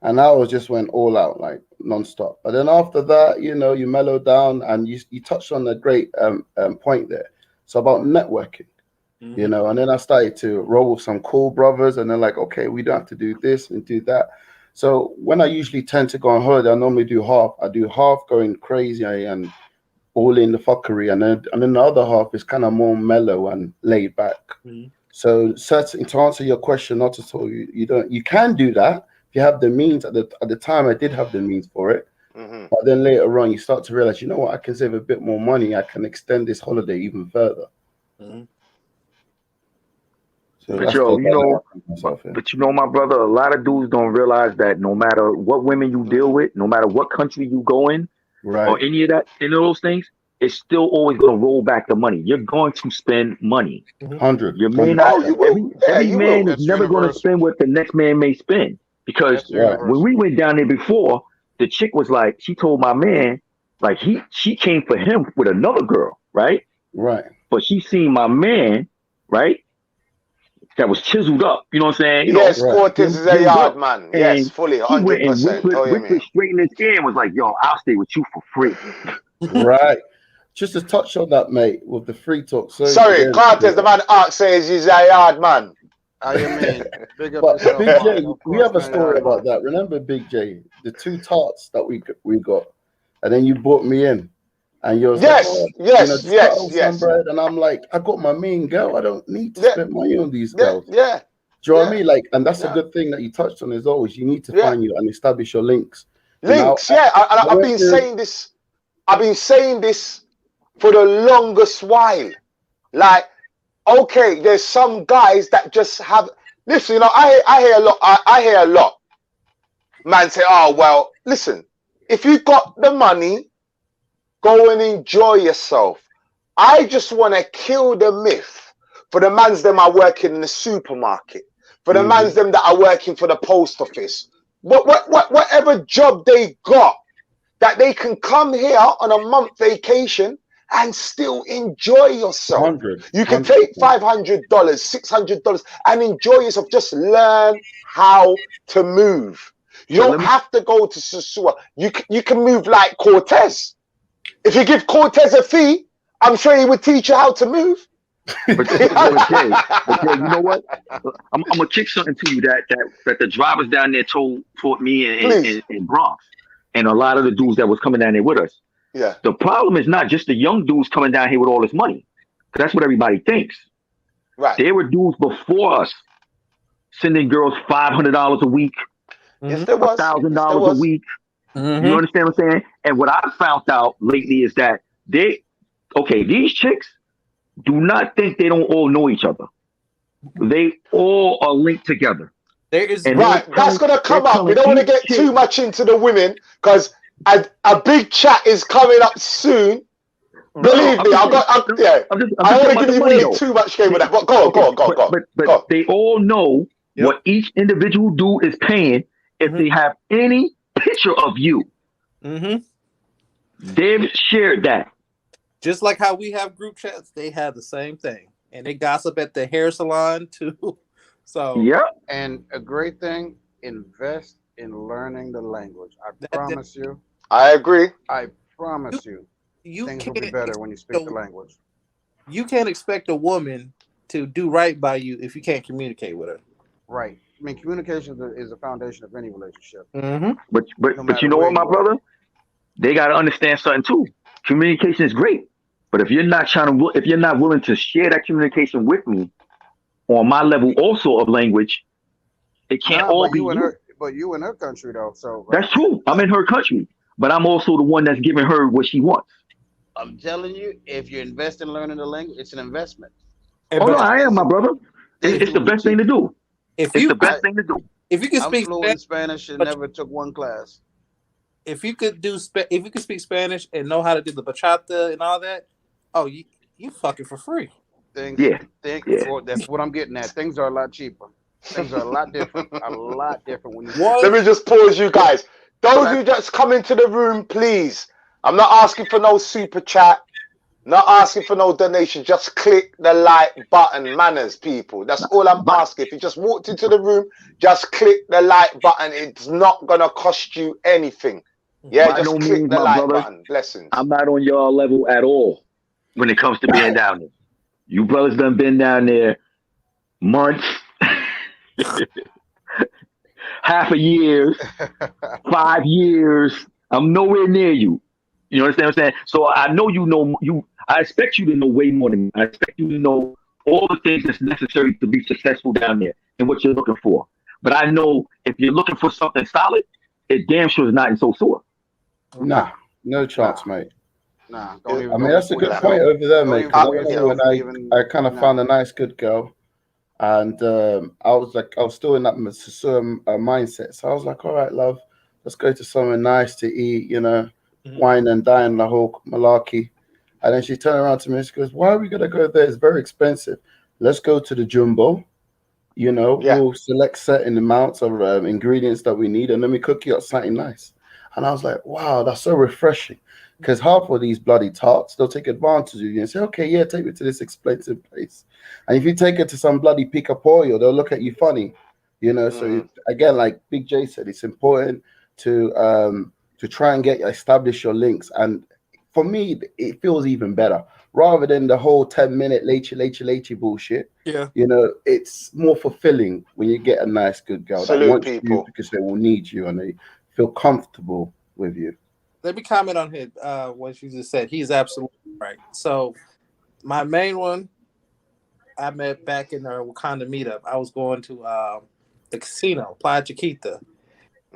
Speaker 8: and I just went all out, like non-stop. But then after that, you know, you mellow down, and you touched on a great point there. It's about networking, you know. And then I started to roll with some cool brothers, and they're like, okay, we don't have to do this and do that. So when I usually tend to go on holiday, I normally do half. I do half going crazy and all in the fuckery, and then the other half is kind of more mellow and laid back. So to answer your question, not at all. You can do that if you have the means. At the time, I did have the means for it, but then later on, you start to realize, you know what, I can save a bit more money. I can extend this holiday even further. So
Speaker 7: but you know, my brother, a lot of dudes don't realize that no matter what women you deal with, no matter what country you go in, or any of those things, it's still always going to roll back the money. You're going to spend money.
Speaker 8: 100.
Speaker 7: You may not. Every man is never going to spend what the next man may spend. Because when we went down there before, the chick was like, she told my man, like she came for him with another girl, right?
Speaker 8: Right.
Speaker 7: But she seen my man, right? That was chiseled up, you know what I'm saying?
Speaker 1: Yes, Cortez is a yard man. Yes, fully, 100%.
Speaker 7: Whispered straight in his ear and was like, yo, I'll stay with you for free.
Speaker 8: Right. just to touch on that, mate, with the free talk.
Speaker 1: Sorry, Carter's the man. Art says he's a yard man.
Speaker 3: How you mean? Big up
Speaker 8: But
Speaker 3: yourself,
Speaker 8: Big
Speaker 3: Mark.
Speaker 8: J,
Speaker 3: Of
Speaker 8: we
Speaker 3: course,
Speaker 8: have a
Speaker 3: man,
Speaker 8: story
Speaker 3: yard
Speaker 8: about
Speaker 3: man.
Speaker 8: that. Remember, Big J, the 2 tarts that we got, and then you brought me in, and you was like, oh, just cut off some bread, and I'm like, I got my main girl. I don't need to spend money on these girls. Do you know what I mean? Like, and that's a good thing that you touched on. Is always you need to find you and establish your links.
Speaker 1: Links, I've been saying this. I've been saying this for the longest while. Like, okay, there's some guys that just have. Listen, you know, I hear a lot. I hear a lot. Man say, oh well, listen. If you got the money, go and enjoy yourself. I just want to kill the myth for the mans them are working in the supermarket, for the mans them that are working for the post office. Whatever job they got, that they can come here on a month vacation and still enjoy yourself. You can take $500, $600 and enjoy yourself. Just learn how to move. You don't have to go to Sosua. You can move like Cortez. If you give Cortez a fee, I'm sure he would teach you how to move.
Speaker 7: But Jay, you know what? I'm gonna kick something to you that the drivers down there taught me in Bronx, and a lot of the dudes that was coming down there with us.
Speaker 1: Yeah.
Speaker 7: The problem is not just the young dudes coming down here with all this money, because that's what everybody thinks.
Speaker 1: Right.
Speaker 7: There were dudes before us sending girls $500 a week,
Speaker 1: yes, there was
Speaker 7: $1,000 a week. You understand what I'm saying? And what I found out lately is that these chicks do not think they don't all know each other. They all are linked together.
Speaker 1: Right, that's going to come up. We don't want to get too much into the women because a big chat is coming up soon. Believe me, I don't want to give you way too much game with that. But go on.
Speaker 7: But they all know what each individual dude is paying if they have any picture of you. They've shared that.
Speaker 5: Just like how we have group chats, they have the same thing. And they gossip at the hair salon too. So
Speaker 3: and a great thing, invest in learning the language. I promise you.
Speaker 1: I agree.
Speaker 3: I promise you. Things will be better when you speak the language.
Speaker 5: You can't expect a woman to do right by you if you can't communicate with her.
Speaker 3: Right. I mean, communication is the foundation of any relationship.
Speaker 7: But you know what, my brother? They got to understand something too. Communication is great, but if you're not willing to share that communication with me on my level also of language, it can't all be you.
Speaker 3: But you in her country though, so
Speaker 7: that's true. I'm in her country, but I'm also the one that's giving her what she wants.
Speaker 3: I'm telling you, if you invest in learning the language, it's an investment.
Speaker 7: Oh no, I am, my brother. It's the best thing to do. It's the best thing to do.
Speaker 5: If you can speak
Speaker 3: Spanish and never took one class.
Speaker 5: If you could speak Spanish and know how to do the bachata and all that, you fucking for free.
Speaker 3: That's what I'm getting at. Things are a lot cheaper. Things are a lot different. When you
Speaker 1: let me just pause you guys. Those who just come into the room, please. I'm not asking for no super chat. Not asking for no donation. Just click the like button, manners, people. That's all I'm asking. If you just walked into the room, just click the like button. It's not gonna cost you anything. Yeah, just click the like button. Blessings.
Speaker 7: I'm not on your level at all when it comes to being down there. You brothers done been down there months, half a year, 5 years. I'm nowhere near you. You understand what I'm saying? So I know you know you. I expect you to know way more than me. I expect you to know all the things that's necessary to be successful down there and what you're looking for. But I know if you're looking for something solid, it damn sure is not in Sosua.
Speaker 8: Nah, no chance, mate.
Speaker 3: Nah,
Speaker 8: that's a good point over there, mate. I kind of found a nice, good girl, and I was still in that Sosua mindset. So I was like, all right, love, let's go to somewhere nice to eat, wine and dine, the whole malarkey. And then she turned around to me and she goes, why are we going to go there? It's very expensive. Let's go to the Jumbo. We'll select certain amounts of ingredients that we need, and then we cook you up something nice. And I was like, wow, that's so refreshing. Because half of these bloody tarts, they'll take advantage of you and say, okay, yeah, take me to this expensive place. And if you take it to some bloody pica pollo, they'll look at you funny. So again, like Big J said, it's important to try and establish your links. And for me, it feels even better rather than the whole 10-minute leche bullshit.
Speaker 5: Yeah.
Speaker 8: You know, it's more fulfilling when you get a nice, good girl that
Speaker 1: Salute
Speaker 8: wants you
Speaker 1: people.
Speaker 8: because they will need you and they feel comfortable with you.
Speaker 5: Let me comment on his what you just said. He's absolutely right. So my main one, I met back in the Wakanda meetup. I was going to the casino, Playa Chiquita,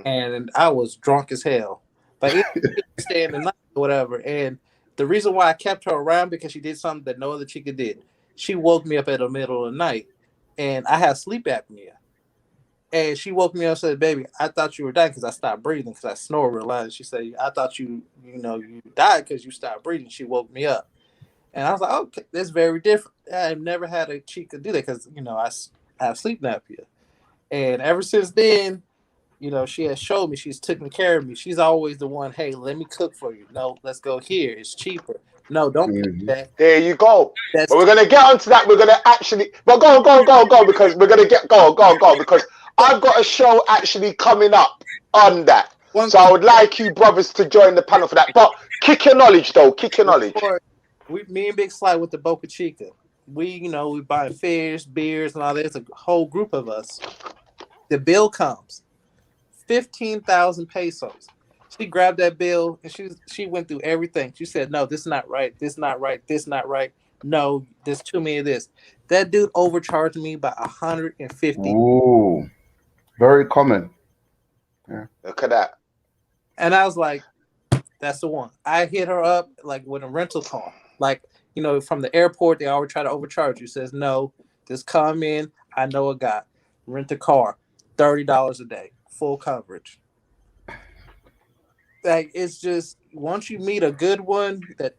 Speaker 5: and I was drunk as hell. But it staying the night or whatever. And the reason why I kept her around because she did something that no other chica did. She woke me up in the middle of the night, and I have sleep apnea. And she woke me up and said, "Baby, I thought you were dying because I stopped breathing because I snore real loud." She said, "I thought you died because you stopped breathing." She woke me up, and I was like, "Okay, that's very different." I've never had a chica do that because I have sleep apnea, and ever since then, she has showed me she's taking care of me. She's always the one. Hey, let me cook for you. No, let's go here. It's cheaper. No, don't pick that.
Speaker 1: There you go.
Speaker 5: That's
Speaker 1: But we're gonna get onto that. We're gonna actually, but go because we're gonna get go because I've got a show actually coming up on that. So I would like you brothers to join the panel for that. But kick your knowledge though. Kick your knowledge.
Speaker 5: Me and Big Sly with the Boca Chica. We buy fish, beers, and all that. It's a whole group of us. The bill comes, 15,000 pesos. She grabbed that bill and she went through everything. She said, "No, this is not right. This is not right. This is not right. No, there's too many of this." That dude overcharged me by 150.
Speaker 8: Ooh, very common. Yeah.
Speaker 1: Look at that.
Speaker 5: And I was like, "That's the one." I hit her up like with a rental car. Like, from the airport, they always try to overcharge you. Says, "No, just come in. I know a guy. Rent a car, $30 a day, full coverage." Like, it's just once you meet a good one that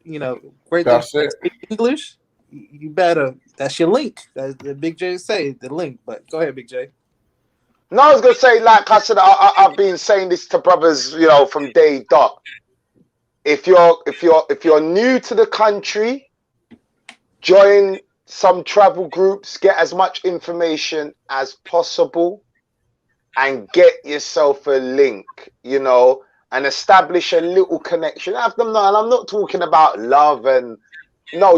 Speaker 5: great that speak English, you better. That's your link. That's the Big J say the link. But go ahead, Big J.
Speaker 1: No, I was gonna say, like I said, I've been saying this to brothers, from day dot. If you're new to the country, join some travel groups, get as much information as possible, and get yourself a link, and establish a little connection. And I'm not talking about love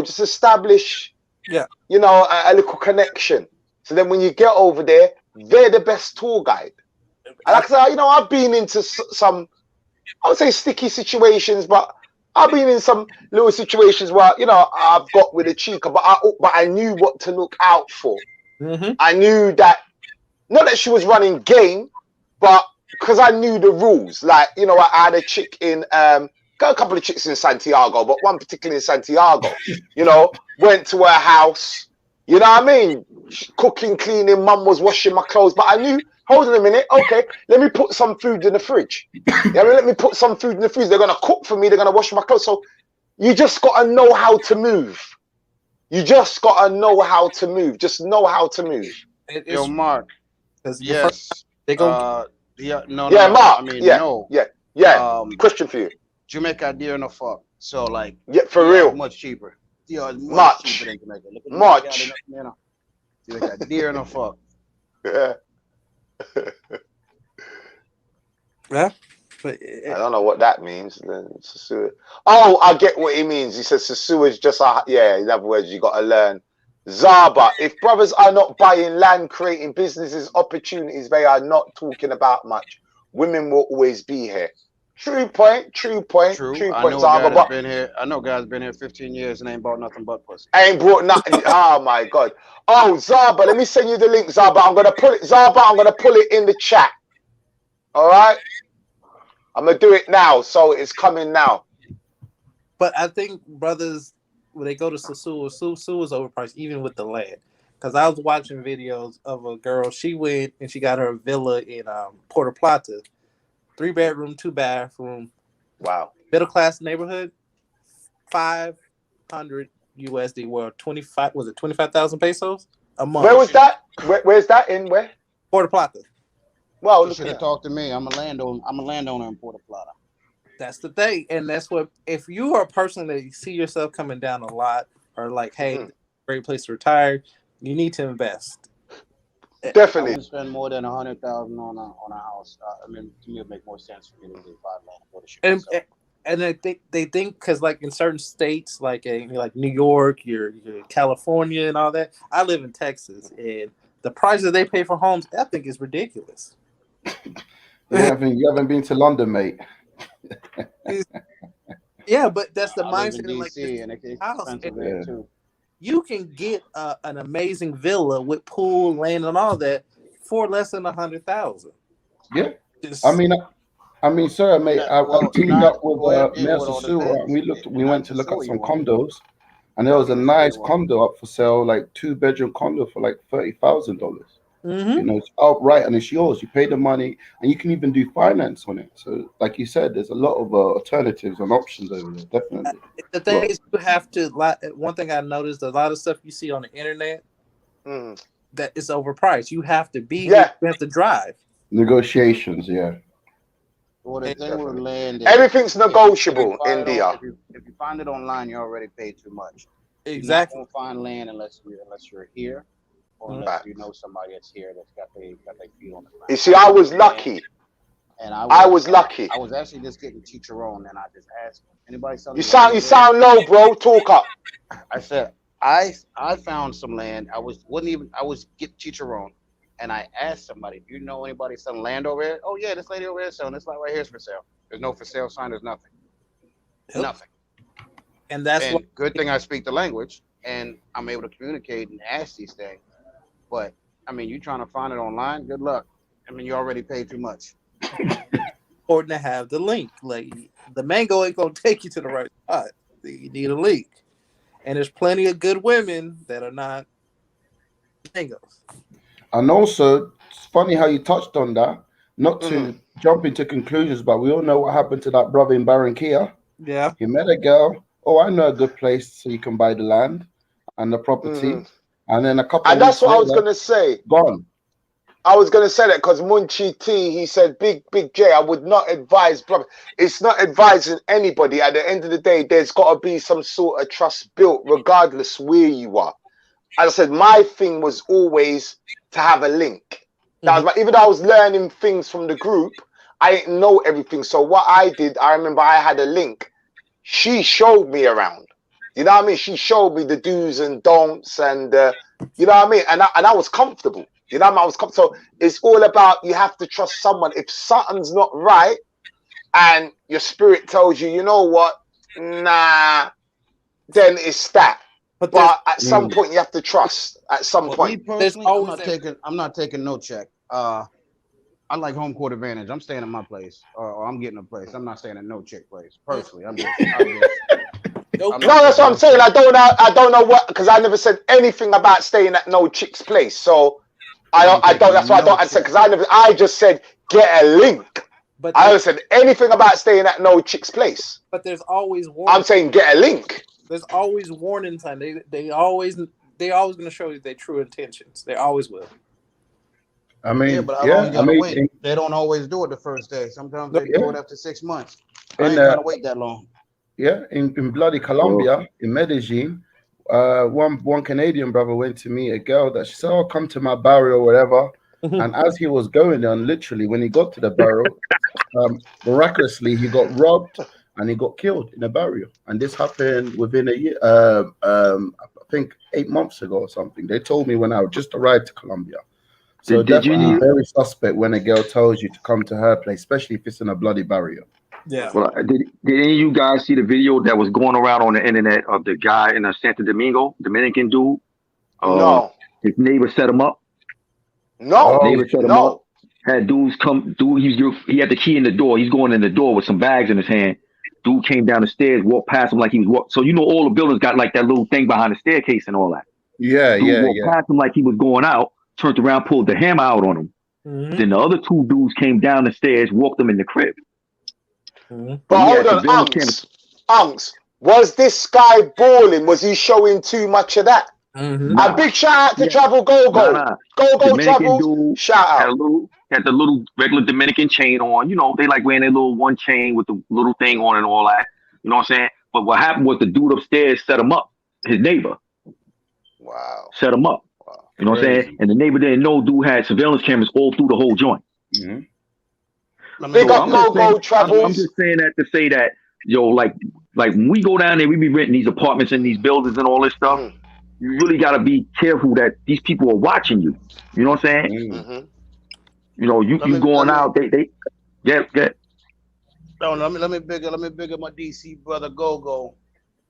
Speaker 1: just establish, a little connection. So then when you get over there, they're the best tour guide. And like I said, I've been into some, I would say sticky situations, but I've been in some little situations where, I've got with a chica, but I knew what to look out for.
Speaker 5: Mm-hmm.
Speaker 1: I knew that, not that she was running game, but because I knew the rules. Like, I had a chick got a couple of chicks in Santiago, but one particularly in Santiago, went to her house, you know what I mean? Cooking, cleaning, mum was washing my clothes, but I knew, hold on a minute, okay, let me put some food in the fridge. Let me put some food in the fridge. They're going to cook for me, they're going to wash my clothes. So you just got to know how to move. You just got to know how to move. Just know how to move.
Speaker 3: Yo, Mark. Yes.
Speaker 5: They go.
Speaker 1: Mark.
Speaker 3: I mean,
Speaker 1: yeah,
Speaker 3: no.
Speaker 1: Yeah. Question for you.
Speaker 3: Jamaica dear enough fuck. So like.
Speaker 1: Yeah, for real.
Speaker 3: Much cheaper. Yeah,
Speaker 1: much
Speaker 3: cheaper than Jamaica. Look at
Speaker 1: much.
Speaker 3: Jamaica dear enough fuck.
Speaker 1: Yeah.
Speaker 5: Yeah.
Speaker 1: But I don't know what that means. Oh, I get what he means. He says sosua is just in other words, you got to learn. Zaba, if brothers are not buying land, creating businesses, opportunities, they are not talking about much. Women will always be here. True point. True point, Zaba.
Speaker 3: I know guys been here 15 years and ain't bought nothing but pussy.
Speaker 1: Ain't brought nothing. Oh my God. Oh, Zaba, let me send you the link, Zaba. I'm gonna pull it in the chat. All right. I'm gonna do it now, so it's coming now.
Speaker 5: But I think brothers, when they go to sosua is overpriced, even with the land. Because I was watching videos of a girl. She went and she got her villa in Puerto Plata, 3-bedroom, 2-bathroom.
Speaker 1: Wow.
Speaker 5: Middle class neighborhood, 500 USD. Well, 25,000 pesos a month.
Speaker 1: Where was that? Where's that in? Where?
Speaker 5: Puerto Plata.
Speaker 1: Well,
Speaker 3: you should have talked to me. I'm a landowner in Puerto Plata.
Speaker 5: That's the thing, and that's what if you are a person that you see yourself coming down a lot, or like, hey, great place to retire, you need to invest.
Speaker 1: Definitely.
Speaker 3: I wouldn't spend more than 100,000 on a house. I mean, to me, it would make more sense for me to do 5 land and go to shit.
Speaker 5: And they think because like in certain states, like New York, your California, and all that. I live in Texas, and the prices they pay for homes, I think is ridiculous.
Speaker 8: You haven't been to London, mate.
Speaker 5: Yeah, but that's the
Speaker 3: I live in
Speaker 5: mindset. Like
Speaker 3: DC, and it's expensive there too.
Speaker 5: You can get an amazing villa with pool, land, and all that for less than $100,000.
Speaker 8: Yeah, I mean, sir, mate. I teamed up with Mayor Sosua, and we went to look at some condos, and there was a nice condo up for sale, like 2-bedroom condo for like $30,000. You know, it's outright and it's yours. You pay the money, and you can even do finance on it. So, like you said, there's a lot of alternatives and options over there. Definitely.
Speaker 5: The thing is, you have to. One thing I noticed: a lot of stuff you see on the internet that is overpriced. You have to be. You have to drive.
Speaker 8: Negotiations, yeah.
Speaker 3: Well, the thing with land,
Speaker 1: everything's negotiable in India.
Speaker 3: If you find it online, you already paid too much.
Speaker 5: Exactly.
Speaker 3: You won't find land unless you're here. Or unless you know somebody that's here that's got their feet on the ground.
Speaker 1: You see, I was lucky.
Speaker 3: And
Speaker 1: I was lucky.
Speaker 3: I was actually just getting chicharron, and I just asked anybody something.
Speaker 1: You sound low, bro. Talk up.
Speaker 3: I said I found some land. I was getting chicharron, and I asked somebody, "Do you know anybody selling land over here?" Oh yeah, this lady over here selling this lot right here is for sale. There's no for sale sign. There's nothing. Nothing.
Speaker 5: And that's what.
Speaker 3: Good thing I speak the language, and I'm able to communicate and ask these things. But I mean, you trying to find it online? Good luck. I mean, you already paid too much.
Speaker 5: Important to have the link. Like the mango ain't gonna take you to the right spot. You need a link, and there's plenty of good women that are not mangoes.
Speaker 8: And also, it's funny how you touched on that. Not to jump into conclusions, but we all know what happened to that brother in Barranquilla.
Speaker 5: Yeah,
Speaker 8: he met a girl. Oh, I know a good place so you can buy the land and the property. And then a couple.
Speaker 1: And that's what I was gonna say.
Speaker 8: Gone.
Speaker 1: I was gonna say that because Munchie T, he said, Big J, I would not advise, brother. It's not advising anybody. At the end of the day, there's got to be some sort of trust built, regardless where you are. As I said, my thing was always to have a link. That was even though I was learning things from the group, I didn't know everything. So what I did, I remember I had a link. She showed me around. You know what I mean? She showed me the do's and don'ts, and you know what I mean. And I was comfortable. You know what I mean? I was comfortable. So it's all about you have to trust someone. If something's not right, and your spirit tells you, you know what, nah, then it's that. But at some point, you have to trust. At some point,
Speaker 3: I'm not taking no check. I like home court advantage. I'm staying at my place, or I'm getting a place. I'm not staying at no chick place. Personally, I'm just
Speaker 1: no, that's what I'm saying. I don't know what, because I never said anything about staying at no chick's place. So I don't. That's why I don't answer, because I just said get a link. But I never said anything about staying at no chick's place.
Speaker 5: But there's always warning.
Speaker 1: I'm saying get a link.
Speaker 5: There's always warning sign. They always going to show you their true intentions. They always will.
Speaker 8: I mean,
Speaker 3: they don't always do it the first day. Sometimes they do it after 6 months. I ain't trying to wait that long.
Speaker 8: Yeah, in bloody Colombia, in Medellin, one Canadian brother went to meet a girl that she said, "Oh, come to my barrio," or whatever. And as he was going there, and literally when he got to the barrio, miraculously he got robbed and he got killed in a barrio. And this happened within a year. I think 8 months ago or something. They told me when I just arrived to Colombia. So definitely very suspect when a girl tells you to come to her place, especially if it's in a bloody barrio.
Speaker 5: Yeah.
Speaker 7: Well, did any of you guys see the video that was going around on the internet of the guy in Santo Domingo, Dominican dude?
Speaker 1: No.
Speaker 7: His neighbor set him up.
Speaker 1: No.
Speaker 7: Neighbor set him up. Had dudes come. Dude, he had the key in the door. He's going in the door with some bags in his hand. Dude came down the stairs, walked past him like he was walking. So you know all the buildings got like that little thing behind the staircase and all that.
Speaker 8: Yeah,
Speaker 7: dude walked past him like he was going out. Turned around, pulled the hammer out on him. Then the other two dudes came down the stairs, walked them in the crib.
Speaker 1: But hold on, Unks, was this guy balling? Was he showing too much of that? A big shout out to Travel Go Go. Go Travel. Dude shout out.
Speaker 7: Had the little regular Dominican chain on. You know, they like wearing their little one chain with the little thing on and all that. You know what I'm saying? But what happened was the dude upstairs set him up, his neighbor.
Speaker 1: Wow.
Speaker 7: Set him up. You know what I'm saying? And the neighbor didn't know dude had surveillance cameras all through the whole joint.
Speaker 1: Big up Go Go Travels.
Speaker 7: I'm just saying that to say that yo, like when we go down there, we be renting these apartments in these buildings and all this stuff. You really got to be careful that these people are watching you. You know what I'm saying? You know, you going out, they get.
Speaker 3: No, let me big up my DC brother Go.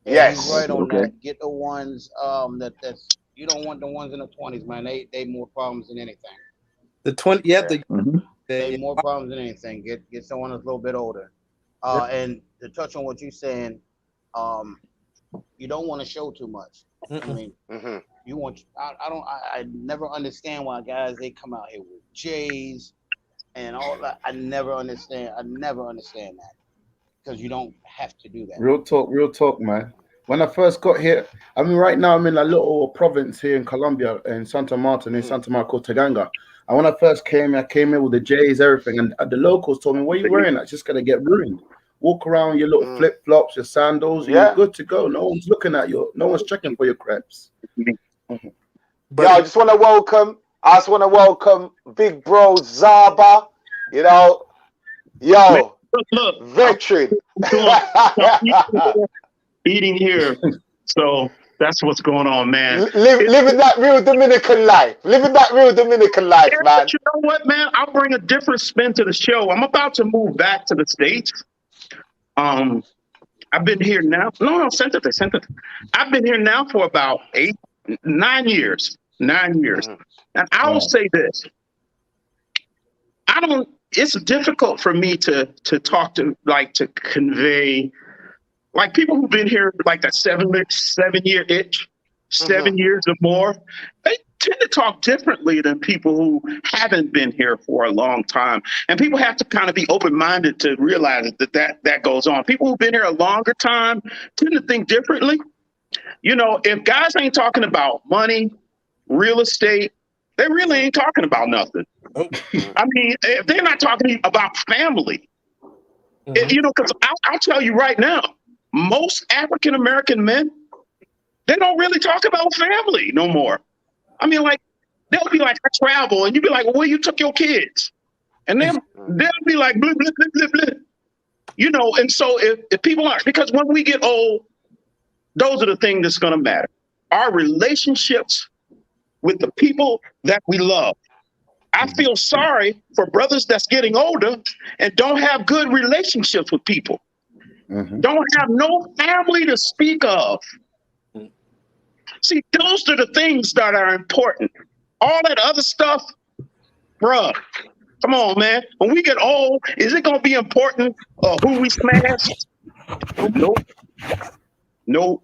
Speaker 1: Yes.
Speaker 3: He's right on that. Get the ones that's you don't want the ones in the 20s, man. They more problems than anything.
Speaker 5: The 20, yeah,
Speaker 3: they more problems than anything. Get someone that's a little bit older. And to touch on what you're saying, you don't want to show too much. I mean, you want. I never understand why guys they come out here with J's and all that. I never understand that because you don't have to do that.
Speaker 8: Real talk, man. When I first got here, I mean, right now I'm in a little province here in Colombia, in Santa Marta called Taganga. And when I first came, I came in with the J's, everything, and the locals told me, "What are you wearing? That's just gonna get ruined. Walk around with your little flip flops, your sandals, and you're good to go. No one's looking at you. No one's checking for your crepes."
Speaker 1: But I just want to welcome big bro Zaba. You know,
Speaker 9: look,
Speaker 1: veteran.
Speaker 9: Eating here, so that's what's going on, man.
Speaker 1: Living that real Dominican life. Man.
Speaker 9: But you know what, man? I'll bring a different spin to the show. I'm about to move back to the States. I've been here now. No, sent it. I've been here now for about 9 years. 9 years. And I will say this. It's difficult for me to talk to, like, to convey, like, people who've been here like that 7 year itch, 7 years or more, they tend to talk differently than people who haven't been here for a long time. And people have to kind of be open-minded to realize that goes on. People who've been here a longer time tend to think differently. You know, if guys ain't talking about money, real estate, they really ain't talking about nothing. I mean, if they're not talking about family, you know, because I'll tell you right now, most African-American men, they don't really talk about family no more. I mean, like, they'll be like, I travel, and you'll be like, well, where you took your kids? And then they'll be like, blah, blah, blah, blah, blah. You know, and so if people aren't, because when we get old, those are the things that's going to matter. Our relationships with the people that we love. I feel sorry for brothers that's getting older and don't have good relationships with people. Don't have no family to speak of. See, those are the things that are important. All that other stuff, bruh, come on, man. When we get old, is it going to be important who we smashed? Nope.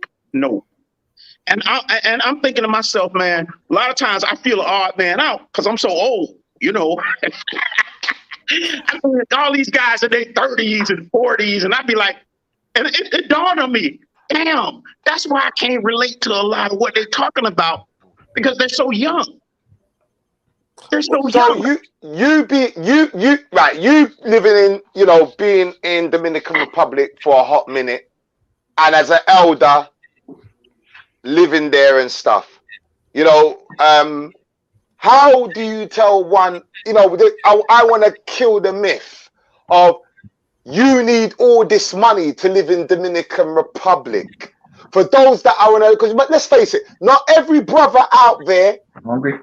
Speaker 9: And I'm thinking to myself, man, a lot of times I feel an odd man out because I'm so old, you know. I mean, all these guys in their 30s and 40s, and I'd be like, and it dawned on me, damn, that's why I can't relate to a lot of what they're talking about because they're so young. They're so young.
Speaker 1: You living in, you know, being in Dominican Republic for a hot minute, and as an elder, living there and stuff, you know, how do you tell one, you know, I want to kill the myth of you need all this money to live in Dominican Republic. For those that are on, because let's face it, not every brother out there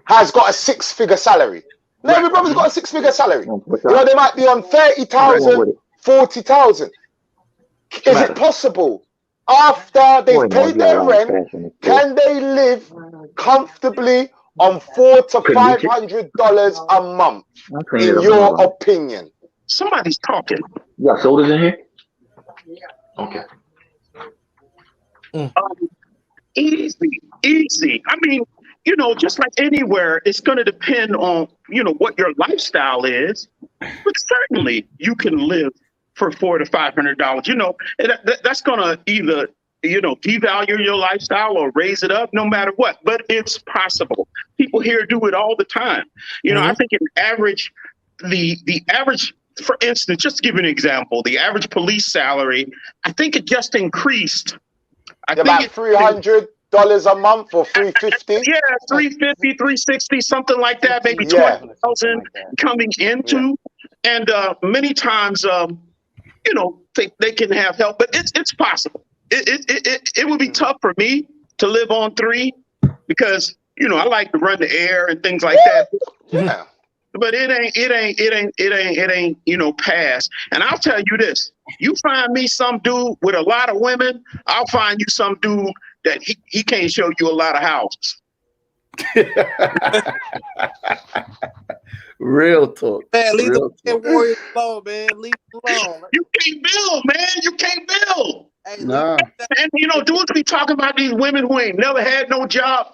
Speaker 1: has got a 6-figure salary. Not every brother's got a 6-figure salary. You know, they might be on 30,000, 40,000. Is it possible? After they've paid their rent, can they live comfortably on $400 to $500 a month? In your opinion?
Speaker 9: Somebody's talking.
Speaker 7: You got sodas in here?
Speaker 9: Okay. Easy. I mean, you know, just like anywhere, it's going to depend on, you know, what your lifestyle is. But certainly you can live for $400 to $500. You know, that's going to either, you know, devalue your lifestyle or raise it up, no matter what. But it's possible. People here do it all the time. You know, I think an average, the average, for instance, just to give you an example, the average police salary, I think it just increased.
Speaker 1: About $300 a month or $350?
Speaker 9: Yeah, $350, $360, something like that, maybe $20,000 coming into. And many times you know, they can have help, but it's possible. It would be tough for me to live on 3 because, you know, I like to run the air and things like that.
Speaker 1: Yeah.
Speaker 9: But it ain't, you know, past. And I'll tell you this, you find me some dude with a lot of women, I'll find you some dude that he can't show you a lot of houses.
Speaker 8: Real talk.
Speaker 5: Man, leave
Speaker 8: Real
Speaker 5: the
Speaker 8: talk.
Speaker 5: Warriors alone, man. Leave them alone.
Speaker 9: You can't build, man. You can't build.
Speaker 5: Hey,
Speaker 8: Nah.
Speaker 9: And, you know, dudes be talking about these women who ain't never had no job.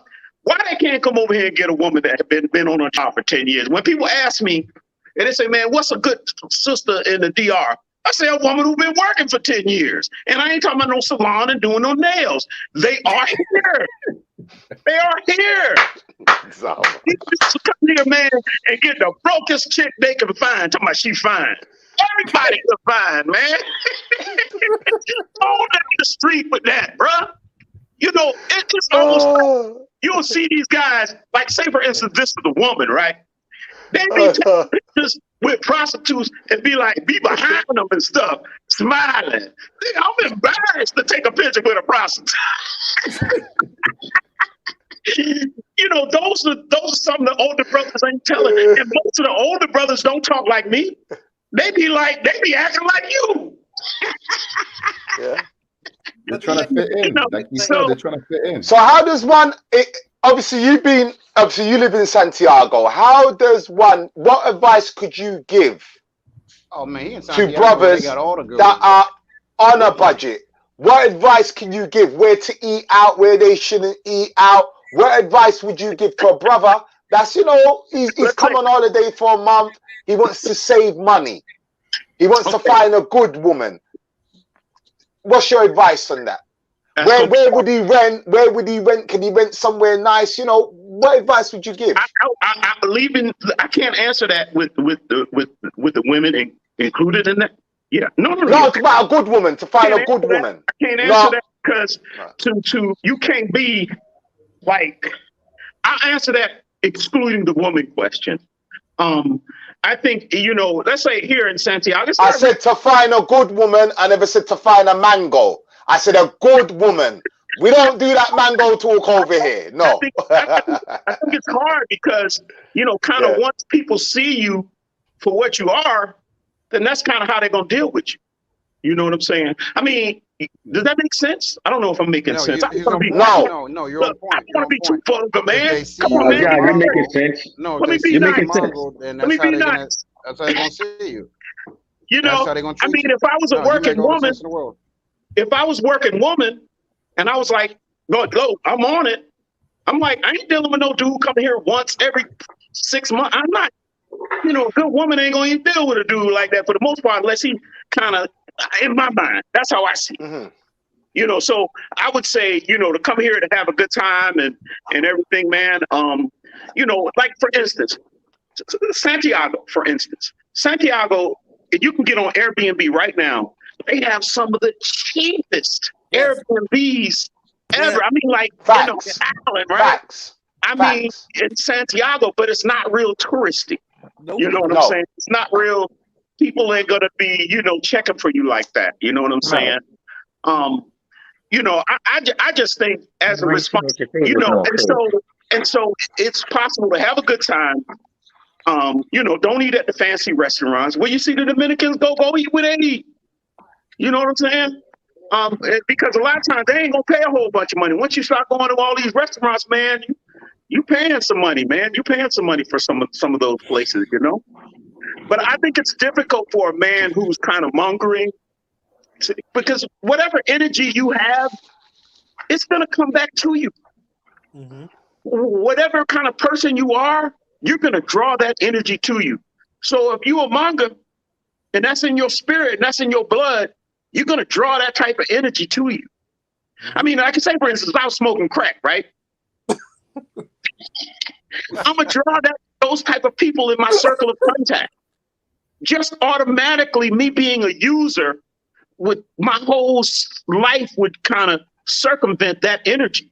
Speaker 9: Why they can't come over here and get a woman that have been on a job for 10 years? When people ask me, and they say, man, what's a good sister in the DR? I say a woman who's been working for 10 years. And I ain't talking about no salon and doing no nails. They are here. They are here.
Speaker 1: So.
Speaker 9: These dudes come here, man, and get the brokest chick they can find. Talking about she fine. Everybody can find, man. Go down the street with that, bruh. You know, it's almost like you'll see these guys, like, say, for instance, this is a woman, right? They be taking pictures with prostitutes and be behind them and stuff, smiling. I'm embarrassed to take a picture with a prostitute. You know, those are some of the older brothers ain't telling. And most of the older brothers don't talk like me. They be acting like you.
Speaker 1: Yeah.
Speaker 8: They're trying to fit in.
Speaker 9: You know,
Speaker 8: Like you said, they're trying to fit in.
Speaker 1: So how does one? Obviously, you live in Santiago. What advice could you give
Speaker 3: Oh man, he in
Speaker 1: to
Speaker 3: Santiago,
Speaker 1: brothers
Speaker 3: they got all the good
Speaker 1: that
Speaker 3: ones.
Speaker 1: are on a budget? What advice can you give? Where to eat out? Where they shouldn't eat out? What advice would you give to a brother that's, you know, he's come on holiday for a month. He wants to save money. He wants to find a good woman. What's your advice on that? Where would he rent? Where would he rent? Can he rent somewhere nice? You know, what advice would you give?
Speaker 9: I believe in. I can't answer that with the women included in that. Yeah, no.
Speaker 1: It's about a good woman, to find a good woman.
Speaker 9: I can't answer that because you can't be like. I'll answer that excluding the woman question. I think, you know, let's say here in Santiago.
Speaker 1: I said to find a good woman. I never said to find a mango. I said a good woman. We don't do that mango talk over here. No.
Speaker 9: I think it's hard because, you know, kind of once people see you for what you are, then that's kind of how they're going to deal with you. You know what I'm saying? I mean, does that make sense? I don't know if I'm making sense.
Speaker 3: No, you're on point.
Speaker 9: I don't want to be too vulgar, man. Come on, man.
Speaker 7: John, you're making sense.
Speaker 3: No,
Speaker 9: let me be nice.
Speaker 3: Let me be nice. That's how they're going to see you.
Speaker 9: You know, I mean, if I was a working woman, if I was working woman and I was like, no, I'm on it. I'm like, I ain't dealing with no dude coming here once every 6 months. I'm not, you know, a good woman ain't going to even deal with a dude like that for the most part, unless he kind of, in my mind, that's how I see it.
Speaker 1: Mm-hmm.
Speaker 9: You know, so I would say, you know, to come here to have a good time and everything, man. You know, like, for instance, Santiago, if you can get on Airbnb right now, they have some of the cheapest Airbnbs ever. I mean, like, you know, Island, right? I mean, in Santiago, but it's not real touristy. You know what I'm saying? It's not real. People ain't gonna be, you know, checking for you like that. You know what I'm saying? You know, I just think as a response, you know, and so it's possible to have a good time. You know, don't eat at the fancy restaurants. Where you see the Dominicans go eat where they eat. You know what I'm saying? Because a lot of times they ain't gonna pay a whole bunch of money. Once you start going to all these restaurants, man, you paying some money, man. You paying some money for some of those places, you know. But I think it's difficult for a man who's kind of mongering, because whatever energy you have, it's gonna come back to you. Mm-hmm. Whatever kind of person you are, you're gonna draw that energy to you. So if you're a monger, and that's in your spirit, and that's in your blood, you're gonna draw that type of energy to you. I mean, I can say, for instance, I was smoking crack, right? I'm gonna draw those type of people in my circle of contact. Just automatically, me being a user, with my whole life would kind of circumvent that energy.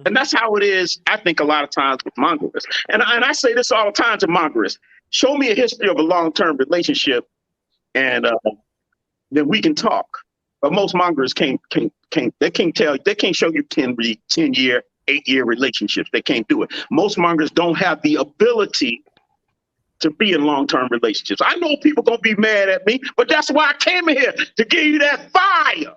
Speaker 9: And that's how it is, I think, a lot of times with mongerists. And I say this all the time to mongerists. Show me a history of a long-term relationship, and then we can talk. But most mongers can't show you 10-year, 8-year relationships. They can't do it. Most mongers don't have the ability to be in long-term relationships. I know people gonna be mad at me, but that's why I came in here, to give you that fire.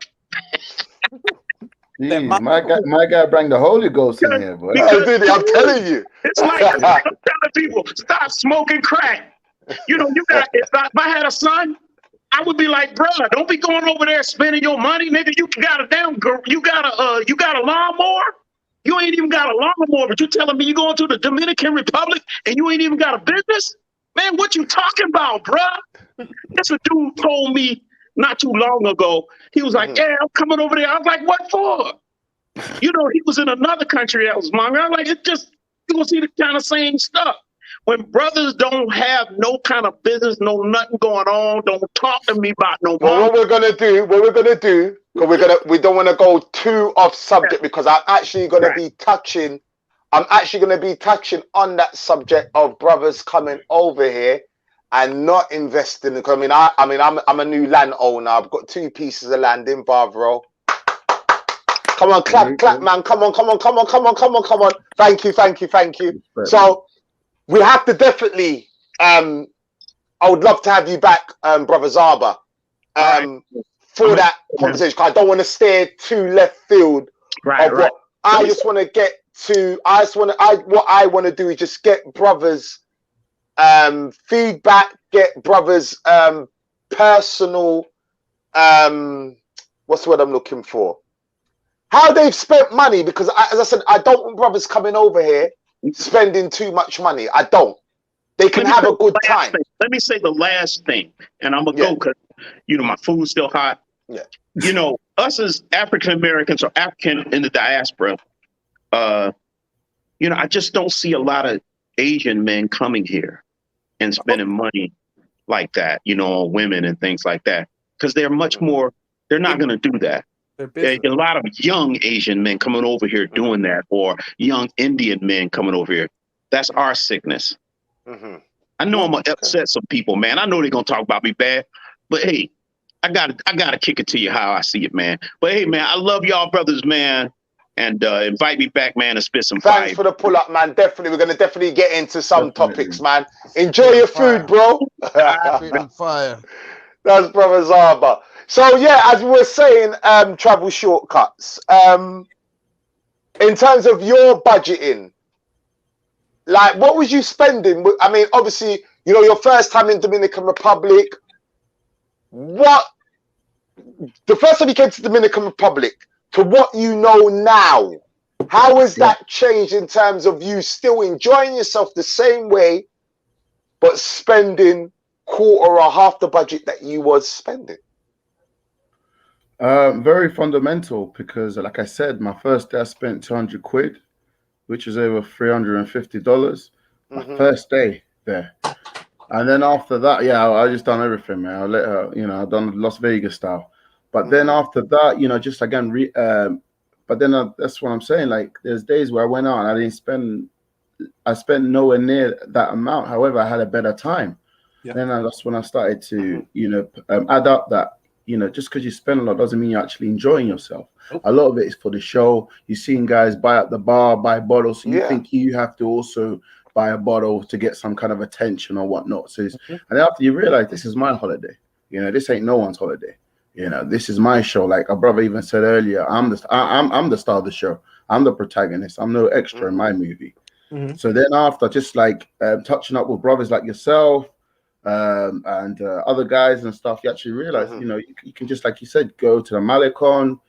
Speaker 8: Jeez, my guy bring the Holy Ghost in here, boy.
Speaker 1: I'm telling you.
Speaker 9: It's like I'm telling people, stop smoking crack. You know, if I had a son, I would be like, bro, don't be going over there spending your money, nigga. You got a lawnmower. You ain't even got a lawnmower, but you telling me you going to the Dominican Republic and you ain't even got a business? Man, what you talking about, bro? This a dude told me not too long ago. He was like, yeah, I'm coming over there. I was like, what for? You know, he was in another country that was mine. I was like, it's just, you gonna see the kind of same stuff. When brothers don't have no kind of business, no nothing going on, don't talk to me about no.
Speaker 1: Well, what we're gonna do, because we don't want to go too off subject, because I'm actually gonna be touching on that subject of brothers coming over here and not investing. Because I'm a new landowner. I've got 2 pieces of land in Barbaro. Come on, clap, man. Come on. Thank you. So we have to definitely, I would love to have you back, Brother Zaba, for that conversation. I don't want to steer too left field. I just want to get to, what I want to do is just get brothers' feedback, get brothers' personal, what's the word I'm looking for? How they've spent money, because as I said, I don't want brothers coming over here spending too much money. I don't. They can have a good time.
Speaker 9: Let me say the last thing, and I'm gonna go because my food's still hot.
Speaker 1: Yeah.
Speaker 9: You know, us as African Americans or African in the diaspora, I just don't see a lot of Asian men coming here and spending money like that, on women and things like that, because they're much more. They're not gonna do that. There's a lot of young Asian men coming over here doing that, or young Indian men coming over here. That's our sickness. I know I'm gonna upset some people, man. I know they're gonna talk about me bad, but hey, I gotta kick it to you how I see it, man. But hey, man, I love y'all brothers, man, and invite me back, man, and spit some fire.
Speaker 1: Thanks for the pull up, man. Definitely, we're gonna definitely get into some topics, man. Enjoy your food, bro.
Speaker 3: Fire.
Speaker 1: That's Brother Zaba. So yeah, as we were saying, travel shortcuts. In terms of your budgeting, like what was you spending? I mean, obviously, your first time in Dominican Republic. The first time you came to Dominican Republic to what you know now, how has that changed in terms of you still enjoying yourself the same way, but spending quarter or half the budget that you was spending?
Speaker 8: Very fundamental, because like I said, my first day I spent 200 quid, which is over $350. My first day there. And then after that, I just done everything, man. I let her, I done Las Vegas style. But then after that, just again, but then that's what I'm saying. Like, there's days where I went out and I spent nowhere near that amount. However, I had a better time. Then that's when I started to, add up that, just because you spend a lot doesn't mean you're actually enjoying yourself. A lot of it is for the show. You've seen guys buy at the bar, buy bottles. So you think you have to also buy a bottle to get some kind of attention or whatnot. So and after you realize this is my holiday, this ain't no one's holiday. This is my show. Like a brother even said earlier, I'm the star of the show. I'm the protagonist. I'm no extra in my movie. So then after, just like touching up with brothers like yourself, and other guys and stuff, you actually realize, you can just, like you said, go to the Malecon,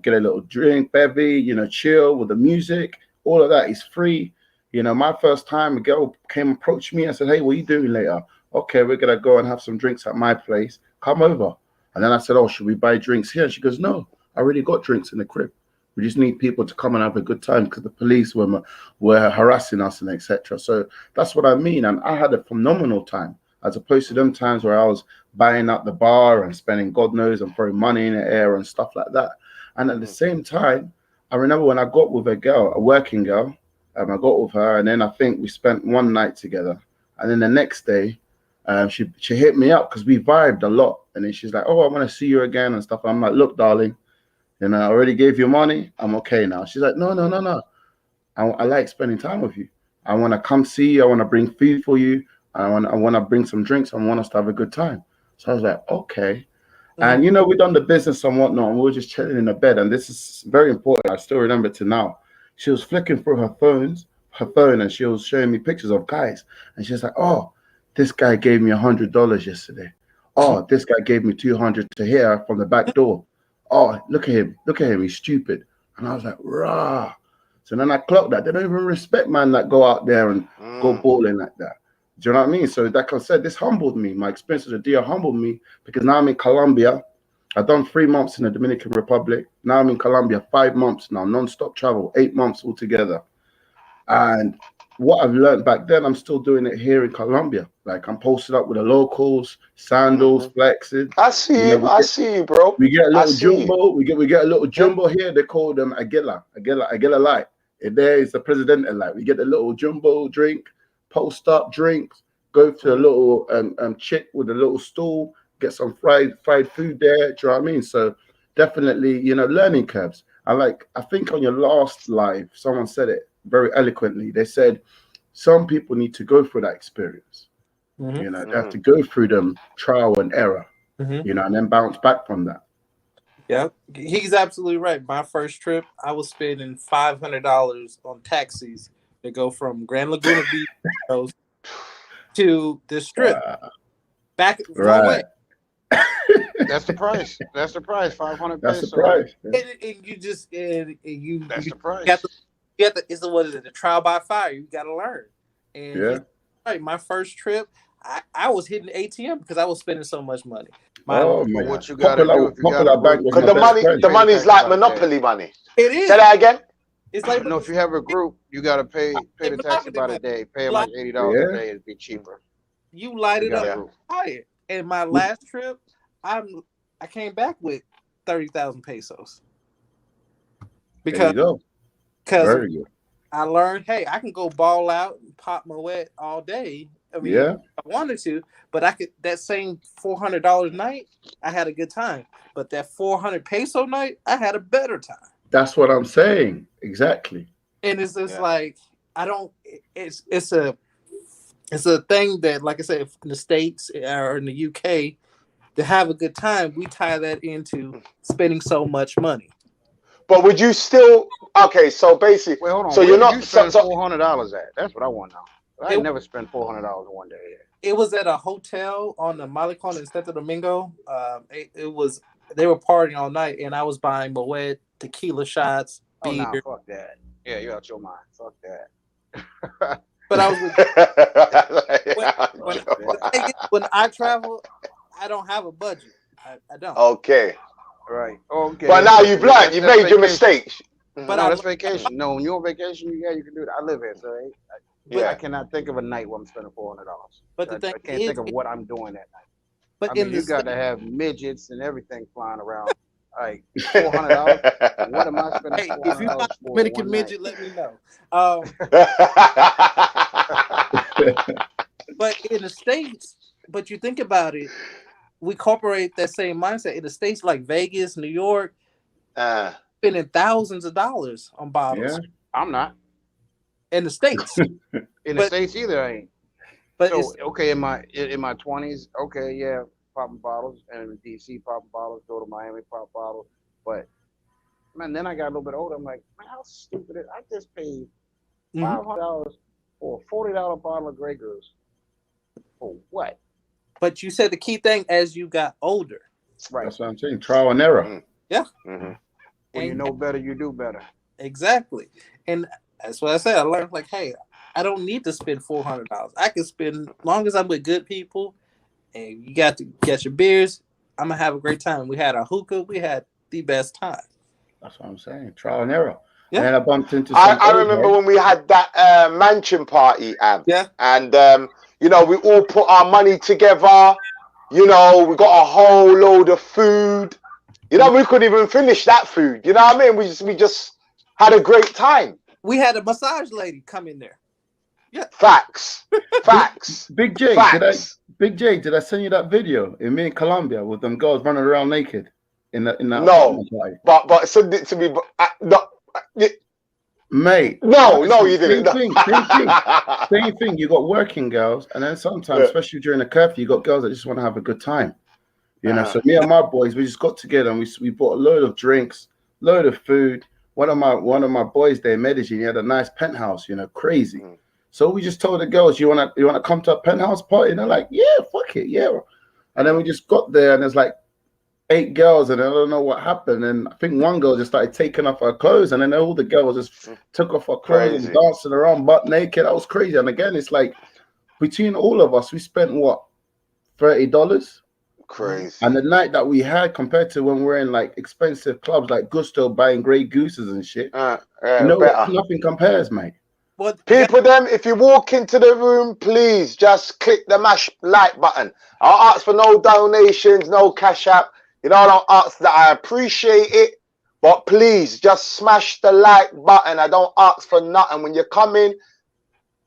Speaker 8: get a little drink, bevy, chill with the music. All of that is free. My first time, a girl approached me and said, hey, what are you doing later? Okay, we're going to go and have some drinks at my place. Come over. And then I said, oh, should we buy drinks here? And she goes, no, I already got drinks in the crib. We just need people to come and have a good time because the police were harassing us and etc. So that's what I mean. And I had a phenomenal time, as opposed to them times where I was buying out the bar and spending God knows and throwing money in the air and stuff like that. And at the same time, I remember when I got with a girl, a working girl, I got with her, and then I think we spent one night together. And then the next day, She hit me up because we vibed a lot, and then she's like, "Oh, I want to see you again and stuff." I'm like, "Look, darling, and I already gave you money. I'm okay now." She's like, "No, no, no, no. I like spending time with you. I want to come see you. I want to bring food for you. I want to bring some drinks. I want us to have a good time." So I was like, "Okay." And we done the business and whatnot, and we were just chilling in the bed. And this is very important. I still remember to now. She was flicking through her phone, and she was showing me pictures of guys. And she's like, "Oh, this guy gave me $100 yesterday. Oh, this guy gave me $200 to hear from the back door. Oh, look at him, he's stupid." And I was like, rah. So then I clocked that. They don't even respect man that go out there and go balling like that. Do you know what I mean? So like I said, this humbled me. My experience with the deal humbled me because now I'm in Colombia. I've done 3 months in the Dominican Republic. Now I'm in Colombia 5 months now, non-stop travel, 8 months altogether. And what I've learned back then, I'm still doing it here in Colombia. Like I'm posted up with the locals, sandals, flexing.
Speaker 1: I see you. I see you, bro.
Speaker 8: We get a little jumbo. We get a little jumbo here. They call them Aguila light. And there is the president light. We get a little jumbo drink, post up drinks, go to a little chick with a little stool, get some fried food there. Do you know what I mean? So definitely, learning curves. I think on your last live, someone said it very eloquently. They said some people need to go through that experience. They have to go through them trial and error, and then bounce back from that.
Speaker 5: Yeah, he's absolutely right. My first trip, I was spending $500 on taxis that go from Grand Laguna Beach to the strip. Back one way.
Speaker 3: That's the price. That's the price. 500
Speaker 8: That's
Speaker 3: pesos.
Speaker 8: the price.
Speaker 5: And you just
Speaker 3: That's the price.
Speaker 5: You have to, the trial by fire. You got to learn. And right, my first trip, I was hitting the ATM because I was spending so much money.
Speaker 3: What you got to do if you got
Speaker 1: because the money's like monopoly money.
Speaker 5: It is.
Speaker 1: Say that again.
Speaker 5: It's like
Speaker 3: if you have a group, you got to pay the taxi by the day. Pay them like $80 a day. It'd be cheaper.
Speaker 5: You light it up. And my last trip, I came back with 30,000 pesos. Because I learned, hey, I can go ball out and pop my wet all day. I mean, if I wanted to, but I could that same $400 night, I had a good time. But that 400 peso night, I had a better time.
Speaker 8: That's what I'm saying. Exactly.
Speaker 5: And it's just like it's a thing that, like I said, in the States or in the UK, to have a good time, we tie that into spending so much money.
Speaker 1: But would you still so basically
Speaker 3: hold on.
Speaker 1: So you're not
Speaker 3: spend $400 at? That's what I want now. I never spent $400 in one day.
Speaker 5: It was at a hotel on the Malecon in Santo Domingo. They were partying all night, and I was buying Moet, tequila shots, beer.
Speaker 3: Oh, no, fuck that. Yeah, you're out your mind. Fuck that.
Speaker 5: But I was when I travel, I don't have a budget. I don't.
Speaker 1: Okay.
Speaker 3: Right. Okay.
Speaker 1: But now you've learned. You've made your mistakes.
Speaker 3: But that's vacation. No, when you're on vacation, you can do that. I live here, so I cannot think of a night where I'm spending $400.
Speaker 5: But the thing
Speaker 3: I can't think of what I'm doing that night.
Speaker 5: But
Speaker 3: you got to have midgets and everything flying around. Like $400. What am I spending?
Speaker 5: Hey, if you got a Dominican midget, let me know. But in the States, but you think about it, we incorporate that same mindset in the States, like Vegas, New York, spending thousands of dollars on bottles.
Speaker 3: Yeah, I'm not.
Speaker 5: In the States.
Speaker 3: In the States either, I ain't.
Speaker 5: But
Speaker 3: so, okay, in my 20s, okay, yeah, popping bottles, and in DC popping bottles, go to Miami, pop bottles. But man, then I got a little bit older. I'm like, man, how stupid is I just paid $500 for a $40 bottle of Grey Goose. For what?
Speaker 5: But you said the key thing as you got older.
Speaker 8: Right. That's what I'm saying. Trial and error.
Speaker 5: Yeah.
Speaker 3: When you know better, you do better.
Speaker 5: Exactly. And that's what I said. I learned, like, hey, I don't need to spend $400. I can spend, as long as I'm with good people and you got to get your beers, I'm going to have a great time. We had a hookah. We had the best time.
Speaker 8: That's what I'm saying. Trial and error.
Speaker 5: Yeah.
Speaker 8: And then I bumped into
Speaker 1: I remember when we had that mansion party,
Speaker 5: yeah.
Speaker 1: And we all put our money together. We got a whole load of food. We couldn't even finish that food. You know what I mean? We just had a great time.
Speaker 5: We had a massage lady come in there. Yeah.
Speaker 1: Facts.
Speaker 8: Big J, Big J, did I send you that video in me in Colombia with them girls running around naked in that
Speaker 1: No,
Speaker 8: apartment party?
Speaker 1: but send it to me. But no,
Speaker 8: Mate.
Speaker 1: no,
Speaker 8: honestly,
Speaker 1: you didn't.
Speaker 8: Same thing. You got working girls, and then sometimes, especially during the curfew, you got girls that just want to have a good time. You know, so me and my boys, we just got together and we bought a load of drinks, load of food. One of my boys there, Medellin, he had a nice penthouse, you know, crazy. So we just told the girls, you wanna come to a penthouse party? And they're like, yeah, fuck it, yeah. And then we just got there, and there's like 8 girls, and I don't know what happened. And I think one girl just started taking off her clothes, and then all the girls just took off her clothes and dancing around butt naked. That was crazy. And again, it's like between all of us, we spent what, $30?
Speaker 1: Crazy.
Speaker 8: And the night that we had compared to when we're in like expensive clubs like Gusto buying Grey Gooses and shit, nothing compares, mate.
Speaker 1: People, them, if you walk into the room, please just click the like button. I'll ask for no donations, no cash app. You know, I don't ask that. I appreciate it, but please just smash the like button. I don't ask for nothing. When you come in,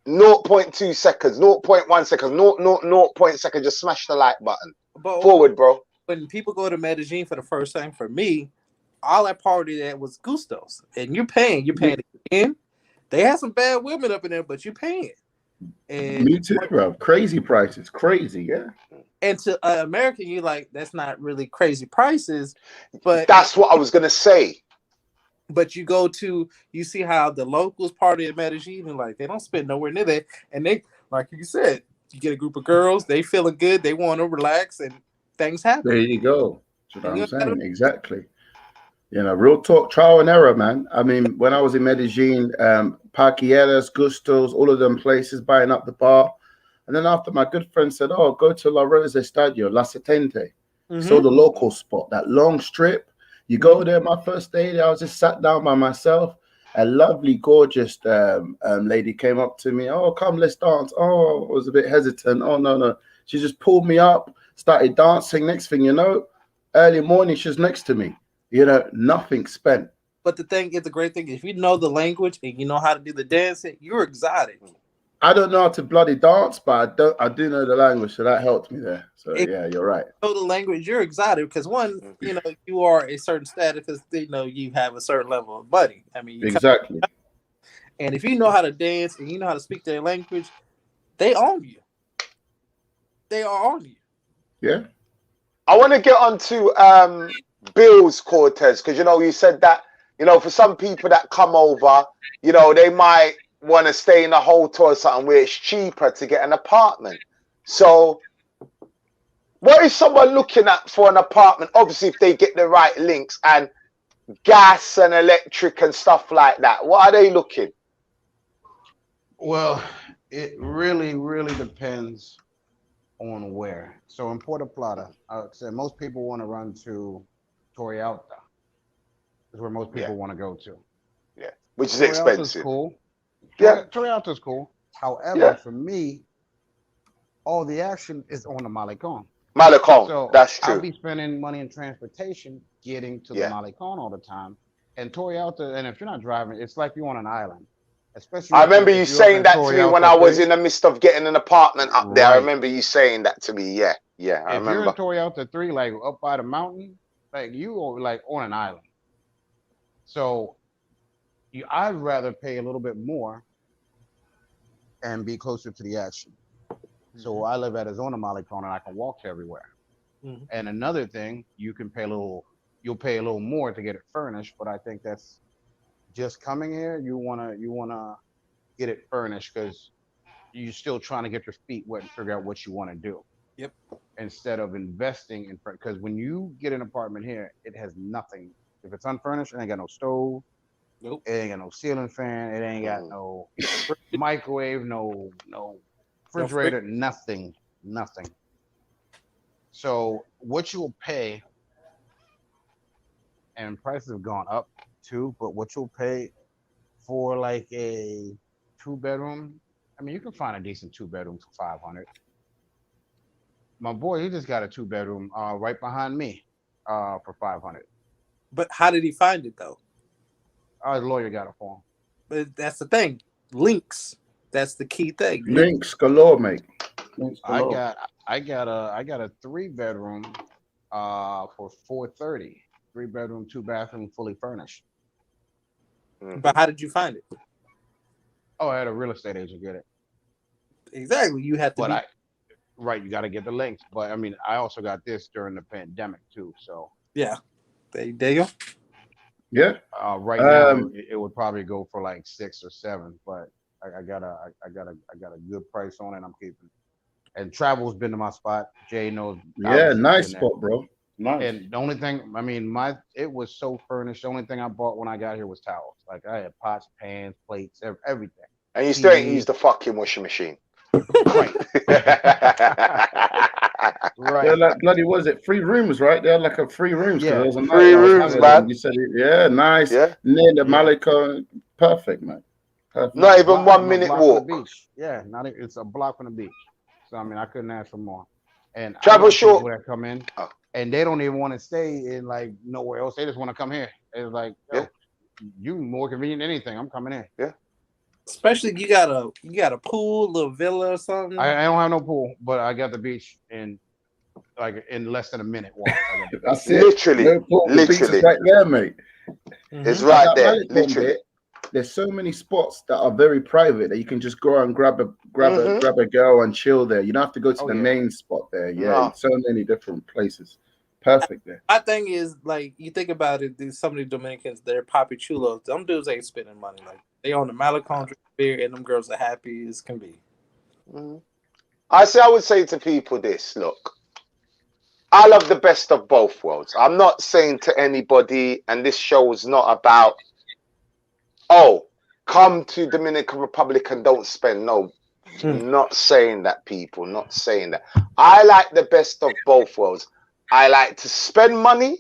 Speaker 1: 0.2 seconds, 0.1 seconds, 0.0 seconds, just smash the like button.
Speaker 5: But
Speaker 1: forward, bro.
Speaker 5: When people go to Medellin for the first time, for me, all I partied at was Gusto's, and you're paying in. They had some bad women up in there, but you're paying. And
Speaker 8: me too, bro. Crazy prices, crazy, yeah.
Speaker 5: And to American, you like, that's not really crazy prices, but
Speaker 1: that's what I was gonna say.
Speaker 5: But you see how the locals party at Medellin, and like they don't spend nowhere near that, and they, like you said, you get a group of girls, they feeling good, they want to relax, and things happen.
Speaker 8: There you go. That's what I'm saying. Exactly. You know, real talk, trial and error, man. I mean, when I was in Medellin, Parquilleras, Gustos, all of them places, buying up the bar. And then after, my good friend said, oh, go to La Rosa Estadio, La Setente. So the local spot, that long strip. You go there, my first day there, I was just sat down by myself. A lovely, gorgeous lady came up to me. Oh, come, let's dance. Oh, I was a bit hesitant. Oh, no. She just pulled me up, started dancing. Next thing you know, early morning, she's next to me. You know, nothing spent.
Speaker 5: But the thing is, the great thing, if you know the language and you know how to do the dancing, you're exotic.
Speaker 8: I don't know how to bloody dance, but I do know the language, so that helped me there. So yeah, you're right.
Speaker 5: Know the language, you're exotic because one, you know, you are a certain status because they know you have a certain level of money. I mean,
Speaker 8: exactly.
Speaker 5: And if you know how to dance and you know how to speak their language, they own you. They are on you.
Speaker 8: Yeah.
Speaker 1: I want to get on to bills, Cortez, because, you know, you said that, you know, for some people that come over, you know, they might want to stay in a hotel or something where it's cheaper to get an apartment. So what is someone looking at for an apartment? Obviously, if they get the right links and gas and electric and stuff like that, what are they looking?
Speaker 3: Well, it really, really depends on where. So in Puerto Plata, I would say most people want to run to Torre Alta. Is where most people want to go to.
Speaker 1: Yeah, which is
Speaker 3: Torre
Speaker 1: expensive.
Speaker 3: Alta's cool. Torre Alta is cool. However, for me, all the action is on the Malecon.
Speaker 1: So that's true.
Speaker 3: I'll be spending money in transportation getting to the Malecon all the time. And Torre Alta, and if you're not driving, it's like you're on an island. Especially
Speaker 1: I remember you saying that to me when I was in the midst of getting an apartment up there. I remember you saying that to me. Yeah, I remember.
Speaker 3: If you're in Torre Alta 3, like up by the mountain, like you are like on an island. So I'd rather pay a little bit more and be closer to the action. So I live at a zona Malecon and I can walk to everywhere. And another thing, you'll pay a little more to get it furnished, but I think that's just coming here. You wanna get it furnished because you're still trying to get your feet wet and figure out what you want to do.
Speaker 5: Yep.
Speaker 3: Instead of investing in, because when you get an apartment here, it has nothing. If it's unfurnished, it ain't got no stove.
Speaker 5: Nope.
Speaker 3: It ain't got no ceiling fan. It ain't got no microwave, no refrigerator, nothing. So what you will pay, and prices have gone up too, but what you'll pay for like a 2-bedroom, I mean, you can find a decent 2-bedroom for $500. My boy, he just got a 2-bedroom right behind me for $500.
Speaker 5: But how did he find it though?
Speaker 3: His lawyer got it for him.
Speaker 5: But that's the thing. Links. That's the key thing.
Speaker 8: Links galore, mate. Links galore.
Speaker 3: I got a 3-bedroom for 430. 3-bedroom, 2-bathroom, fully furnished.
Speaker 5: But how did you find it?
Speaker 3: Oh, I had a real estate agent get it.
Speaker 5: Exactly. You had to
Speaker 3: right, you got to get the links. But I mean, I also got this during the pandemic too. So
Speaker 5: yeah, there you go.
Speaker 8: Yeah.
Speaker 3: Right now it would probably go for like 6 or 7, but I got a good price on it. I'm keeping. And travel's been to my spot. Jay knows.
Speaker 8: Yeah, nice spot, bro. Nice.
Speaker 3: And the only thing, I mean, it was so furnished. The only thing I bought when I got here was towels. Like I had pots, pans, plates, everything.
Speaker 1: And you still ain't used the fucking washing machine.
Speaker 3: Right.
Speaker 8: Right. They're like bloody, what is it? 3 rooms, right? They're like a 3 rooms.
Speaker 1: Yeah, 3 rooms, man.
Speaker 8: You said it, yeah, nice. Yeah. Near the Malika. Perfect, man. Perfect.
Speaker 1: Not even 1 minute walk.
Speaker 3: Beach. Yeah, it's a block from the beach. So I mean, I couldn't ask for more. And
Speaker 1: travel short.
Speaker 3: People that come in, and they don't even want to stay in like nowhere else. They just want to come here. It's like, you more convenient than anything. I'm coming in.
Speaker 1: Yeah.
Speaker 5: Especially you got a pool, little villa or something.
Speaker 3: I don't have no pool, but I got the beach in less than a minute walk.
Speaker 8: That's it.
Speaker 1: Literally.
Speaker 8: The beach is right there, mate.
Speaker 1: It's right there. Literally.
Speaker 8: There's so many spots that are very private that you can just go and grab a girl and chill there. You don't have to go to the main spot there. Yeah, so many different places. Perfect there.
Speaker 5: My thing is, like, you think about it, some of the Dominicans, they're poppy chulos. Them dudes ain't spending money. Like, they own the Malecon beer, and them girls are happy as can be.
Speaker 1: I would say to people this, look, I love the best of both worlds. I'm not saying to anybody, and this show is not about, come to Dominican Republic and don't spend. No, not saying that, people, not saying that. I like the best of both worlds. I like to spend money,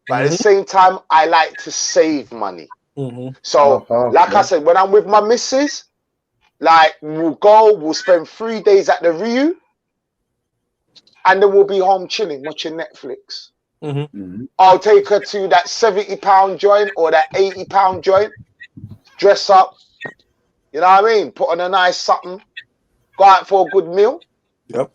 Speaker 1: but at the same time, I like to save money. So, I said, when I'm with my missus, like, we'll spend 3 days at the Rio, and then we'll be home chilling, watching Netflix. I'll take her to that £70 joint or that £80 joint, dress up, you know what I mean? Put on a nice something, go out for a good meal.
Speaker 5: Yep.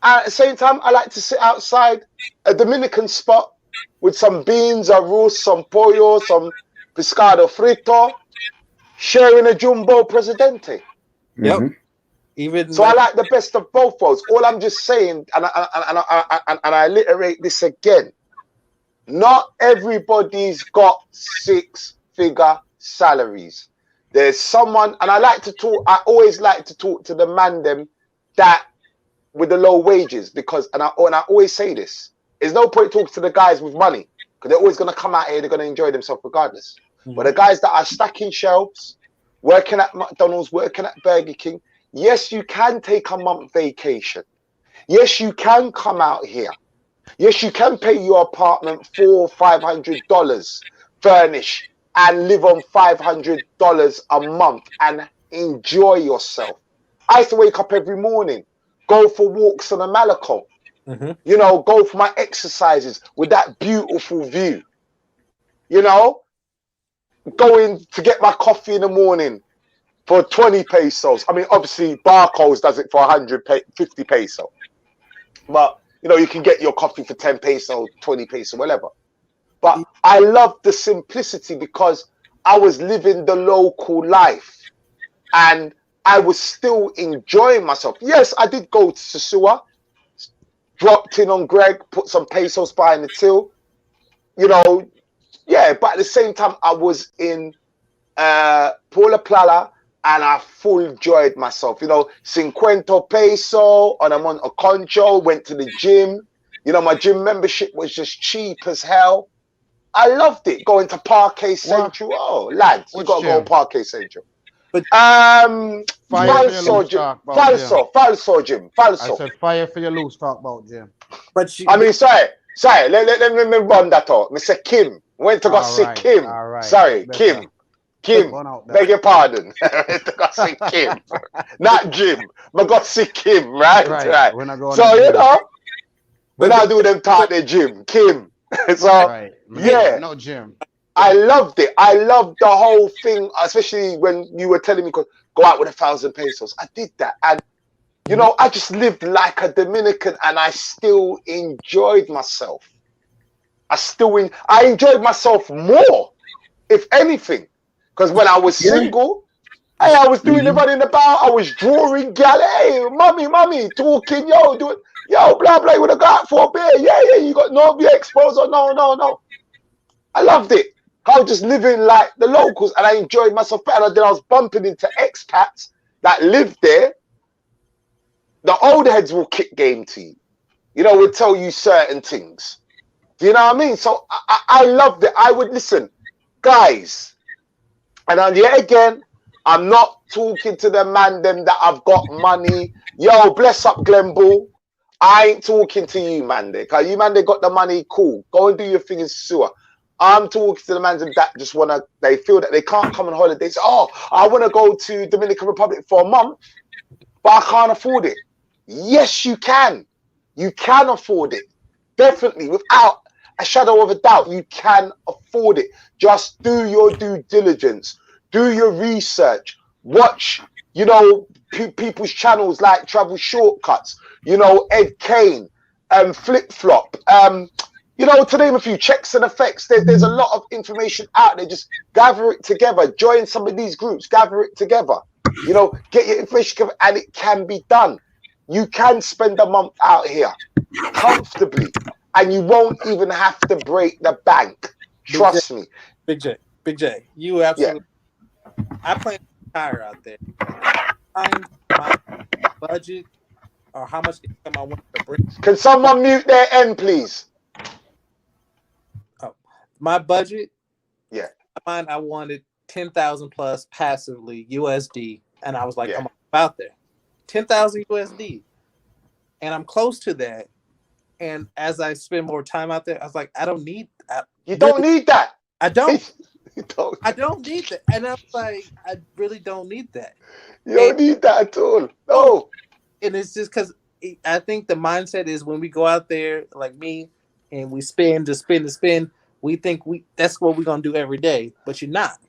Speaker 1: And at the same time, I like to sit outside a Dominican spot with some beans, arroz, some pollo, some pescado frito, sharing a jumbo presidente.
Speaker 5: Yep.
Speaker 1: So I like the best of both worlds. All I'm just saying, and I reiterate this again, not everybody's got 6-figure salaries. There's someone, and I always like to talk to the man them that with the low wages, because, and I always say this, there's no point talking to the guys with money, because they're always going to come out here, they're going to enjoy themselves regardless. But the guys that are stacking shelves, working at McDonald's, working at Burger King, yes, you can take a month vacation. Yes, you can come out here. Yes, you can pay your apartment $400 or $500, furnish, and live on $500 a month and enjoy yourself. I used to wake up every morning, go for walks on a Malecon, you know, go for my exercises with that beautiful view, you know, going to get my coffee in the morning for 20 pesos. I mean, obviously, Barcodes does it for 150 peso. But, you know, you can get your coffee for 10 peso, 20 peso, whatever. But I love the simplicity because I was living the local life and I was still enjoying myself. Yes, I did go to Sosua, dropped in on Greg, put some pesos behind the till, you know, yeah, but at the same time, I was in Paula Plala and I full enjoyed myself, you know, 50 peso on a month of concho, went to the gym, you know, my gym membership was just cheap as hell. I loved it, going to Parque Central. Oh, lads, you got to go to Parque Central.
Speaker 3: But
Speaker 1: Falso gym.
Speaker 3: I said fire for your loose talk about gym.
Speaker 5: But
Speaker 1: I mean, sorry, let me run that out. Mr. Kim, went to go see Kim. Sorry, Kim. Beg your pardon. Went to go see Kim. Not Jim, but go see Kim, right?
Speaker 3: We're not going
Speaker 1: so, you know, we're not doing them talk their gym. Kim. So, yeah.
Speaker 3: No gym.
Speaker 1: I loved it. I loved the whole thing, especially when you were telling me go out with 1,000 pesos. I did that. And You know, I just lived like a Dominican, and I still enjoyed myself. I enjoyed myself more, if anything, because when I was single, hey, I was doing the running about. I was drawing gal. Hey, mommy, talking, yo, doing, yo, blah blah. You wanna go out for a beer? Yeah. You got no beer exposure? No. I loved it. I was just living like the locals, and I enjoyed myself better. Then I was bumping into expats that lived there. The old heads will kick game to you. You know, will tell you certain things. Do you know what I mean? So I loved it. I would listen, guys. And then yet again, I'm not talking to the man them that I've got money. Yo, bless up Glen Bull. I ain't talking to you, man. Because you, man, they got the money. Cool. Go and do your thing in sewer. I'm talking to the man that just want to, they feel that they can't come on holiday. Say, oh, I want to go to Dominican Republic for a month, but I can't afford it. Yes, you can. You can afford it. Definitely, without a shadow of a doubt, you can afford it. Just do your due diligence. Do your research. Watch, you know, people's channels like Travel Shortcuts, you know, Ed Kane, Flip Flop, you know, to name a few, Checks and Effects. There's a lot of information out there. Just gather it together. Join some of these groups. Gather it together. You know, get your information together, and it can be done. You can spend a month out here comfortably, and you won't even have to break the bank. Trust me.
Speaker 5: Big J, you absolutely. Yeah. I plan to retire out there. Find my budget or how much income I want to bring.
Speaker 1: Can someone mute their end, please?
Speaker 5: Oh, my budget.
Speaker 1: Yeah.
Speaker 5: Mine, I wanted 10,000 plus passively USD, and I was like, I'm about there. 10,000 USD, and I'm close to that. And as I spend more time out there, I was like, I don't need.
Speaker 1: You don't need that.
Speaker 5: I don't.
Speaker 1: You don't.
Speaker 5: I don't need that. And I'm like, I really don't need that.
Speaker 1: You don't need that at all. No.
Speaker 5: And it's just because I think the mindset is when we go out there, like me, and we spend, we think that's what we're gonna do every day. But you're not.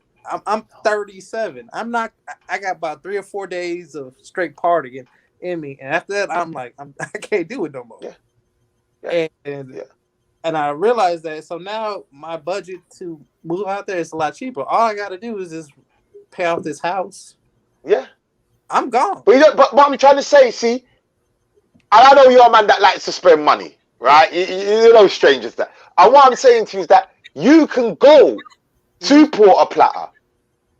Speaker 5: I'm 37. I'm not. I got about 3 or 4 days of straight partying in me, and after that, I'm like, I can't do it no more.
Speaker 1: Yeah.
Speaker 5: And I realized that. So now my budget to move out there is a lot cheaper. All I got to do is just pay off this house.
Speaker 1: Yeah,
Speaker 5: I'm gone.
Speaker 1: But what I'm trying to say, see, and I know you're a man that likes to spend money, right? You know, strangers that. And what I'm saying to you is that you can go to Puerto Plata.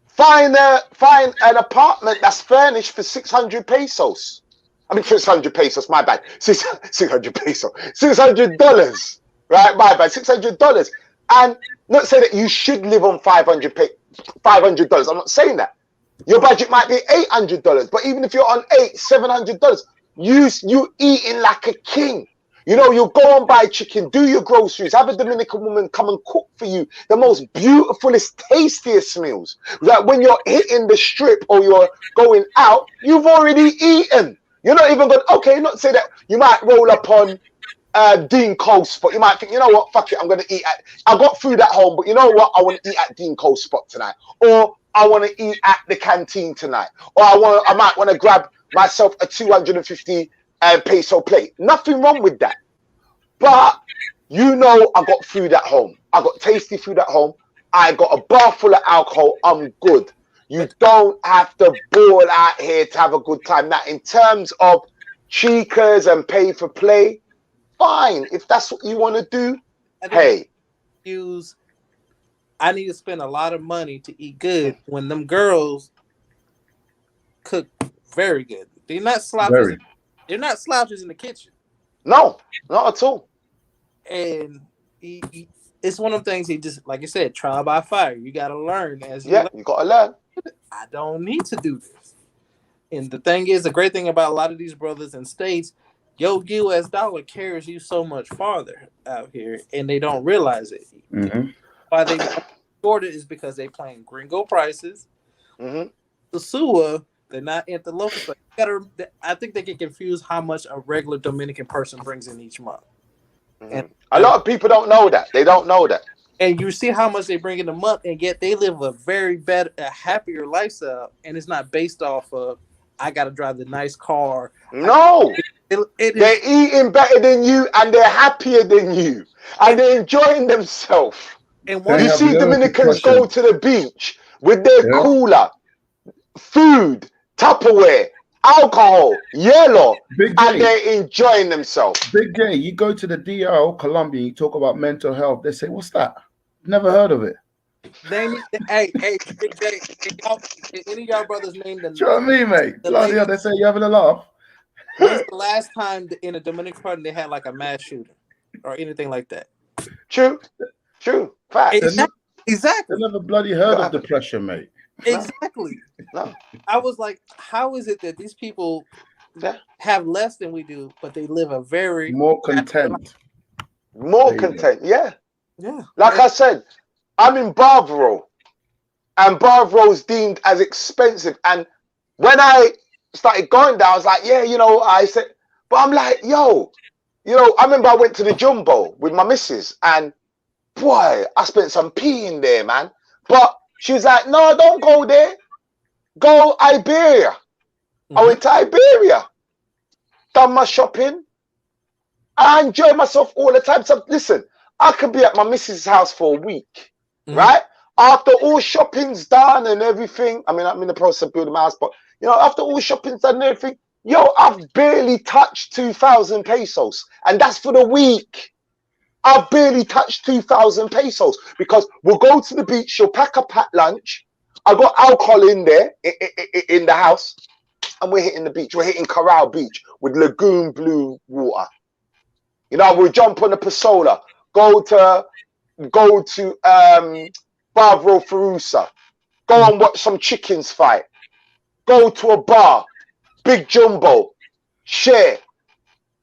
Speaker 1: Find an apartment that's furnished for 600 pesos. I mean, 600 pesos, my bad. 600 pesos. $600, right? My bad. $600. And not say that you should live on $500. I'm not saying that. Your budget might be $800. But even if you're on $700, you eating like a king. You know, you'll go and buy chicken, do your groceries, have a Dominican woman come and cook for you the most beautifulest, tastiest meals. Like when you're hitting the strip or you're going out, you've already eaten. You're not even going, okay, not say that you might roll up on Dean Cole's spot. You might think, you know what, fuck it, I'm going to eat I got food at home, but you know what, I want to eat at Dean Cole's spot tonight. Or I want to eat at the canteen tonight. Or I might want to grab myself a 250 peso plate. Nothing wrong with that. But you know, I got food at home. I got tasty food at home. I got a bar full of alcohol. I'm good. You don't have to ball out here to have a good time. Now, in terms of chicas and pay for play, fine. If that's what you want to do, hey.
Speaker 5: I need to spend a lot of money to eat good when them girls cook very good. They're not slouches. They're not slouches in the kitchen.
Speaker 1: No, not at all.
Speaker 5: And it's one of the things he just, like you said, trial by fire. You got to learn as you
Speaker 1: learn. You got to learn.
Speaker 5: I don't need to do this. And the thing is, the great thing about a lot of these brothers in states, your US dollar carries you so much farther out here, and they don't realize it.
Speaker 7: Mm-hmm.
Speaker 5: Why they short it is because they playing gringo prices. The sosua, they're not at the local. I think they get confused how much a regular Dominican person brings in each month.
Speaker 1: And a lot of people don't know that. They don't know that.
Speaker 5: And you see how much they bring in a month, and yet they live a very better, a happier lifestyle. And it's not based off of I got to drive the nice car.
Speaker 1: No, they're eating better than you, and they're happier than you, and they're enjoying themselves.
Speaker 5: And
Speaker 1: you see Dominicans go to the beach with their cooler, food, Tupperware, alcohol, yellow, and they're enjoying themselves.
Speaker 8: Big J, you go to the DR, Colombia, you talk about mental health. They say, "What's that? Never heard of it."
Speaker 5: They need hey, Big J, any of y'all brothers name the.
Speaker 8: Do you know what I mean, mate? Bloody hell, they say you having a laugh.
Speaker 5: When's the last time in a Dominican Republic they had like a mass shooting or anything like that?
Speaker 1: True. Fact.
Speaker 5: Exactly.
Speaker 8: They never bloody heard of depression, mate.
Speaker 5: Exactly.
Speaker 1: No.
Speaker 5: I was like, how is it that these people have less than we do, but they live a very
Speaker 8: more content.
Speaker 1: More content, yeah.
Speaker 5: Yeah.
Speaker 1: Like I said, I'm in Barbaro, and Barbaro's deemed as expensive. And when I started going there, I was like, yeah, you know, I said, but I'm like, yo, you know, I remember I went to the Jumbo with my missus, and boy, I spent some pee in there, man. But she was like, no, don't go there. Go Iberia. I went to Iberia, done my shopping. I enjoy myself all the time. So listen, I could be at my missus' house for a week, right? After all shopping's done and everything, I mean, I'm in the process of building my house, but you know, after all shopping's done and everything, yo, I've barely touched 2,000 pesos, and that's for the week. I've barely touched 2,000 pesos because we'll go to the beach, she'll pack a packed lunch. I got alcohol in there, in the house, and we're hitting the beach. We're hitting Corral Beach with lagoon blue water. You know, we'll jump on the Pasola, go to Barbaro Farusa, go and watch some chickens fight, go to a bar, big jumbo, share,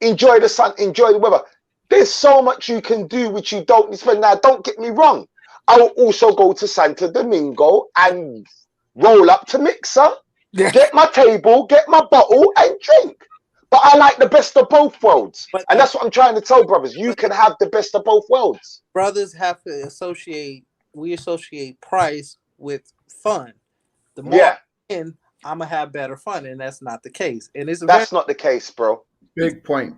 Speaker 1: enjoy the sun, enjoy the weather. There's so much you can do which you don't spend. Now, don't get me wrong. I will also go to Santo Domingo and roll up to Mixer, get my table, get my bottle, and drink. But I like the best of both worlds. And that's what I'm trying to tell brothers. You can have the best of both worlds.
Speaker 5: Brothers have to associate price with fun. The more I spend, I'm going to have better fun. And that's not the case. And
Speaker 1: that's not the case, bro.
Speaker 8: Big point.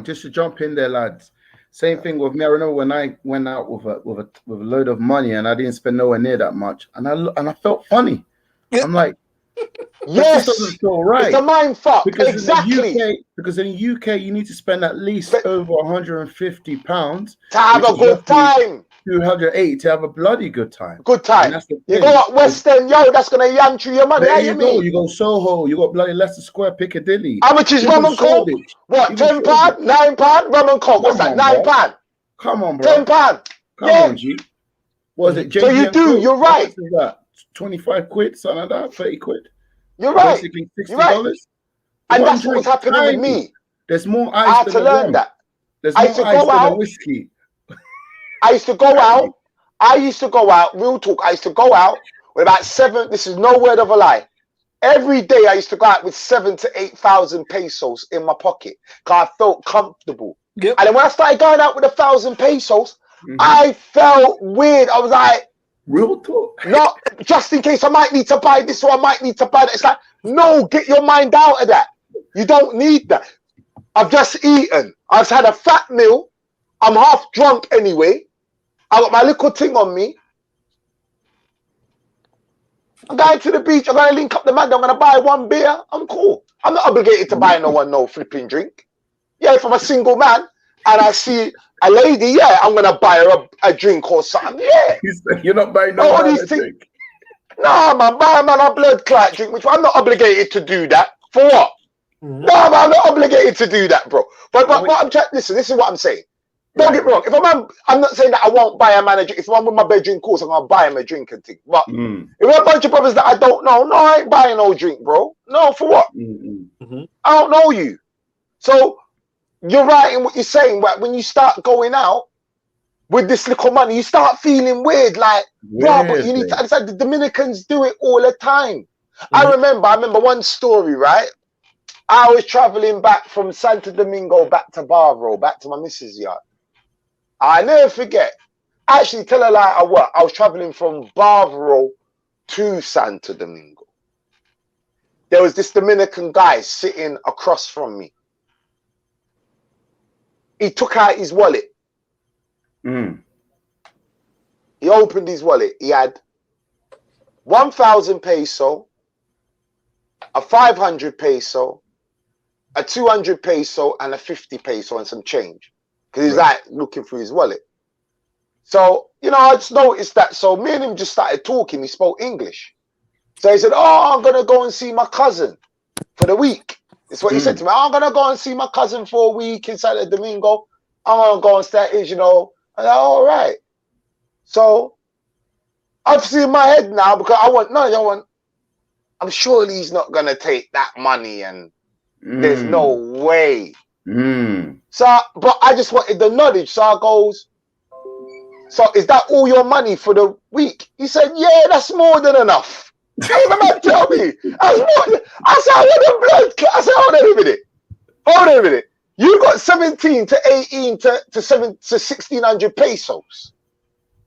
Speaker 8: Just to jump in there, lads. Same thing with me. I remember when I went out with a load of money and I didn't spend nowhere near that much, and I felt funny. I'm like,
Speaker 1: yes,
Speaker 8: this doesn't feel right.
Speaker 1: It's a mind fuck.
Speaker 8: Because
Speaker 1: exactly.
Speaker 8: Because in the UK, you need to spend at least over £150
Speaker 1: to have a good time.
Speaker 8: 280 to have a bloody good time.
Speaker 1: Good time. You go up West End, yo, that's gonna yam through your money.
Speaker 8: There you go. You go Soho. You got bloody Leicester Square, Piccadilly.
Speaker 1: How much is rum and coke? What? £10, £9? Rum and coke. What's that? £9?
Speaker 8: Come on, bro.
Speaker 1: £10.
Speaker 8: Come on, G. Was it?
Speaker 1: So you do. You're right.
Speaker 8: What is that? 25 quid, something like that. 30 quid.
Speaker 1: You're right.
Speaker 8: Basically $60.
Speaker 1: You're right. And that's what's happening with me.
Speaker 8: There's more
Speaker 1: I had to learn that.
Speaker 8: There's more ice than whiskey.
Speaker 1: I used to go out, real talk, I used to go out with about this is no word of a lie. Every day I used to go out with 7,000 to 8,000 pesos in my pocket because I felt comfortable. Yep. And then when I started going out with 1,000 pesos, I felt weird. I was like,
Speaker 8: real talk.
Speaker 1: No, just in case I might need to buy this or I might need to buy that. It's like, no, get your mind out of that. You don't need that. I've just eaten. I've had a fat meal. I'm half drunk anyway. I got my little thing on me. I'm going to the beach. I'm going to link up the man. I'm going to buy one beer. I'm cool. I'm not obligated to buy no flipping drink. Yeah, if I'm a single man and I see a lady, yeah, I'm going to buy her a drink or something. Yeah.
Speaker 8: You're not buying no drink.
Speaker 1: No, man, buy a man a blood clot drink, which I'm not obligated to do that. For what? No, man, I'm not obligated to do that, bro. But I'm trying. Listen, this is what I'm saying. Don't get me wrong. If I'm not saying that I won't buy a man a drink. If I'm with my bedroom course, I'm gonna buy him a drink and thing. But if we're a bunch of brothers that I don't know, no, I ain't buying no drink, bro. No, for what? I don't know you. So you're right in what you're saying. But when you start going out with this little money, you start feeling weird. Like, bro, but you need to. It's like the Dominicans do it all the time. I remember one story, right? I was traveling back from Santo Domingo back to Barbaro, back to my missus' yard. I never forget. Actually, tell a lie, I was traveling from Barbaro to Santo Domingo. there was this Dominican guy sitting across from me. He took out his wallet. He opened his wallet. He had 1,000 peso, a 500 peso, a 200 peso, and a 50 peso and some change. Because he's like looking through his wallet. So, you know, I just noticed that. So me and him just started talking. He spoke English. So he said, oh, I'm going to go and see my cousin for the week. That's what he said to me. I'm going to go and see my cousin for a week in Santo Domingo. I'm going to go and stay, you know. And I'm like, all right. So obviously in my head now, because I'm sure he's not going to take that money and there's no way. So, but I just wanted the knowledge. So I goes, so is that all your money for the week? He said, yeah, that's more than enough. How the man tell me? I said, hold on a minute. Hold on a minute. You got 17 to 18 to 1,600 pesos.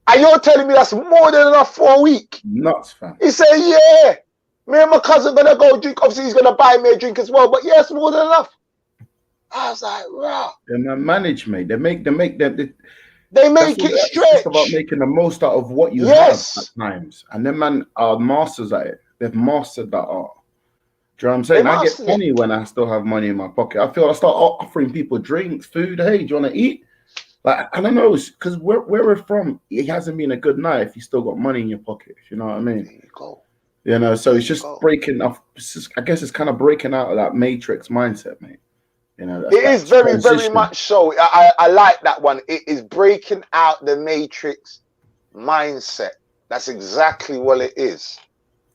Speaker 1: And you're telling me that's more than enough for a week?
Speaker 10: Nuts, fam.
Speaker 1: He said, yeah. Me and my cousin gonna go drink. Obviously, he's gonna buy me a drink as well. But yeah, it's more than enough. I was like, wow.
Speaker 10: They manage, mate. They make them.
Speaker 1: They make it stretch.
Speaker 10: It's about making the most out of what you have at times. And them man are masters at it. They've mastered that art. Do you know what I'm saying? I get money when I still have money in my pocket. I feel I start offering people drinks, food. Hey, do you want to eat? Like, I don't know, because where we're from, it hasn't been a good night if you still got money in your pocket. You know what I mean? There you go. You know, so it's just breaking off. I guess it's kind of breaking out of that matrix mindset, mate. You know,
Speaker 1: it is very, very much so. I like that one. It is breaking out the matrix mindset. That's exactly what it is.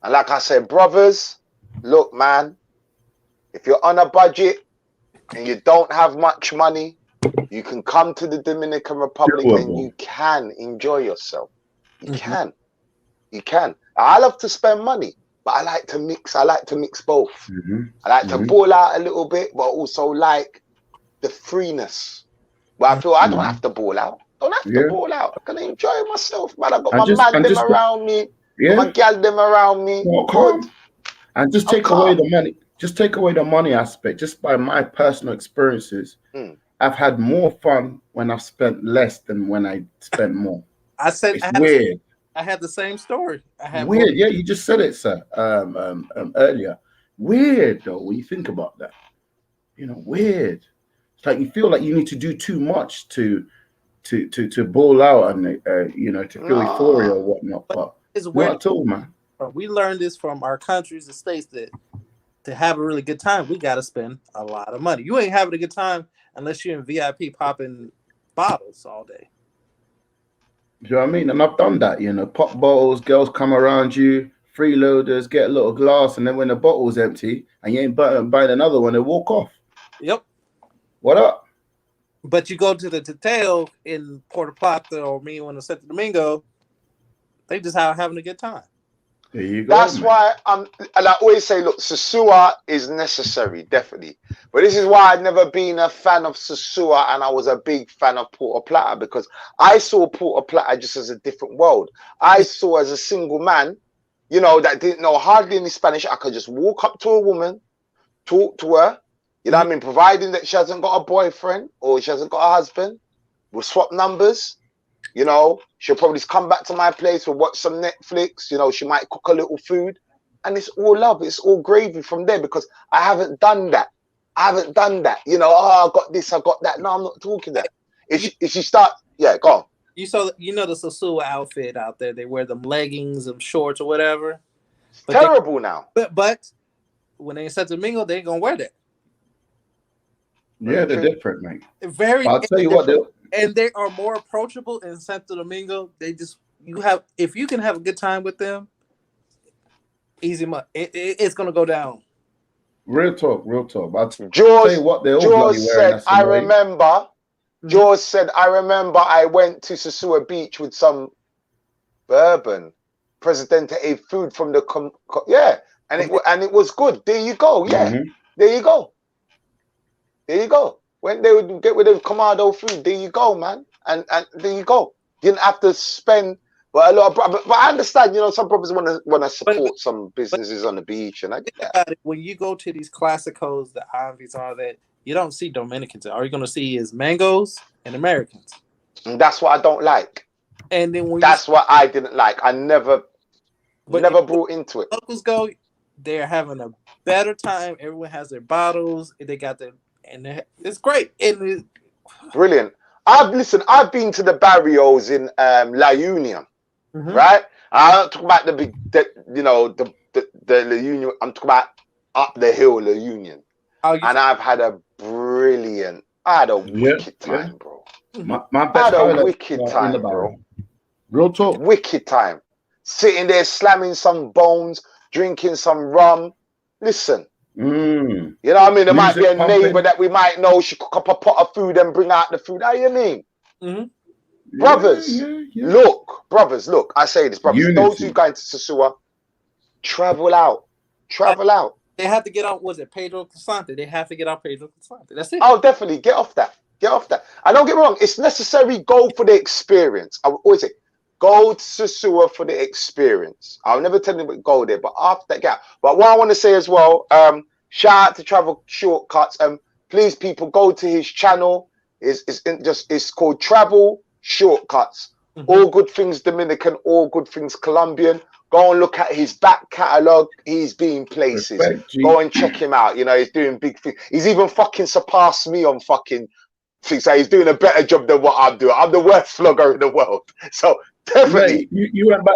Speaker 1: And like I said, brothers, look, man, if you're on a budget and you don't have much money, you can come to the Dominican Republic and you can enjoy yourself. You can. You can. I love to spend money, but I like to mix. I like to mix both. I like to ball out a little bit, but also like the freeness. But I feel I don't have to ball out. Don't have to ball out. I can enjoy myself, man. I got my man them around me. My gal them around me. Good.
Speaker 10: And just take away the money. Just take away the money aspect. Just by my personal experiences, I've had more fun when I've spent less than when I spent more. It's weird.
Speaker 5: I had the same story.
Speaker 10: Weird, yeah. You just said it, sir, earlier. Weird, though, when you think about that. You know, weird. It's like you feel like you need to do too much to ball out and you know, to feel euphoria or whatnot. But it's weird at all, man.
Speaker 5: We learned this from our countries, the states, that to have a really good time, we got to spend a lot of money. You ain't having a good time unless you're in VIP popping bottles all day.
Speaker 10: Do you know what I mean? And I've done that, you know, pop bottles, girls come around you, freeloaders, get a little glass, and then when the bottle's empty and you ain't buying another one, they walk off.
Speaker 5: Yep.
Speaker 10: What up?
Speaker 5: But you go to the Tateo in Puerto Plata or me in Santo Domingo, they just having a good time.
Speaker 10: There you go.
Speaker 1: That's why and I always say, look, sosua is necessary, definitely. But this is why I've never been a fan of sosua, and I was a big fan of Puerto Plata, because I saw Puerto Plata just as a different world. I saw as a single man, you know, that didn't know hardly any Spanish. I could just walk up to a woman, talk to her, you know what I mean, providing that she hasn't got a boyfriend or she hasn't got a husband. We'll swap numbers. You know, she'll probably come back to my place, we'll watch some Netflix, you know, she might cook a little food, and it's all love, it's all gravy from there, because I haven't done that. You know, oh, I got this, I got that. No, I'm not talking that. If she start, yeah, go on.
Speaker 5: You know the sosua outfit out there, they wear them leggings, them shorts or whatever.
Speaker 1: But terrible now.
Speaker 5: But when they in Santo Domingo, they ain't gonna wear that.
Speaker 10: Yeah, they're different, mate.
Speaker 5: Very.
Speaker 10: I'll tell you what,
Speaker 5: and they are more approachable in Santo Domingo. If you can have a good time with them, easy money. It's gonna go down.
Speaker 10: Real talk. I'll tell you what, they're all bloody wearing.
Speaker 1: George said, I remember I went to Sosua Beach with some bourbon, Presidente A food from the and it was good. There you go. Yeah, there you go. When they would get rid of Kamado food, there you go, man. And there you go. You didn't have to spend But a lot of but I understand, you know, some brothers want to support some businesses on the beach, and I get that.
Speaker 5: When you go to these classicos, the Ivies, all that, you don't see Dominicans. All you're gonna see is Mangos and Americans.
Speaker 1: And that's what I don't like.
Speaker 5: And then
Speaker 1: that's what I didn't like. I never brought into it.
Speaker 5: Locals go, they're having a better time. Everyone has their bottles. They got them, and it's great. And
Speaker 1: brilliant. I've been to the barrios in La Union, right? I don't talk about the La Union. I'm talking about up the hill, La Union. And I've had a brilliant. I had a wicked time, bro.
Speaker 10: My best
Speaker 1: I had a wicked time, bro.
Speaker 10: Real talk.
Speaker 1: Wicked time. Sitting there slamming some bones, drinking some rum. Listen. You know what I mean? There might be a neighbor that we might know. She cook up a pot of food and bring out the food. How you mean? Brothers, look. Brothers, look. I say this, brothers. Unity. Those who go into Sosua, travel out. Travel out.
Speaker 5: They have to get off, was it Pedro Casante? They have to get off Pedro Casante. That's it.
Speaker 1: Oh, definitely. Get off that. Get off that. And don't get me wrong. It's necessary. Go for the experience. I always say, go to Sosua for the experience. I'll never tell you to go there, but after that, get out. But what I want to say as well, shout out to Travel Shortcuts. Please, people, go to his channel. It's called Travel Shortcuts. All good things Dominican, all good things Colombian. Go and look at his back catalogue. He's been places. Go and check him out. You know, he's doing big things. He's even fucking surpassed me on fucking things. So he's doing a better job than what I'm doing. I'm the worst vlogger in the world. So definitely.
Speaker 10: Mate, you went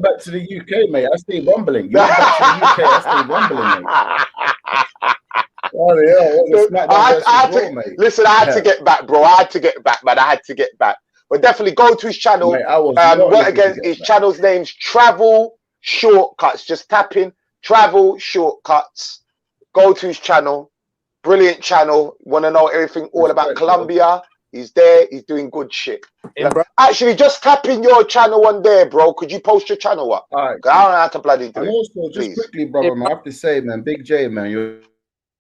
Speaker 10: back to the UK, mate. I stay rumbling. You went back to the UK. I stay rumbling, mate.
Speaker 1: Listen, I had to get back, bro. I had to get back, man. I had to get back. But definitely go to his channel. Mate, his channel's name's Travel Shortcuts. Just tap in Travel Shortcuts. Go to his channel. Brilliant channel. Want to know everything all about Colombia? He's there. He's doing good shit. Actually, just tap in your channel on there, bro. Could you post your channel up?
Speaker 10: All right.
Speaker 1: I don't know how to bloody do
Speaker 10: it.
Speaker 1: And
Speaker 10: also, just quickly, brother, man, I have to say, man, Big J, man, you're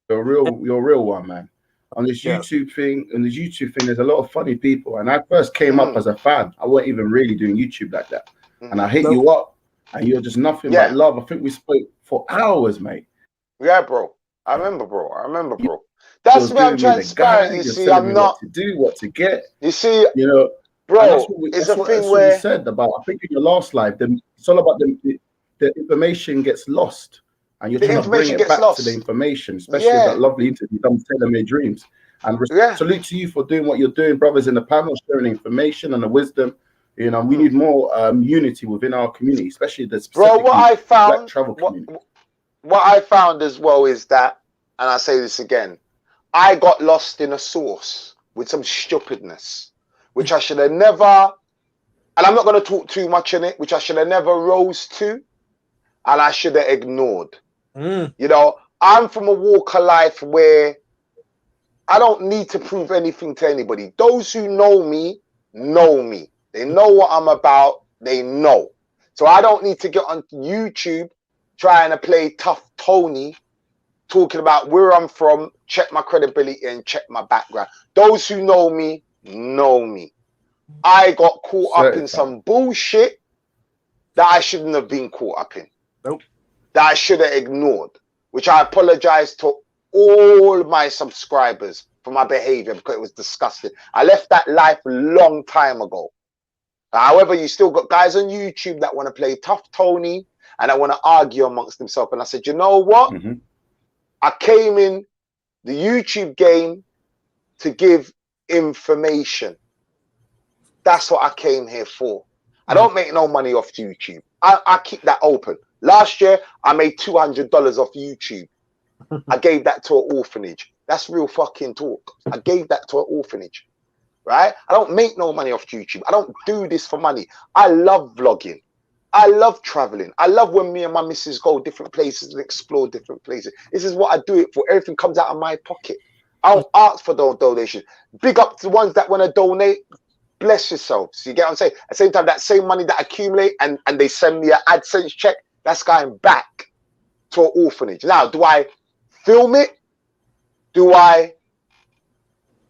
Speaker 10: a real one, man. On this YouTube thing, there's a lot of funny people. And I first came up as a fan. I wasn't even really doing YouTube like that. And I hit you up, and you're just nothing but love. I think we spoke for hours, mate.
Speaker 1: Yeah, bro. I remember, bro. That's why I'm transparent. You see, I'm not
Speaker 10: what to do, what to get.
Speaker 1: You see,
Speaker 10: you know,
Speaker 1: bro. It's a thing where
Speaker 10: you said about. I think in your last live, it's all about the information gets lost. And you're trying to bring it back to the information, especially that lovely interview done with Taylor Made Dreams. And salute to you for doing what you're doing, brothers in the panel, sharing information and the wisdom. You know, we need more unity within our community, especially the
Speaker 1: what I found,
Speaker 10: black travel community.
Speaker 1: What I found as well is that, and I say this again, I got lost in a source with some stupidness, which I should have never, and I'm not going to talk too much in it, which I should have never rose to, and I should have ignored. You know, I'm from a walk of life where I don't need to prove anything to anybody. Those who know me, know me. They know what I'm about. They know. So I don't need to get on YouTube trying to play tough Tony, talking about where I'm from, check my credibility and check my background. Those who know me, know me. I got caught up in some bullshit that I shouldn't have been caught up in.
Speaker 5: Nope.
Speaker 1: That I should have ignored, which I apologize to all my subscribers for my behavior because it was disgusting. I left that life a long time ago. However, you still got guys on YouTube that want to play tough Tony and I want to argue amongst themselves. And I said, you know what? I came in the YouTube game to give information. That's what I came here for. I don't make no money off YouTube. I keep that open. Last year, I made $200 off YouTube. I gave that to an orphanage. That's real fucking talk. I gave that to an orphanage, right? I don't make no money off YouTube. I don't do this for money. I love vlogging. I love traveling. I love when me and my missus go different places and explore different places. This is what I do it for. Everything comes out of my pocket. I don't ask for no donation. Big up to the ones that want to donate. Bless yourselves. You get what I'm saying? At the same time, that same money that I accumulate and they send me an AdSense check, that's going back to an orphanage. Now, do I film it? Do I?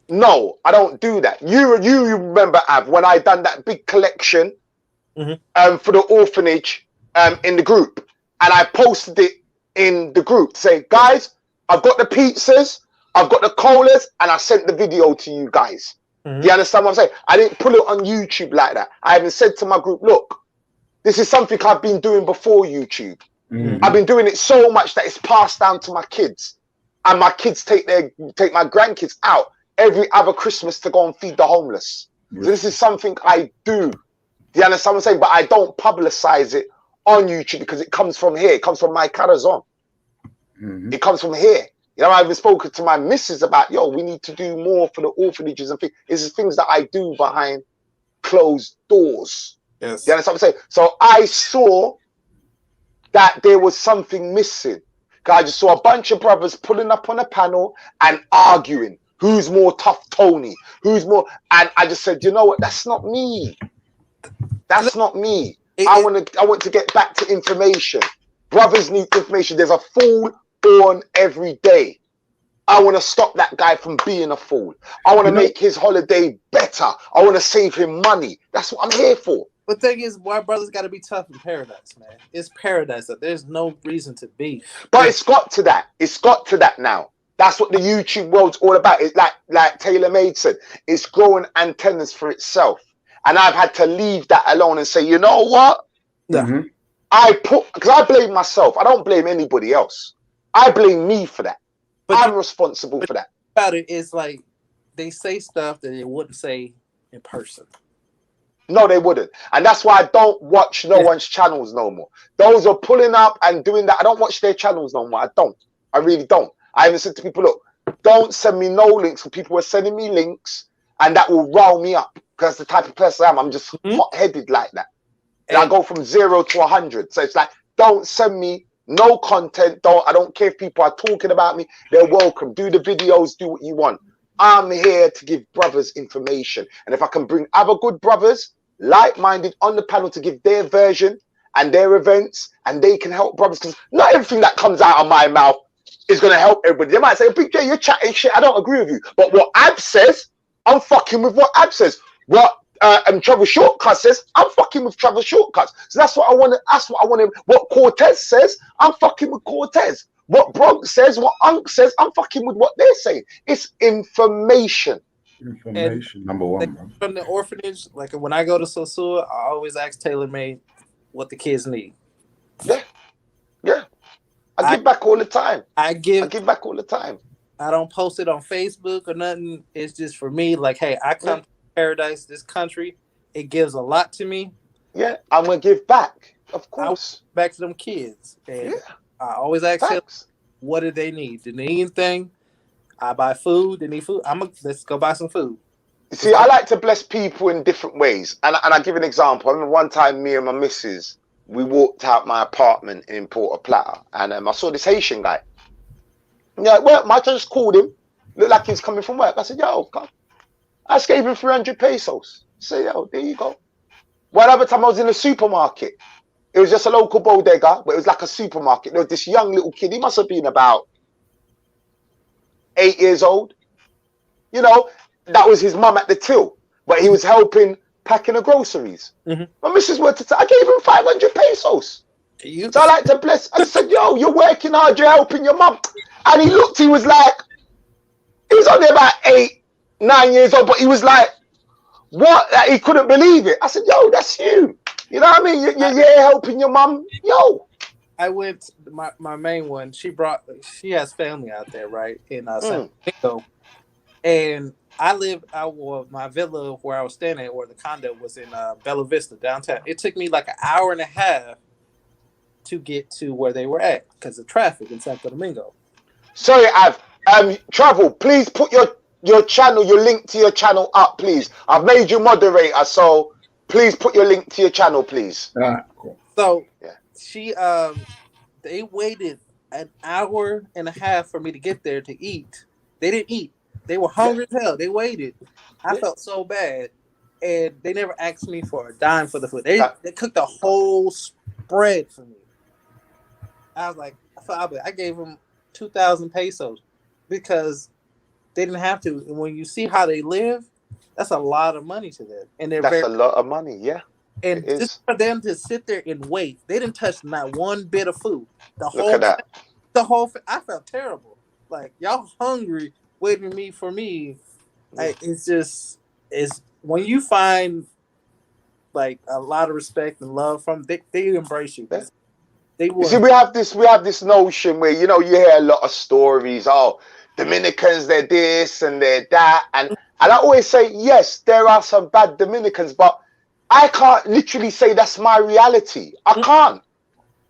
Speaker 1: No, I don't do that. You remember, Av, when I done that big collection for the orphanage in the group, and I posted it in the group to say, guys, I've got the pizzas, I've got the colas, and I sent the video to you guys. Do you understand what I'm saying? I didn't put it on YouTube like that. I even said to my group, look, this is something I've been doing before YouTube. I've been doing it so much that it's passed down to my kids, and my kids take my grandkids out every other Christmas to go and feed the homeless. So this is something I do. Do you understand what I'm saying? But I don't publicize it on YouTube because it comes from here. It comes from my corazon. It comes from here. You know, I've even spoken to my missus about, yo, we need to do more for the orphanages and things. This is things that I do behind closed doors.
Speaker 5: Yes.
Speaker 1: You understand what I'm saying? So I saw that there was something missing. I just saw a bunch of brothers pulling up on a panel and arguing. Who's more tough, Tony? Who's more? And I just said, you know what? That's not me. That's not me. I want to get back to information. Brothers need information. There's a fool born every day. I want to stop that guy from being a fool. I want to make his holiday better. I want to save him money. That's what I'm here for.
Speaker 5: The thing is, why brothers got to be tough in paradise, man? It's paradise. There's no reason to be.
Speaker 1: But it's got to that. It's got to that now. That's what the YouTube world's all about. It's like Taylor Made said, it's growing antennas for itself. And I've had to leave that alone and say, you know what?
Speaker 5: Yeah.
Speaker 1: Because I blame myself. I don't blame anybody else. I blame me for that. But I'm responsible for that.
Speaker 5: About it is like they say stuff that they wouldn't say in person.
Speaker 1: No, they wouldn't. And that's why I don't watch no one's channels no more. Those are pulling up and doing that. I don't watch their channels no more. I don't. I really don't. I even said to people, look, don't send me no links. For people who are sending me links, and that will rile me up. Because the type of person I am, I'm just hot-headed like that. And I go from 0 to 100. So it's like, don't send me no content. I don't care if people are talking about me. They're welcome. Do the videos. Do what you want. I'm here to give brothers information. And if I can bring other good brothers, like-minded, on the panel to give their version and their events, and they can help brothers, because not everything that comes out of my mouth is going to help everybody. They might say, Big J, you're chatting shit. I don't agree with you. But what Ab says, I'm fucking with what Ab says. What Travel Shortcuts says, I'm fucking with Travel Shortcuts. So that's what I want. That's what I want. What Cortez says, I'm fucking with Cortez. What Bronx says, what Unc says, I'm fucking with what they're saying. It's information.
Speaker 10: Information, number one, bro.
Speaker 5: From the orphanage, like when I go to Sosua, I always ask Taylor Made what the kids need.
Speaker 1: Yeah. Yeah. I give back all the time.
Speaker 5: I give
Speaker 1: back all the time.
Speaker 5: I don't post it on Facebook or nothing. It's just for me, like, hey, I come to paradise, this country. It gives a lot to me.
Speaker 1: Yeah, I'm gonna give back. Of course.
Speaker 5: Back to them kids. And I always ask them, what do they need? Do they need anything? I buy food. They need food. Let's go buy some food.
Speaker 1: See, I like to bless people in different ways. And I give an example. I remember one time me and my missus, we walked out my apartment in Puerto Plata, and I saw this Haitian guy. Yeah, well, I just called him. Looked like he was coming from work. I said, yo, come. I just gave him 300 pesos. I said, yo, there you go. One other time I was in a supermarket. It was just a local bodega, but it was like a supermarket. There was this young little kid. He must have been about 8 years old. You know, that was his mum at the till, but he was helping packing the groceries. My missus went to I gave him 500 pesos. So I like to bless. I said, yo, you're working hard, you're helping your mum. And he looked, he was only about 8, 9 years old, but he was like, what? He couldn't believe it. I said, yo, that's you. You know what I mean? You're helping your mum. Yo.
Speaker 5: I went, my main one, she has family out there, right? In San Francisco. And my villa where I was staying at, or the condo, was in Bella Vista, downtown. It took me like an hour and a half to get to where they were at because of traffic in Santo Domingo.
Speaker 1: Sorry, Travel, please put your channel, your link to your channel up, please. I've made you moderator, so please put your link to your channel, please.
Speaker 10: All right, cool.
Speaker 5: So they waited an hour and a half for me to get there to eat. They didn't eat. They were hungry as hell. They waited. I felt so bad. And they never asked me for a dime for the food. They cooked a whole spread for me. I was like, I gave them 2,000 pesos because they didn't have to. And when you see how they live, that's a lot of money to them. And that's
Speaker 1: a lot of money, yeah.
Speaker 5: And just for them to sit there and wait, they didn't touch not one bit of food.
Speaker 1: Look at that.
Speaker 5: I felt terrible. Like, y'all hungry, waiting for me. It's when you find like a lot of respect and love from they embrace you. They will.
Speaker 1: You see, we have this notion where, you know, you hear a lot of stories. Oh, Dominicans, they're this and they're that, and I always say, yes, there are some bad Dominicans, but I can't literally say that's my reality. I can't.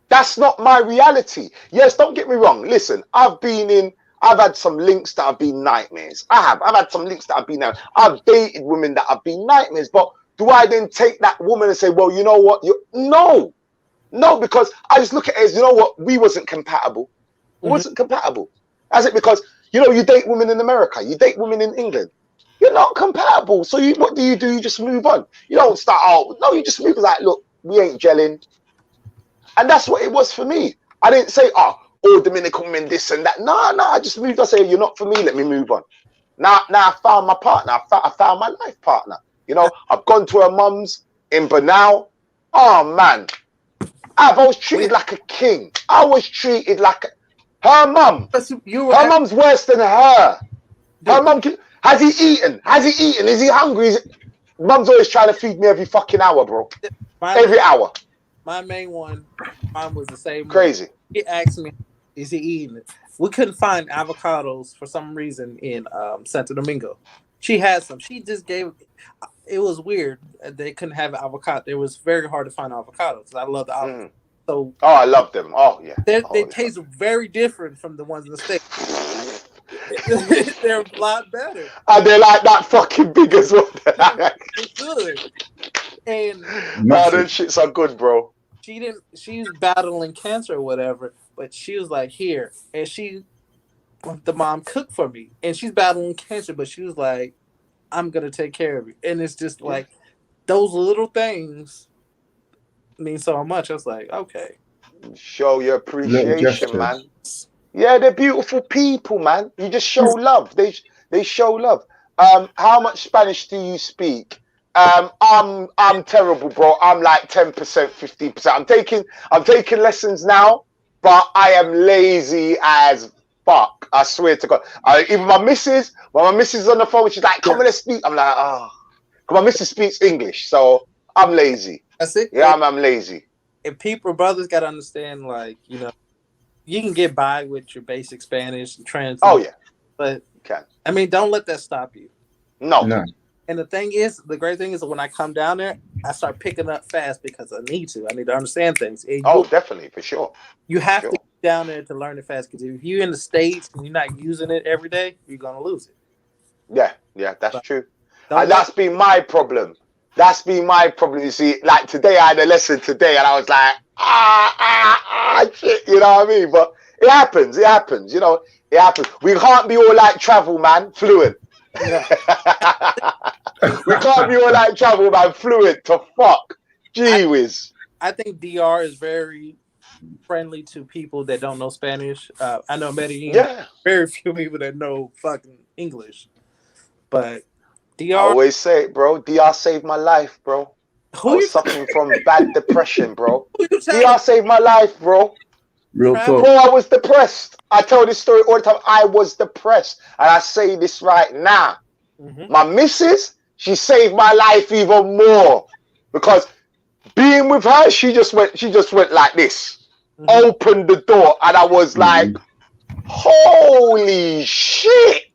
Speaker 1: That's not my reality. Yes, don't get me wrong. Listen, I've had some links that have been nightmares. I've had some links that have been nightmares. I've dated women that have been nightmares. But do I then take that woman and say, well, you know what? No, because I just look at it as, you know what? We wasn't compatible. We wasn't compatible. That's it, because, you know, you date women in America. You date women in England. You're not compatible. So what do? You just move on. You don't start out. No, you just move like, look, we ain't gelling. And that's what it was for me. I didn't say, all Dominican women, this and that. No, I just moved. I say, you're not for me. Let me move on. Now I found my partner. I found my life partner. You know, I've gone to her mum's in Banal. Oh, man. I was treated like a king. I was treated like her mum. Her mum's worse than her. Her mum... Has he eaten? Is he hungry? Mum's always trying to feed me every fucking hour, bro. Every hour.
Speaker 5: My main one, mine was the same.
Speaker 1: Crazy.
Speaker 5: Way. He asked me, is he eating it? We couldn't find avocados for some reason in Santo Domingo. She had some. She just gave... It was weird. They couldn't have avocado. It was very hard to find avocados. I love the avocados. So,
Speaker 1: I love them. Oh, yeah.
Speaker 5: They taste very different from the ones in the States. They're a lot better.
Speaker 1: And they're like that fucking big as well.
Speaker 5: It's good. And
Speaker 1: them shits are good, bro.
Speaker 5: She's battling cancer or whatever, but she was like, here. And the mom cooked for me. And she's battling cancer, but she was like, I'm gonna take care of you. And it's just like those little things mean so much. I was like, okay.
Speaker 1: Show your appreciation, man. Yeah, they're beautiful people, man. You just show love. They show love. How much Spanish do you speak? I'm terrible, bro. I'm like 10%, 15%. I'm taking lessons now, but I am lazy as fuck. I swear to God. Even my missus, when my missus is on the phone, she's like, come on, let's speak. I'm like, because my missus speaks English, so I'm lazy.
Speaker 5: That's it.
Speaker 1: Yeah, I'm lazy.
Speaker 5: And brothers got to understand, like, you know, you can get by with your basic Spanish and translate.
Speaker 1: Oh, yeah.
Speaker 5: But,
Speaker 1: you can.
Speaker 5: I mean, don't let that stop you.
Speaker 1: No.
Speaker 5: And the great thing is that when I come down there, I start picking up fast because I need to. I need to understand things.
Speaker 1: Definitely, for sure.
Speaker 5: You have to get down there to learn it fast, because if you're in the States and you're not using it every day, you're going to lose it.
Speaker 1: Yeah, that's true. That's been my problem. You see, like today, I had a lesson today and I was like, shit, you know what I mean? But it happens, you know, it happens. We can't be all like travel, man, fluent. Yeah. We can't be all like travel, man, fluent to fuck. Gee whiz.
Speaker 5: I think DR is very friendly to people that don't know Spanish. I know Medellin, very few people that know fucking English. But DR...
Speaker 1: I always say it, bro. DR saved my life, bro. I was suffering from bad depression, bro. DR saved my life, bro.
Speaker 10: Real talk.
Speaker 1: Bro, I was depressed. I tell this story all the time. I was depressed. And I say this right now. My missus, she saved my life even more. Because being with her, she just went like this. Opened the door. And I was like, holy shit.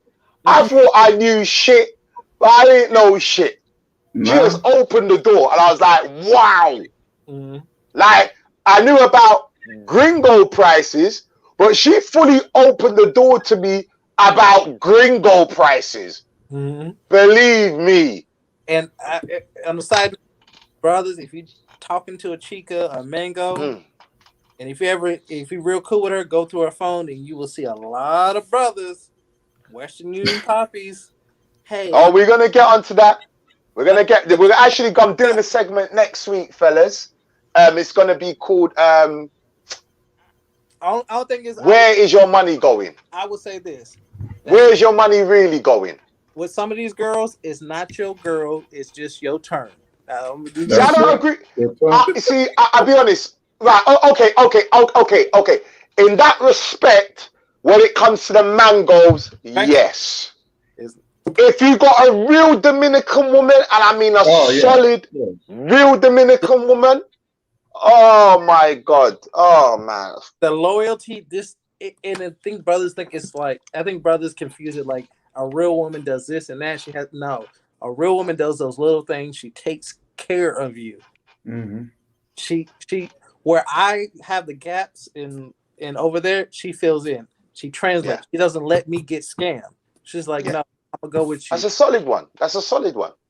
Speaker 1: I thought I knew shit. But I didn't know shit. She just opened the door. And I was like, wow. Like, I knew about gringo prices, but she fully opened the door to me about gringo prices. Believe me.
Speaker 5: And on the side, brothers, if you're talking to a chica, a mango, and if you're real cool with her, go through her phone and you will see a lot of brothers, Western Union poppies. Hey.
Speaker 1: Oh, we're gonna get onto that. We're actually doing a segment next week, fellas. It's gonna be called
Speaker 5: I don't think it's...
Speaker 1: Where is your money going?
Speaker 5: I would say this.
Speaker 1: Where is your money really going?
Speaker 5: With some of these girls, it's not your girl. It's just your turn.
Speaker 1: See, I don't agree. I'll be honest. Right? Okay. In that respect, when it comes to the mangoes, yes. If you got a real Dominican woman, and I mean a solid, real Dominican woman, oh my God, oh man,
Speaker 5: the loyalty. And I think brothers think it's like, I think brothers confuse it like a real woman does this and that. She has no. A real woman does those little things. She takes care of you.
Speaker 10: Mm-hmm.
Speaker 5: She where I have the gaps in over there, she fills in. She translates. She doesn't let me get scammed. She's like, no, I'm gonna go with you.
Speaker 1: That's a solid one.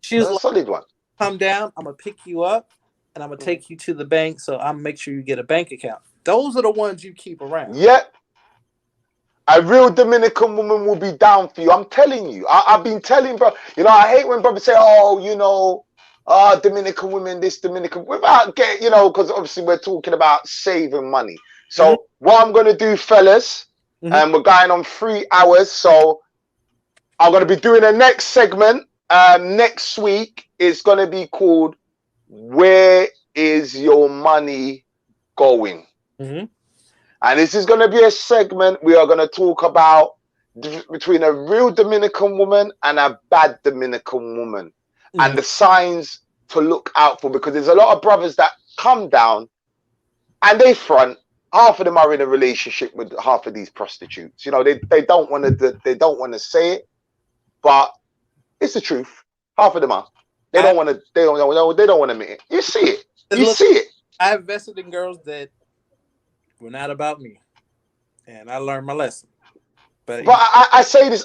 Speaker 1: She's a solid one.
Speaker 5: Come down. I'm gonna pick you up, and I'm gonna take you to the bank. So I'm make sure you get a bank account. Those are the ones you keep around.
Speaker 1: Yep. A real Dominican woman will be down for you. I'm telling you. I've been telling, bro. You know, I hate when brothers say, "Oh, you know, Dominican women, this Dominican," without getting, you know, because obviously we're talking about saving money. So what I'm gonna do, fellas, and we're going on 3 hours, so I'm gonna be doing the next segment next week. It's gonna be called "Where is Your Money Going?" And this is going to be a segment we are going to talk about between a real Dominican woman and a bad Dominican woman and the signs to look out for, because there's a lot of brothers that come down and they front. Half of them are in a relationship with half of these prostitutes. You know, they don't want to say it, but it's the truth. Half of them are. They don't want to admit it. You see it. You see it.
Speaker 5: I invested in girls that were not about me, and I learned my lesson. But
Speaker 1: I say this,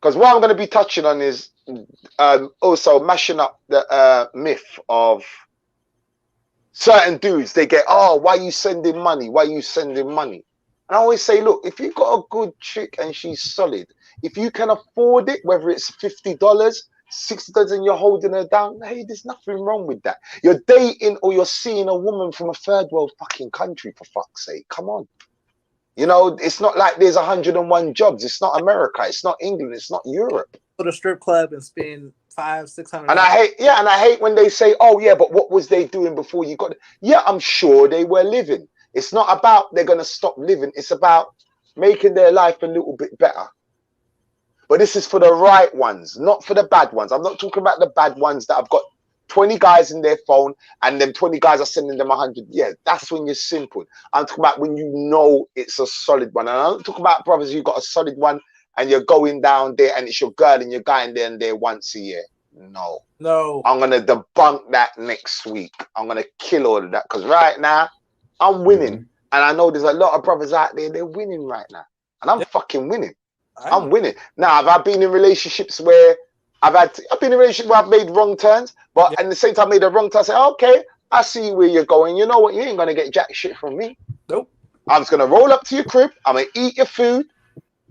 Speaker 1: because what I'm going to be touching on is also mashing up the myth of certain dudes. They get, "Oh, why are you sending money? Why are you sending money?" And I always say, look, if you've got a good chick and she's solid, if you can afford it, whether it's $50, $60 and you're holding her down, hey, there's nothing wrong with that. You're dating or you're seeing a woman from a third world fucking country, for fuck's sake. Come on. You know, it's not like there's 101 jobs. It's not America. It's not England. It's not Europe.
Speaker 5: Go to a strip club and spend $500-$600.
Speaker 1: And I hate when they say, "Oh yeah, but what was they doing before you got it?" Yeah, I'm sure they were living. It's not about they're gonna stop living. It's about making their life a little bit better. But this is for the right ones, not for the bad ones. I'm not talking about the bad ones that have got 20 guys in their phone and then 20 guys are sending them 100. Yeah, that's when you're simple. I'm talking about when you know it's a solid one. And I don't talk about brothers, you got a solid one and you're going down there and it's your girl and you're going there and there once a year. No. I'm going to debunk that next week. I'm going to kill all of that, because right now I'm winning. And I know there's a lot of brothers out there, they're winning right now. And I'm fucking winning. I'm winning. Now, have I been in relationships where I've been in a relationship where I've made wrong turns, but at the same time I made a wrong turn? I say, okay, I see where you're going. You know what? You ain't gonna get jack shit from me.
Speaker 5: Nope.
Speaker 1: I'm just gonna roll up to your crib. I'm gonna eat your food.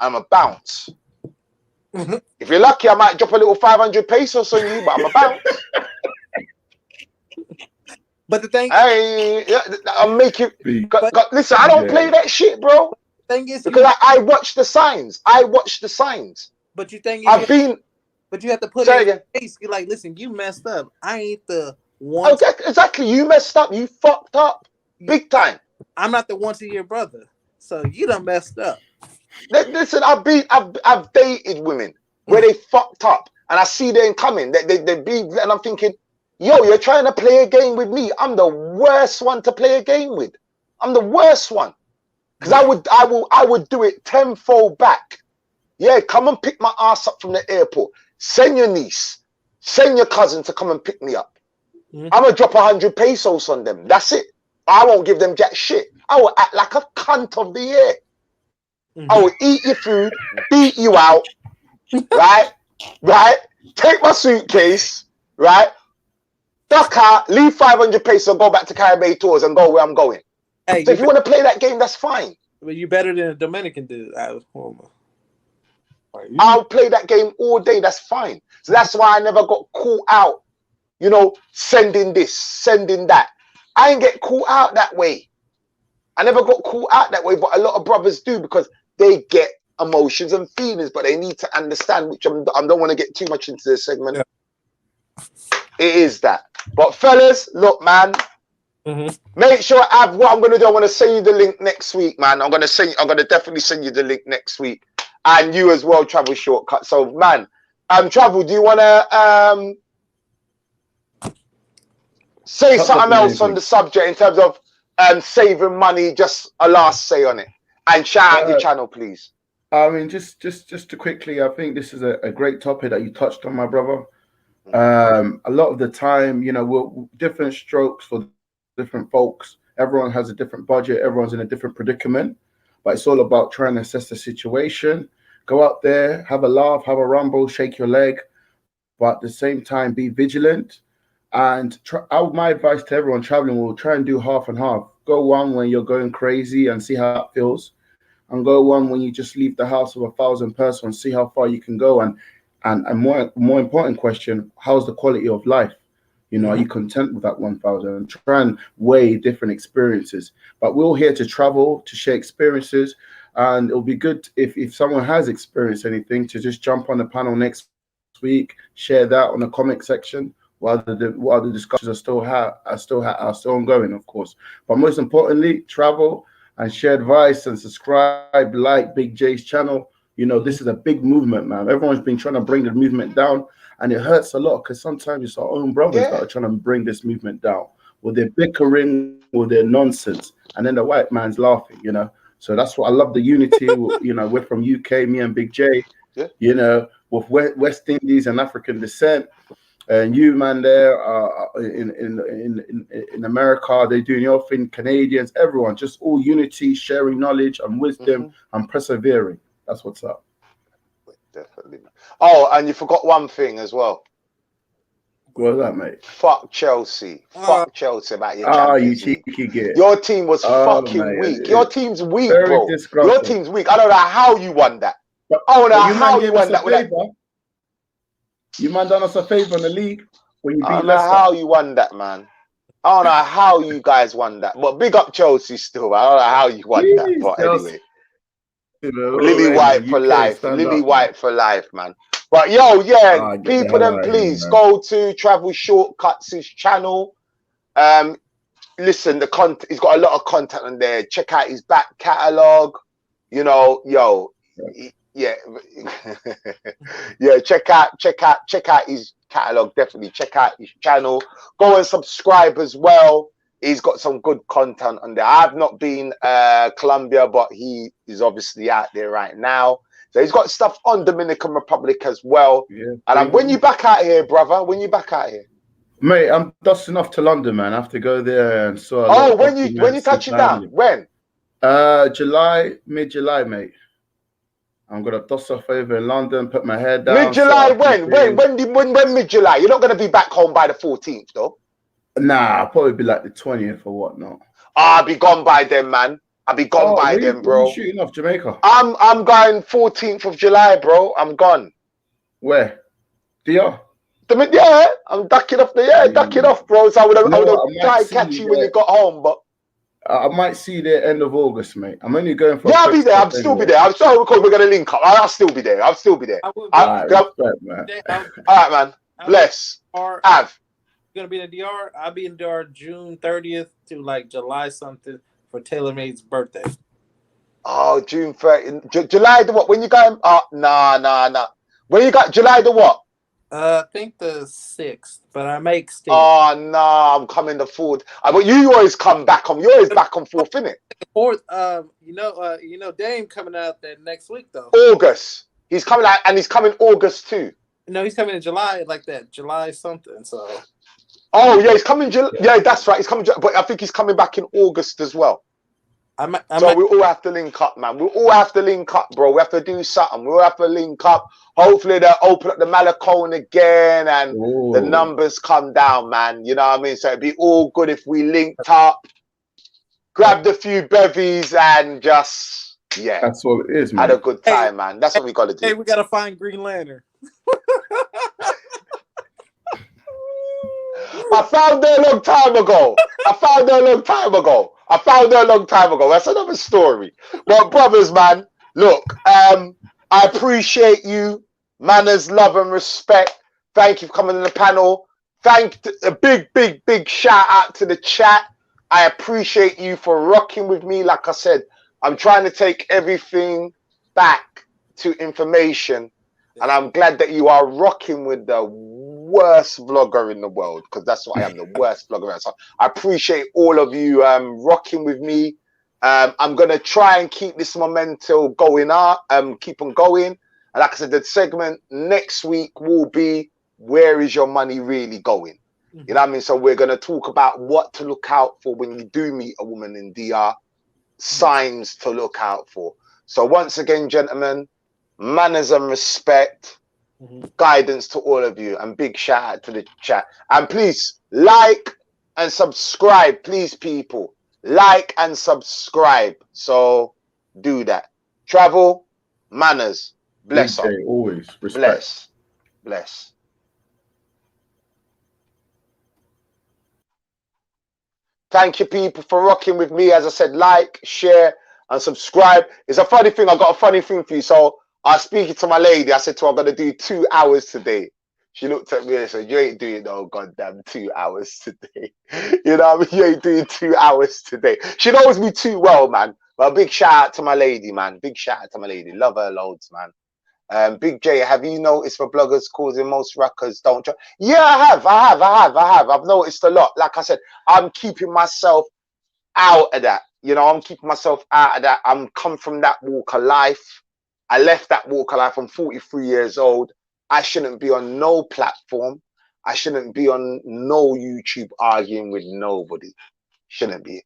Speaker 1: I'm gonna bounce. If you're lucky, I might drop a little 500 pesos on you, but I'm gonna bounce.
Speaker 5: But the thing,
Speaker 1: I'll make you. Listen, I don't play that shit, bro.
Speaker 5: Thing is,
Speaker 1: because I watch the signs.
Speaker 5: But you think but you have to put it in your face. You're like, listen, you messed up. I ain't the one.
Speaker 1: Exactly, you messed up. You fucked up, big time.
Speaker 5: I'm not the once-a-year brother, so you done messed up.
Speaker 1: Listen, I've dated women where they fucked up, and I see them coming. They be, and I'm thinking, yo, you're trying to play a game with me. I'm the worst one to play a game with. I'm the worst one. Because I would do it tenfold back. Yeah, come and pick my ass up from the airport. Send your niece, send your cousin to come and pick me up. I'm gonna drop 100 pesos on them. That's it. I won't give them jack shit. I will act like a cunt of the year. I will eat your food, beat you out, right? Take my suitcase, right? Duck out, leave 500 pesos, go back to Caribbean Tours and go where I'm going. Hey, so if you want to play that game, that's fine.
Speaker 5: But you better than a Dominican dude.
Speaker 1: I'll play that game all day. That's fine. So that's why I never got caught out, you know, sending this, sending that. I ain't get caught out that way. I never got caught out that way, but a lot of brothers do, because they get emotions and feelings, but they need to understand, which I don't want to get too much into this segment. Yeah. It is that. But fellas, look, man, make sure what I'm going to do, I'm going to send you the link next week, man. I'm going to definitely send you the link next week. And you as well, Travel Shortcut. So, man, Travel, do you want to say something else on the subject in terms of saving money? Just a last say on it. And shout out your channel, please.
Speaker 10: I mean, just to quickly, I think this is a great topic that you touched on, my brother. A lot of the time, you know, we're different strokes for different folks. Everyone has a different budget. Everyone's in a different predicament. But it's all about trying to assess the situation. Go out there, have a laugh, have a rumble, shake your leg. But at the same time, be vigilant. And my advice to everyone traveling will try and do half and half. Go one when you're going crazy and see how it feels. And go one when you just leave the house of 1,000 persons and see how far you can go. And more important question, how's the quality of life? You know, are you content with that 1,000? And try and weigh different experiences. But we're all here to travel, to share experiences. And it'll be good if someone has experienced anything to just jump on the panel next week, share that on the comment section while the discussions are still ongoing, of course. But most importantly, travel and share advice and subscribe, like Big J's channel. You know, this is a big movement, man. Everyone's been trying to bring the movement down, and it hurts a lot because sometimes it's our own brothers that are trying to bring this movement down with their bickering, with their nonsense, and then the white man's laughing, you know. So that's what I love, the unity. You know, we're from UK, me and Big J, you know, with West Indies and African descent. And you, man, there in America, they're doing your thing, Canadians, everyone, just all unity, sharing knowledge and wisdom and persevering. That's what's up.
Speaker 1: Definitely. Oh, and you forgot one thing as well.
Speaker 10: What was that, mate?
Speaker 1: Fuck Chelsea. Fuck Chelsea about your Champions
Speaker 10: you cheeky git.
Speaker 1: Your team was fucking weak. Your team's weak, bro. Your team's weak. I don't know how you won that. I don't know how you won that.
Speaker 10: You man done us a favor in the league when you beat Leicester.
Speaker 1: I don't know how you won that, man. I don't know how you guys won that. But big up Chelsea still. I don't know how you won that. But anyway. Lily White for life. Lily White for life, man. But yo, people then please go to Travel Shortcuts' channel. Listen, the content, he's got a lot of content on there. Check out his back catalog. You know, check out his catalog. Definitely check out his channel. Go and subscribe as well. He's got some good content on there. I've not been Colombia, but he is obviously out there right now. So he's got stuff on Dominican Republic as well. And when you back out here, brother, when you back out here,
Speaker 10: mate, I'm dusting off to London, man. I have to go there and so.
Speaker 1: When you touch it down, when?
Speaker 10: July, mid-July, mate. I'm gonna dust off over in London, put my head down.
Speaker 1: Mid-July, when mid-July? You're not gonna be back home by the 14th, though.
Speaker 10: Nah, I'll probably be like the 20th or whatnot.
Speaker 1: I'll be gone by then, man. I'll be gone by then, bro.
Speaker 10: You shooting off Jamaica?
Speaker 1: I'm going 14th of July, bro. I'm gone.
Speaker 10: Where? DR?
Speaker 1: Yeah, I'm ducking off ducking off, bro. So I would have tried to catch you when you got home, but
Speaker 10: I might see you there end of August, mate. I'm only going for.
Speaker 1: I'll be there. I'll still be there. I'm sorry because we're gonna link up. I'll still be there. I'll still be there.
Speaker 10: All right, man.
Speaker 1: All right, man. Bless. Av.
Speaker 5: Gonna be in the DR. I'll be in DR June 30th to like July something for TaylorMade's birthday.
Speaker 1: Oh, June 30th. July the what? When you going? Nah. When you got July the what?
Speaker 5: I think the 6th, but I may extend.
Speaker 1: Oh no, I'm coming the 4th. But you always come back on. You're always back on 4th, innit?
Speaker 5: 4th. You know, Dame coming out there next week though.
Speaker 1: August. He's coming out, and he's coming August too.
Speaker 5: No, he's coming in July, like that. July something. So.
Speaker 1: Oh yeah, he's coming. Yeah, that's right. He's coming, but I think he's coming back in August as well. So we all have to link up, man. We all have to link up, bro. We have to do something. We all have to link up. Hopefully they'll open up the Malacone again and the numbers come down, man. You know what I mean? So it'd be all good if we linked up, grabbed a few bevies and just,
Speaker 10: that's all it is, man.
Speaker 1: Had a good time, man. That's what we got to do.
Speaker 5: Hey, we got to find Green Lantern.
Speaker 1: I found her a long time ago. That's another story. But brothers, man, Look, I appreciate you. Manners, love, and respect. Thank you for coming on the panel. A big shout out to the chat. I appreciate you for rocking with me. Like I said, I'm trying to take everything back to information. And I'm glad that you are rocking with the worst vlogger in the world, because that's what I am, the worst vlogger. So I appreciate all of you rocking with me. I'm going to try and keep this momentum going up, keep on going. And like I said, the segment next week will be, where is your money really going? You know what I mean? So we're going to talk about what to look out for when you do meet a woman in DR, signs to look out for. So once again, gentlemen, manners and respect, guidance to all of you, and big shout out to the chat. And please like and subscribe, please, people. Like and subscribe. So do that. Travel, manners, bless up.
Speaker 10: Always respect.
Speaker 1: Bless. Thank you, people, for rocking with me. As I said, like, share, and subscribe. It's a funny thing. I got a funny thing for you. So I was speaking to my lady. I said to her, I'm going to do 2 hours today. She looked at me and said, you ain't doing no goddamn 2 hours today. You know what I mean? You ain't doing 2 hours today. She knows me too well, man. But a big shout out to my lady, man. Big shout out to my lady. Love her loads, man. Big J, have you noticed for bloggers causing most ruckers don't try? Yeah, I have. I've noticed a lot. Like I said, I'm keeping myself out of that. You know, I'm keeping myself out of that. I'm come from that walk of life. I left that walk of life. I'm 43 years old. I shouldn't be on no platform. I shouldn't be on no YouTube arguing with nobody. Shouldn't be.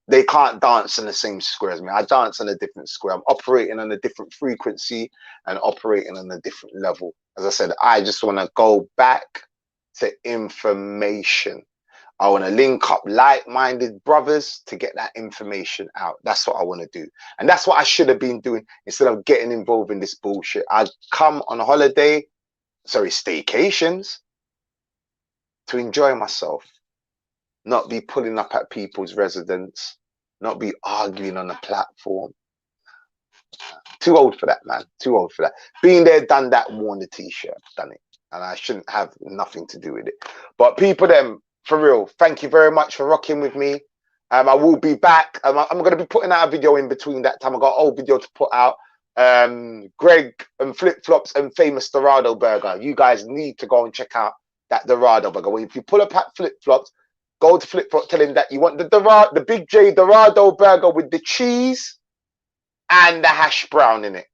Speaker 1: They can't dance in the same square as me. I dance on a different square. I'm operating on a different frequency and operating on a different level. As I said, I just want to go back to information. I want to link up like-minded brothers to get that information out. That's what I want to do. And that's what I should have been doing instead of getting involved in this bullshit. I come on holiday, staycations, to enjoy myself. Not be pulling up at people's residence, not be arguing on a platform. Too old for that, man. Too old for that. Been there, done that, worn the t-shirt, done it. And I shouldn't have nothing to do with it. But people, them, for real, thank you very much for rocking with me. I will be back. I'm going to be putting out a video in between that time. I got an old video to put out. Greg and Flip Flops and Famous Dorado Burger. You guys need to go and check out that Dorado Burger. Well, if you pull up at Flip Flops, go to Flip Flop, tell him that you want the Big J Dorado Burger with the cheese and the hash brown in it.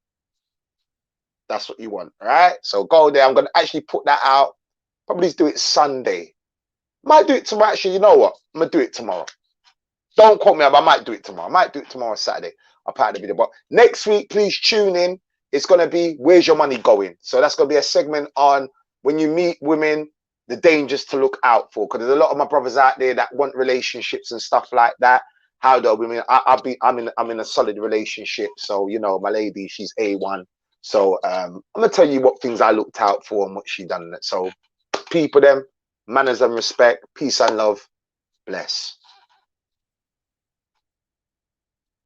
Speaker 1: That's what you want, all right? So go there. I'm going to actually put that out. Probably do it Sunday. Might do it tomorrow. Actually, you know what? I'm going to do it tomorrow. Don't quote me up. I might do it tomorrow. I might do it tomorrow, Saturday. I'll put out the video. But next week, please tune in. It's going to be, where's your money going? So that's going to be a segment on when you meet women, the dangers to look out for, because there's a lot of my brothers out there that want relationships and stuff like that. How do I mean? I'm in a solid relationship, so you know my lady, she's A1. So I'm gonna tell you what things I looked out for and what she done. So people, them, manners and respect, peace and love, bless.